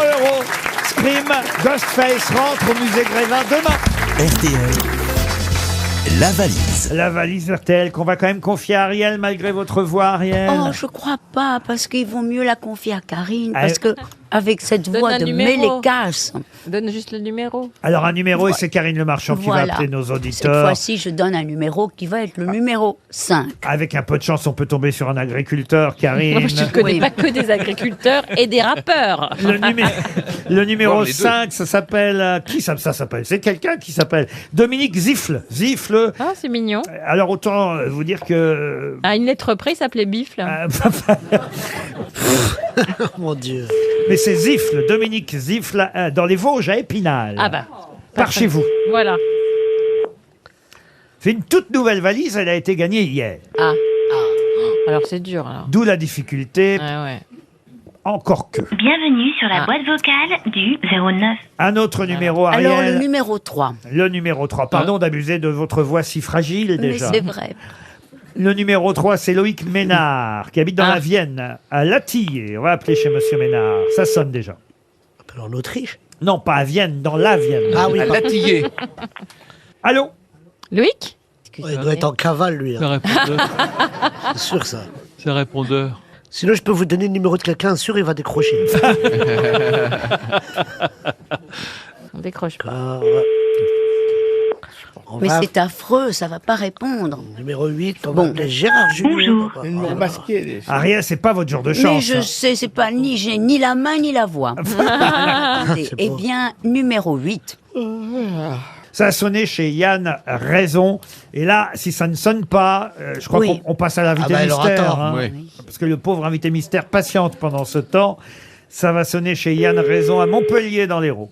Scream, Ghostface rentre au musée Grévin demain. RTL, la valise. La valise RTL qu'on va quand même confier à Ariel, malgré votre voix, Ariel. Oh, je crois pas, parce qu'il vaut mieux la confier à Karine, Ah, parce que avec cette Donne voix un de numéro. Mélécasse. Donne juste le numéro. Alors un numéro, et c'est Karine Le Marchand qui va Voilà. appeler nos Cette auditeurs. fois-ci, je donne un numéro qui va être le numéro 5. Avec un peu de chance, on peut tomber sur un agriculteur, Karine. Moi, je ne connais pas que des agriculteurs et des rappeurs. Le numéro Bon, les deux. 5, ça s'appelle... qui ça s'appelle? C'est quelqu'un qui s'appelle Dominique Ziffle. Ziffle. Ah, c'est mignon. Alors autant vous dire que... À une lettre près, il s'appelait Bifle. Mon Dieu. Mais c'est Ziffle, Dominique Ziffle, dans les Vosges, à Épinal. Ah bah. Par chez vous. Voilà. C'est une toute nouvelle valise, elle a été gagnée hier. Ah. Alors c'est dur, alors. D'où la difficulté. Ouais. Encore que. Bienvenue sur la boîte vocale du 09. Un autre numéro, Ariel. Alors, le numéro 3. Le numéro 3. Pardon d'abuser de votre voix si fragile Mais déjà. c'est vrai. Le numéro 3, c'est Loïc Ménard, qui habite dans la Vienne, à Latille. On va appeler chez Monsieur Ménard. Ça sonne déjà. En Autriche. Non, pas à Vienne, dans la Vienne. Ah oui, À pardon. Latillé. Allô? Loïc? Ouais, il doit être en cavale, lui. C'est un répondeur. C'est sûr, ça. C'est un répondeur. Sinon, je peux vous donner le numéro de quelqu'un, sûr, il va décrocher. On décroche pas. Ah, on Mais va- c'est affreux, ça va pas répondre. Numéro 8, on Bon. va appeler Gérard Junior. Un numéro masqué. Ariel, c'est pas votre jour de Mais chance. je hein. sais, c'est pas ni j'ai ni la main ni la voix. Attendez, C'est eh beau. bien, numéro 8. Ça a sonné chez Yann Raison. Et là, si ça ne sonne pas, je crois Oui. qu'on passe à l'invité Ah bah, alors, mystère. attends. hein. Oui. Parce que le pauvre invité mystère patiente pendant ce temps. Ça va sonner chez Yann Raison à Montpellier dans l'Hérault.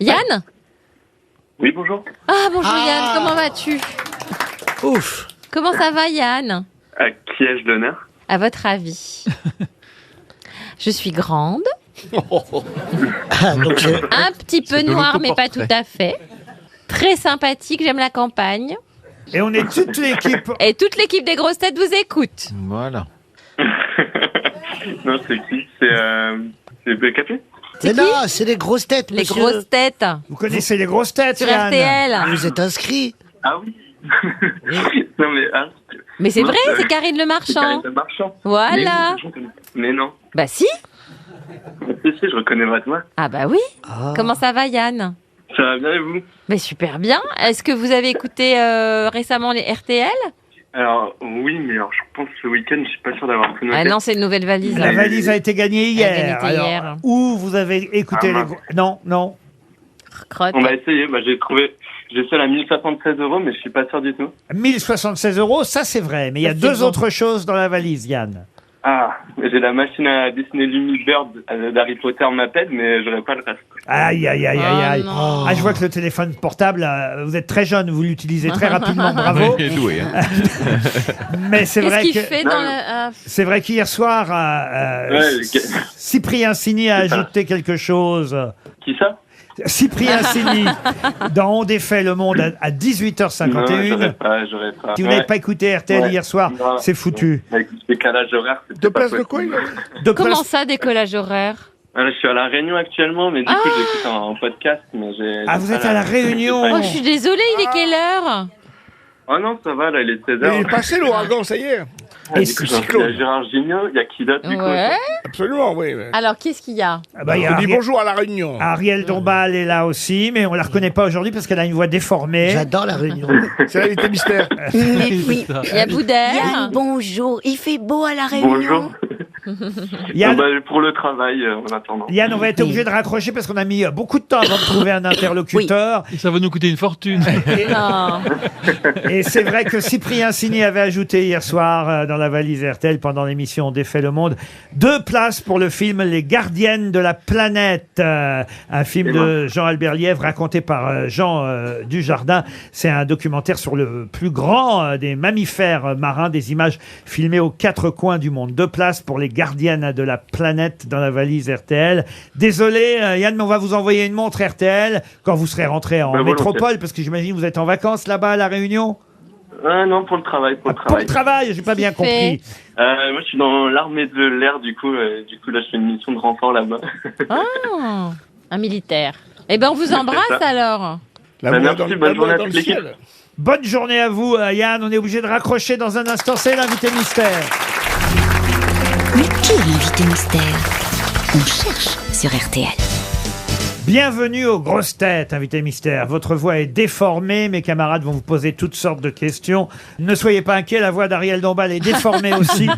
Yann? Oui, bonjour. Ah, bonjour Yann, comment vas-tu? Ouf. Comment ça va Yann? À qui ai-je l'honneur? À votre avis? Je suis grande, Ah, donc c'est- un petit peu C'est de noire, mais pas l'autoportrait. tout à fait. Très sympathique, j'aime la campagne. Et on est toute l'équipe. Et toute l'équipe des grosses têtes vous écoute. Voilà. Non, c'est qui? C'est BKP? Mais qui non, c'est les grosses têtes, Les monsieur. grosses têtes Vous connaissez les grosses têtes, sur Yann? RTL. Vous êtes inscrit. Ah oui. Non, mais... Ah, Mais c'est non, vrai, c'est Karine Le c'est Marchand. Karine Le Marchand. Voilà. Mais non. Bah si. Si, je reconnais votre voix. Ah bah oui. Ah. Comment ça va Yann? Ça va bien et vous? Mais super bien. Est-ce que vous avez écouté récemment les RTL? Alors, oui, mais alors, je pense ce week-end, je suis pas sûr d'avoir tout noté. Ah non, c'est une nouvelle valise. La valise a été gagnée hier. Elle a été Alors, hier. où vous avez écouté Ah, les mince. gros... Non, non. Crotte. On va essayer. Bah, j'ai seul à 1076 €, mais je suis pas sûr du tout. 1076 €, ça c'est vrai. Mais il y a Ça, c'est deux bon. autres choses dans la valise, Yann. Ah, j'ai la machine à dessiner Lumibird d'Harry Potter m'appelle, mais j'aurais pas le reste. Aïe, aïe, aïe, aïe, aïe. non. Ah, je vois que le téléphone portable, vous êtes très jeune, vous l'utilisez très rapidement, bravo. Il est doué. Hein. Mais c'est Qu'est-ce vrai qu'il que... fait dans la... C'est vrai qu'hier soir, Ouais, Cyprien Sini a ajouté quelque chose. Qui ça? Cyprien Sini, dans On défait le monde à Non, 18h51. j'aurais pas. Si vous n'avez pas écouté RTL Ouais. hier soir, Non. c'est foutu. Avec le décalage horaire, c'est Deux places de quoi, il a De Comment place- ça, décollage horaire? Je suis à La Réunion actuellement, mais du coup, j'écoute en podcast. Mais Ah, vous êtes à La Réunion. Oh, je suis désolée, il est quelle heure? Oh non, ça va, là, il est 16 Il est h. passé l'ouragan, ça y est. Et Du coup, c'est- il y a Gérard Gignot, il y a qui d'autre, du coup? Ouais. Absolument, oui. Alors, qu'est-ce qu'il y a? Ah bah, il y a On dit Ariel- bonjour à la Réunion. Ariel Dombal est là aussi, mais on la reconnaît pas aujourd'hui parce qu'elle a une voix déformée. J'adore la réunion. C'est l'invité mystère. Mais oui. Il y a Boudère. Yann, bonjour. Il fait beau à la Réunion. Bonjour. Yann, Pour le travail, en attendant. Yann, on va être obligé de raccrocher parce qu'on a mis beaucoup de temps avant de trouver un interlocuteur. Et ça va nous coûter une fortune. Non. Et c'est vrai que Cyprien Sini avait ajouté hier soir dans la valise RTL pendant l'émission On défait le monde 2 places pour le film Les Gardiennes de la planète, un film de Jean-Albert Lièvre raconté par Jean Dujardin. C'est un documentaire sur le plus grand des mammifères marins, des images filmées aux 4 coins du monde. 2 places pour Les Gardiennes de la planète dans la valise RTL. Désolé Yann, mais on va vous envoyer une montre RTL quand vous serez rentré en volontiers. métropole, parce que j'imagine que vous êtes en vacances là-bas à La Réunion. Non, pour le travail, pour le Pour travail. le travail, j'ai pas bien Qu'est-ce que tu compris. Moi, je suis dans l'armée de l'air, du coup, là, je fais une mission de renfort là-bas. Ah, un militaire. Eh ben, on vous embrasse ça. alors. La Bah, voix merci, dans, bonne la voix journée à dans le toute l'équipe. ciel. Bonne journée à vous, Yann. On est obligé de raccrocher dans un instant. C'est l'invité mystère. Mais qui est l'invité mystère? On cherche sur RTL. Bienvenue aux grosses têtes, invité mystère. Votre voix est déformée. Mes camarades vont vous poser toutes sortes de questions. Ne soyez pas inquiets, la voix d'Ariel Dombal est déformée aussi.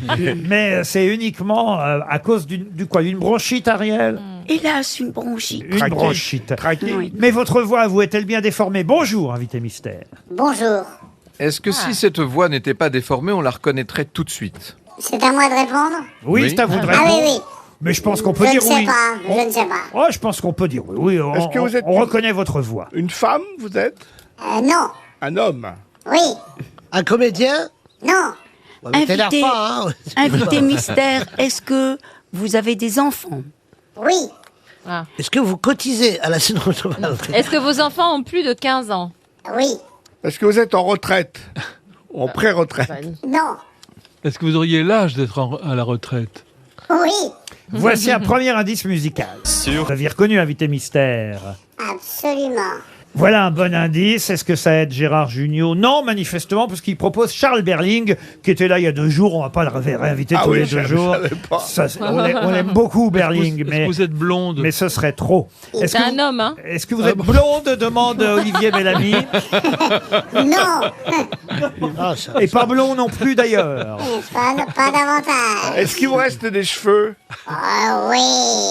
Mais c'est uniquement à cause d'une bronchite, Ariel? Hélas, une bronchite. Une bronchite. Oui. Mais votre voix, vous, est-elle bien déformée? Bonjour, invité mystère. Bonjour. Est-ce que si cette voix n'était pas déformée, on la reconnaîtrait tout de suite? C'est à moi de répondre? Oui, Oui. c'est à vous de Ah répondre. oui, oui. Mais je pense qu'on peut Je dire ne sais oui. pas, je ne sais pas. Oh, je pense qu'on peut dire oui. Oui, on, Est-ce que vous êtes on reconnaît votre voix. Une femme, vous êtes? Non. Un homme? Oui. Un comédien? Non. Bah, mais t'énerve Invité, pas, hein. invité mystère, est-ce que vous avez des enfants? Oui. Est-ce que vous cotisez à la Est-ce que vos enfants ont plus de 15 ans? Oui. Est-ce que vous êtes en retraite? Ou en pré-retraite? Non. Est-ce que vous auriez l'âge d'être à la retraite? Oui. Voici un premier indice musical. Vous aviez reconnu Invité Mystère. Absolument. Voilà un bon indice. Est-ce que ça aide Gérard Jugnot? Non, manifestement, parce qu'il propose Charles Berling, qui était là il y a 2 jours. On va pas le réinviter tous les 2 jours. On aime beaucoup Berling, mais vous êtes blonde. Mais ce serait trop. C'est un homme, hein. Est-ce que vous êtes blonde? Demande Olivier Bellamy. Non. Et pas blond non plus d'ailleurs. Pas davantage. Est-ce qu'il vous reste des cheveux? Oui.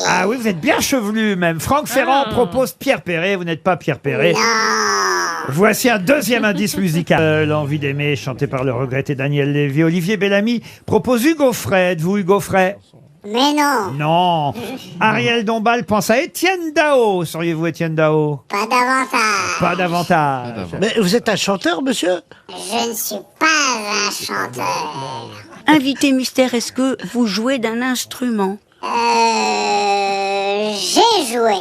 Ah oui, vous êtes bien chevelu même. Franck Ferrand propose Pierre Perret. Vous n'êtes pas Pierre Perret. Voici un deuxième indice musical. L'envie d'aimer, chanté par le regretté Daniel Lévy. Olivier Bellamy propose Hugo Frey. Êtes-vous Hugo Frey? Mais non. Non. Ariel Dombal pense à Étienne Dao. Seriez-vous Étienne Dao? Pas davantage. Pas davantage. Mais vous êtes un chanteur, monsieur? Je ne suis pas un chanteur. Invité mystère, est-ce que vous jouez d'un instrument? J'ai joué.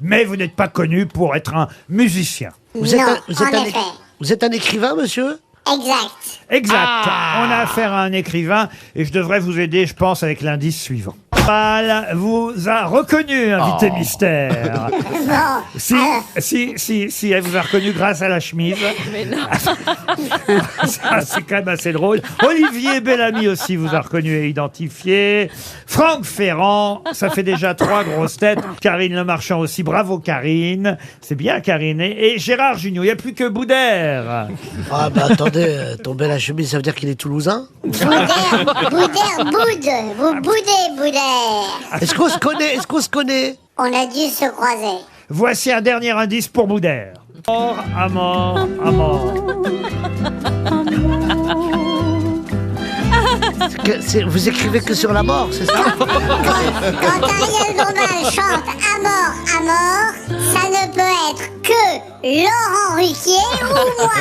Mais vous n'êtes pas connu pour être un musicien. Vous êtes, Non, un, en effet. vous êtes un écrivain, monsieur? Exact. Exact. On a affaire à un écrivain et je devrais vous aider, je pense, avec l'indice suivant. Dombal vous a reconnu, invité mystère. Si, elle vous a reconnu grâce à la chemise. Mais non. Ça, c'est quand même assez drôle. Olivier Bellamy aussi vous a reconnu et identifié. Franck Ferrand, ça fait déjà 3 grosses têtes. Karine Le Marchand aussi, bravo Karine. C'est bien Karine. Et Gérard Jugnot, il n'y a plus que Boudère. Ah bah attendez, tomber la chemise, ça veut dire qu'il est toulousain? Boudère. Vous boudez. Est-ce qu'on se connaît? Est-ce qu'on se connaît? On a dû se croiser. Voici un dernier indice pour Boudère. Mort, à mort, à mort. Vous écrivez que sur la mort, c'est ça? Quand Ariel Dombal chante à mort, ça ne peut être que Laurent Ruquier ou moi.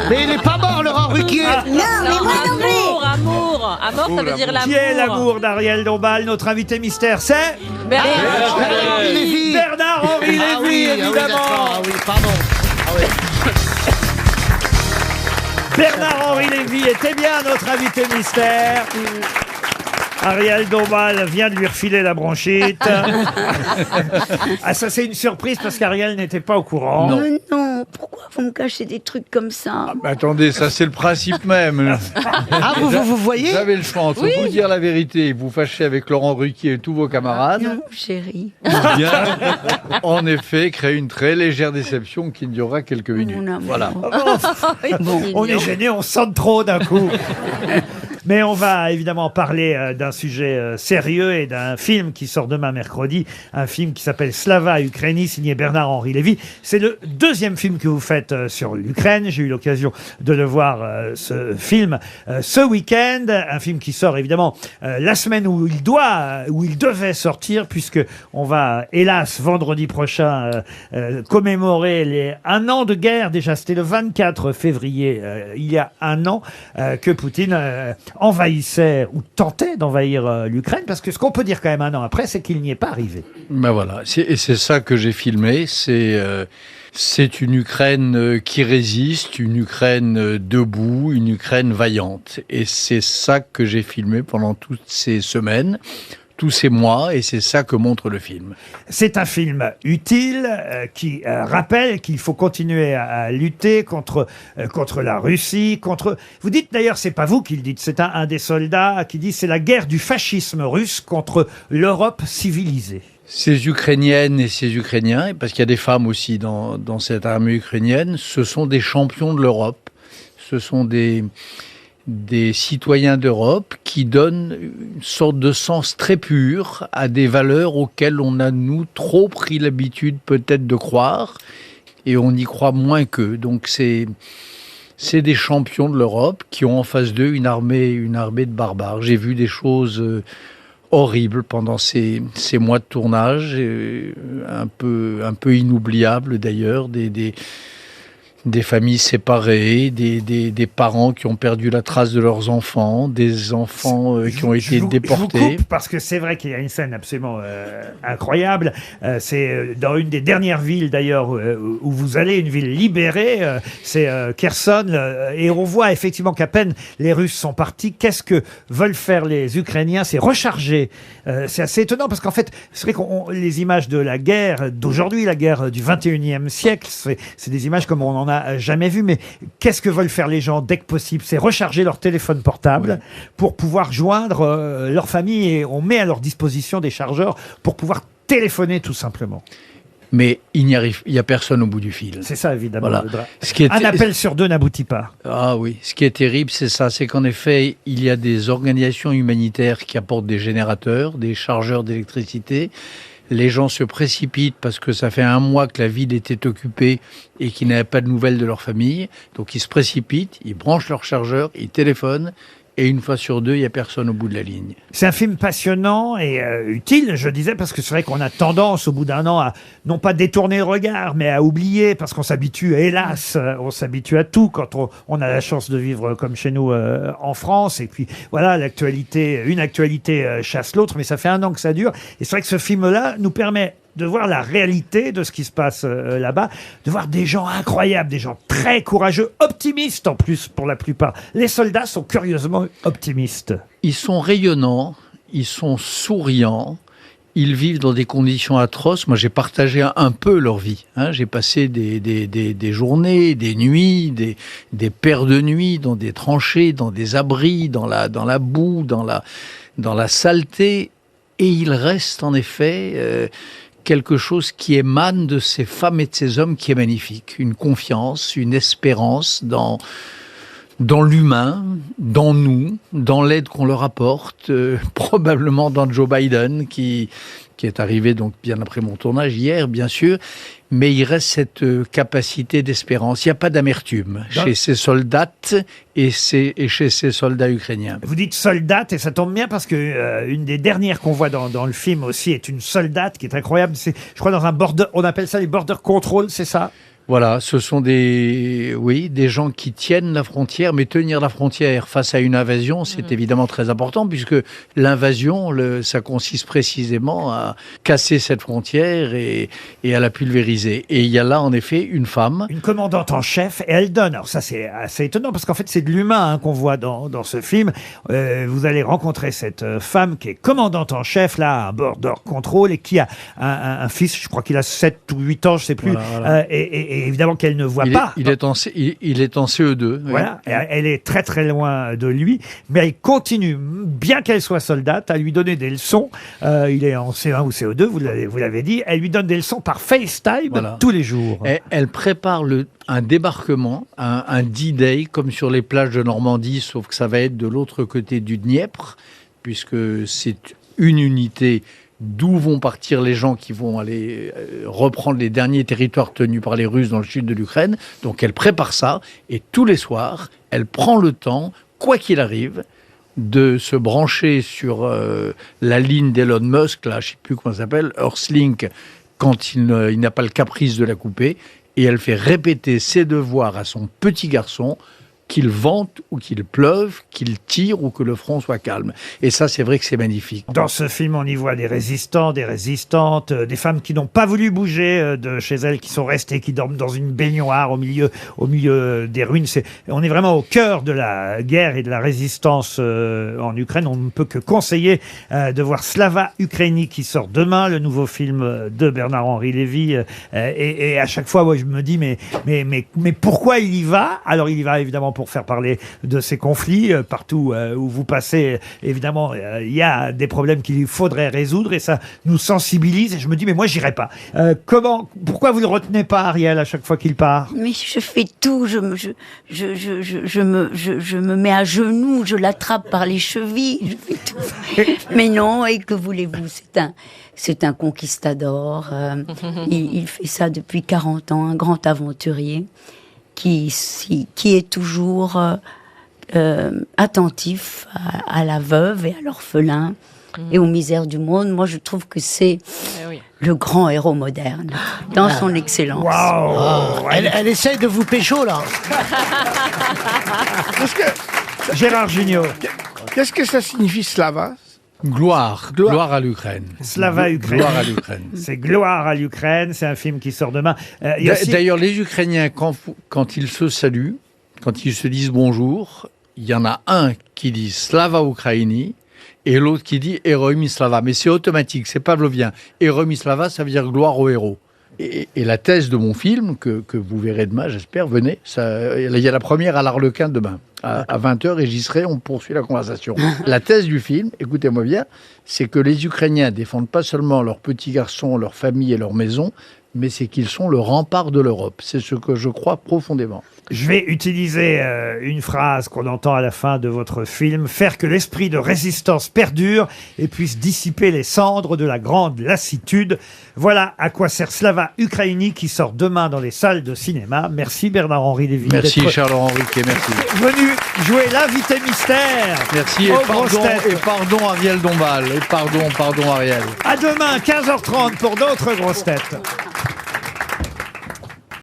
Mais il n'est pas mort, Laurent Ruquier. Non, mais moi non plus. Amour. Amour, ça veut dire l'amour. Qui est l'amour d'Ariel Dombal? Notre invité mystère, c'est Bernard-Henri Lévy. Bernard-Henri Lévy, évidemment. Ah oui, pardon. Ah oui. Bernard-Henri Lévy était bien notre invité mystère. Ariel Dombal vient de lui refiler la bronchite. Ah, ça c'est une surprise parce qu'Ariel n'était pas au courant. Non. Non, pourquoi vous me cachez des trucs comme ça? Attendez, ça c'est le principe même. Ah, vous voyez? Vous avez le choix entre vous dire la vérité et vous fâcher avec Laurent Ruquier et tous vos camarades. Non, chérie. Ou bien, en effet, créer une très légère déception qui durera quelques minutes. Mon amour. Voilà. On est gêné, on sent trop d'un coup. Mais on va évidemment parler d'un sujet sérieux et d'un film qui sort demain mercredi, un film qui s'appelle Slava Ukraini, signé Bernard-Henri Lévy. C'est le 2e film que vous faites sur l'Ukraine. J'ai eu l'occasion de le voir, ce film, ce week-end. Un film qui sort évidemment la semaine où il devait sortir, puisque on va, hélas, vendredi prochain, commémorer les 1 an de guerre. Déjà, c'était le 24 février, il y a 1 an, que Poutine envahissait ou tentait d'envahir l'Ukraine, parce que ce qu'on peut dire quand même 1 an après, c'est qu'il n'y est pas arrivé. Ben voilà, et c'est ça que j'ai filmé. C'est une Ukraine qui résiste, une Ukraine debout, une Ukraine vaillante. Et c'est ça que j'ai filmé pendant toutes ces semaines, tous ces mois, et c'est ça que montre le film. C'est un film utile qui rappelle qu'il faut continuer à lutter contre la Russie, Vous dites d'ailleurs, c'est pas vous qui le dites, c'est un des soldats qui dit c'est la guerre du fascisme russe contre l'Europe civilisée. Ces Ukrainiennes et ces Ukrainiens, et parce qu'il y a des femmes aussi dans cette armée ukrainienne, ce sont des champions de l'Europe. Ce sont des citoyens d'Europe qui donnent une sorte de sens très pur à des valeurs auxquelles on a, nous, trop pris l'habitude peut-être de croire, et on y croit moins qu'eux. Donc c'est des champions de l'Europe qui ont en face d'eux une armée de barbares. J'ai vu des choses horribles pendant ces mois de tournage, un peu inoubliables d'ailleurs, des familles séparées, des parents qui ont perdu la trace de leurs enfants, des enfants qui ont été déportés. Je vous coupe parce que c'est vrai qu'il y a une scène absolument incroyable. C'est dans une des dernières villes d'ailleurs où vous allez, une ville libérée, c'est Kherson, et on voit effectivement qu'à peine les Russes sont partis, qu'est-ce que veulent faire les Ukrainiens? C'est recharger. C'est assez étonnant parce qu'en fait, c'est vrai que les images de la guerre d'aujourd'hui, la guerre du 21e siècle, c'est des images comme on n'en a jamais vu, mais qu'est-ce que veulent faire les gens dès que possible? C'est recharger leur téléphone portable pour pouvoir joindre leur famille, et on met à leur disposition des chargeurs pour pouvoir téléphoner tout simplement. Mais il n'y a personne au bout du fil. C'est ça, évidemment. Voilà. Un appel sur 2 n'aboutit pas. Ah oui, ce qui est terrible, c'est ça, c'est qu'en effet, il y a des organisations humanitaires qui apportent des générateurs, des chargeurs d'électricité. Les gens se précipitent parce que ça fait 1 mois que la ville était occupée et qu'ils n'avaient pas de nouvelles de leur famille. Donc ils se précipitent, ils branchent leur chargeur, ils téléphonent. Et une fois sur 2, il n'y a personne au bout de la ligne. C'est un film passionnant et utile, je disais, parce que c'est vrai qu'on a tendance, au bout d'1 an, à non pas détourner le regard, mais à oublier, parce qu'on s'habitue, hélas, on s'habitue à tout quand on a la chance de vivre comme chez nous en France. Et puis voilà, une actualité chasse l'autre, mais ça fait 1 an que ça dure. Et c'est vrai que ce film-là nous permet de voir la réalité de ce qui se passe là-bas, de voir des gens incroyables, des gens très courageux, optimistes en plus pour la plupart. Les soldats sont curieusement optimistes. Ils sont rayonnants, ils sont souriants, ils vivent dans des conditions atroces. Moi, j'ai partagé un peu leur vie. J'ai passé des journées, des nuits, des paires de nuits dans des tranchées, dans des abris, dans la boue, dans la saleté. Et il reste en effet quelque chose qui émane de ces femmes et de ces hommes qui est magnifique. Une confiance, une espérance dans l'humain, dans nous, dans l'aide qu'on leur apporte, probablement dans Joe Biden qui est arrivé donc bien après mon tournage hier, bien sûr, mais il reste cette capacité d'espérance. Il n'y a pas d'amertume chez ces soldates et chez ces soldats ukrainiens. Vous dites soldate, et ça tombe bien parce que une des dernières qu'on voit dans le film aussi est une soldate qui est incroyable. C'est, je crois, dans un border, on appelle ça les border control, c'est ça? Voilà, ce sont des gens qui tiennent la frontière, mais tenir la frontière face à une invasion, c'est évidemment très important, puisque l'invasion, ça consiste précisément à casser cette frontière et à la pulvériser. Et il y a là, en effet, une femme. Une commandante en chef, et elle donne. Alors ça, c'est assez étonnant, parce qu'en fait, c'est de l'humain qu'on voit dans ce film. Vous allez rencontrer cette femme qui est commandante en chef, là, à un border control, et qui a un fils, je crois qu'il a 7 ou 8 ans, je sais plus, voilà. Et évidemment qu'elle ne voit pas. Il est en CE2. Voilà, oui. Elle est très très loin de lui, mais elle continue, bien qu'elle soit soldate, à lui donner des leçons. Il est en C1 ou CE2, vous l'avez dit. Elle lui donne des leçons par FaceTime tous les jours. Elle prépare un débarquement, un D-Day, comme sur les plages de Normandie, sauf que ça va être de l'autre côté du Dniepr, puisque c'est une unité d'où vont partir les gens qui vont aller reprendre les derniers territoires tenus par les Russes dans le sud de l'Ukraine. Donc elle prépare ça, et tous les soirs, elle prend le temps, quoi qu'il arrive, de se brancher sur la ligne d'Elon Musk, là, je ne sais plus comment ça s'appelle, Earthlink, quand il n'a pas le caprice de la couper, et elle fait répéter ses devoirs à son petit garçon, qu'il vente ou qu'il pleuve, qu'il tire ou que le front soit calme. Et ça, c'est vrai que c'est magnifique. Dans ce film, on y voit des résistants, des résistantes, des femmes qui n'ont pas voulu bouger de chez elles, qui sont restées, qui dorment dans une baignoire au milieu des ruines. On est vraiment au cœur de la guerre et de la résistance en Ukraine. On ne peut que conseiller de voir Slava Ukraini qui sort demain, le nouveau film de Bernard-Henri Lévy. Et à chaque fois, je me dis, mais pourquoi il y va? Alors, il y va évidemment pour faire parler de ces conflits. Partout où vous passez, évidemment, il y a des problèmes qu'il faudrait résoudre, et ça nous sensibilise. Et je me dis, mais moi, j'irai pas. Pourquoi vous le retenez pas, Ariel, à chaque fois qu'il part? Mais je fais tout. Je me mets à genoux, je l'attrape par les chevilles. Je fais tout. Mais non, et que voulez-vous? C'est un conquistador. Il fait ça depuis 40 ans, un grand aventurier qui est toujours attentif à la veuve et à l'orphelin et aux misères du monde. Moi, je trouve que c'est le grand héros moderne, dans son excellence. Elle essaye de vous pécho, là. Gérard Jugnot. Qu'est-ce que ça signifie Slava? Gloire à l'Ukraine. Slava Ukraine. Gloire à l'Ukraine. C'est Gloire à l'Ukraine, c'est un film qui sort demain. Il y a aussi- D'ailleurs, les Ukrainiens, quand ils se saluent, quand ils se disent bonjour, il y en a un qui dit Slava Ukraini et l'autre qui dit Héroïmi Slava. Mais c'est automatique, c'est pavlovien. Héroïmi Slava, ça veut dire gloire au héros. Et la thèse de mon film, que vous verrez demain, j'espère, venez. Il y a la première à l'Arlequin demain. À 20h, et j'y serai, on poursuit la conversation. La thèse du film, écoutez-moi bien, c'est que les Ukrainiens défendent pas seulement leurs petits garçons, leur famille et leur maison, mais c'est qu'ils sont le rempart de l'Europe. C'est ce que je crois profondément. Je vais utiliser une phrase qu'on entend à la fin de votre film. Faire que l'esprit de résistance perdure et puisse dissiper les cendres de la grande lassitude. Voilà à quoi sert Slava Ukraini qui sort demain dans les salles de cinéma. Merci Bernard-Henri Lévy. Merci d'être Charles Henriquet, merci. venu jouer l'invité mystère. Merci et pardon Ariel Dombal. Et pardon Ariel. À demain, 15h30 pour d'autres grosses têtes.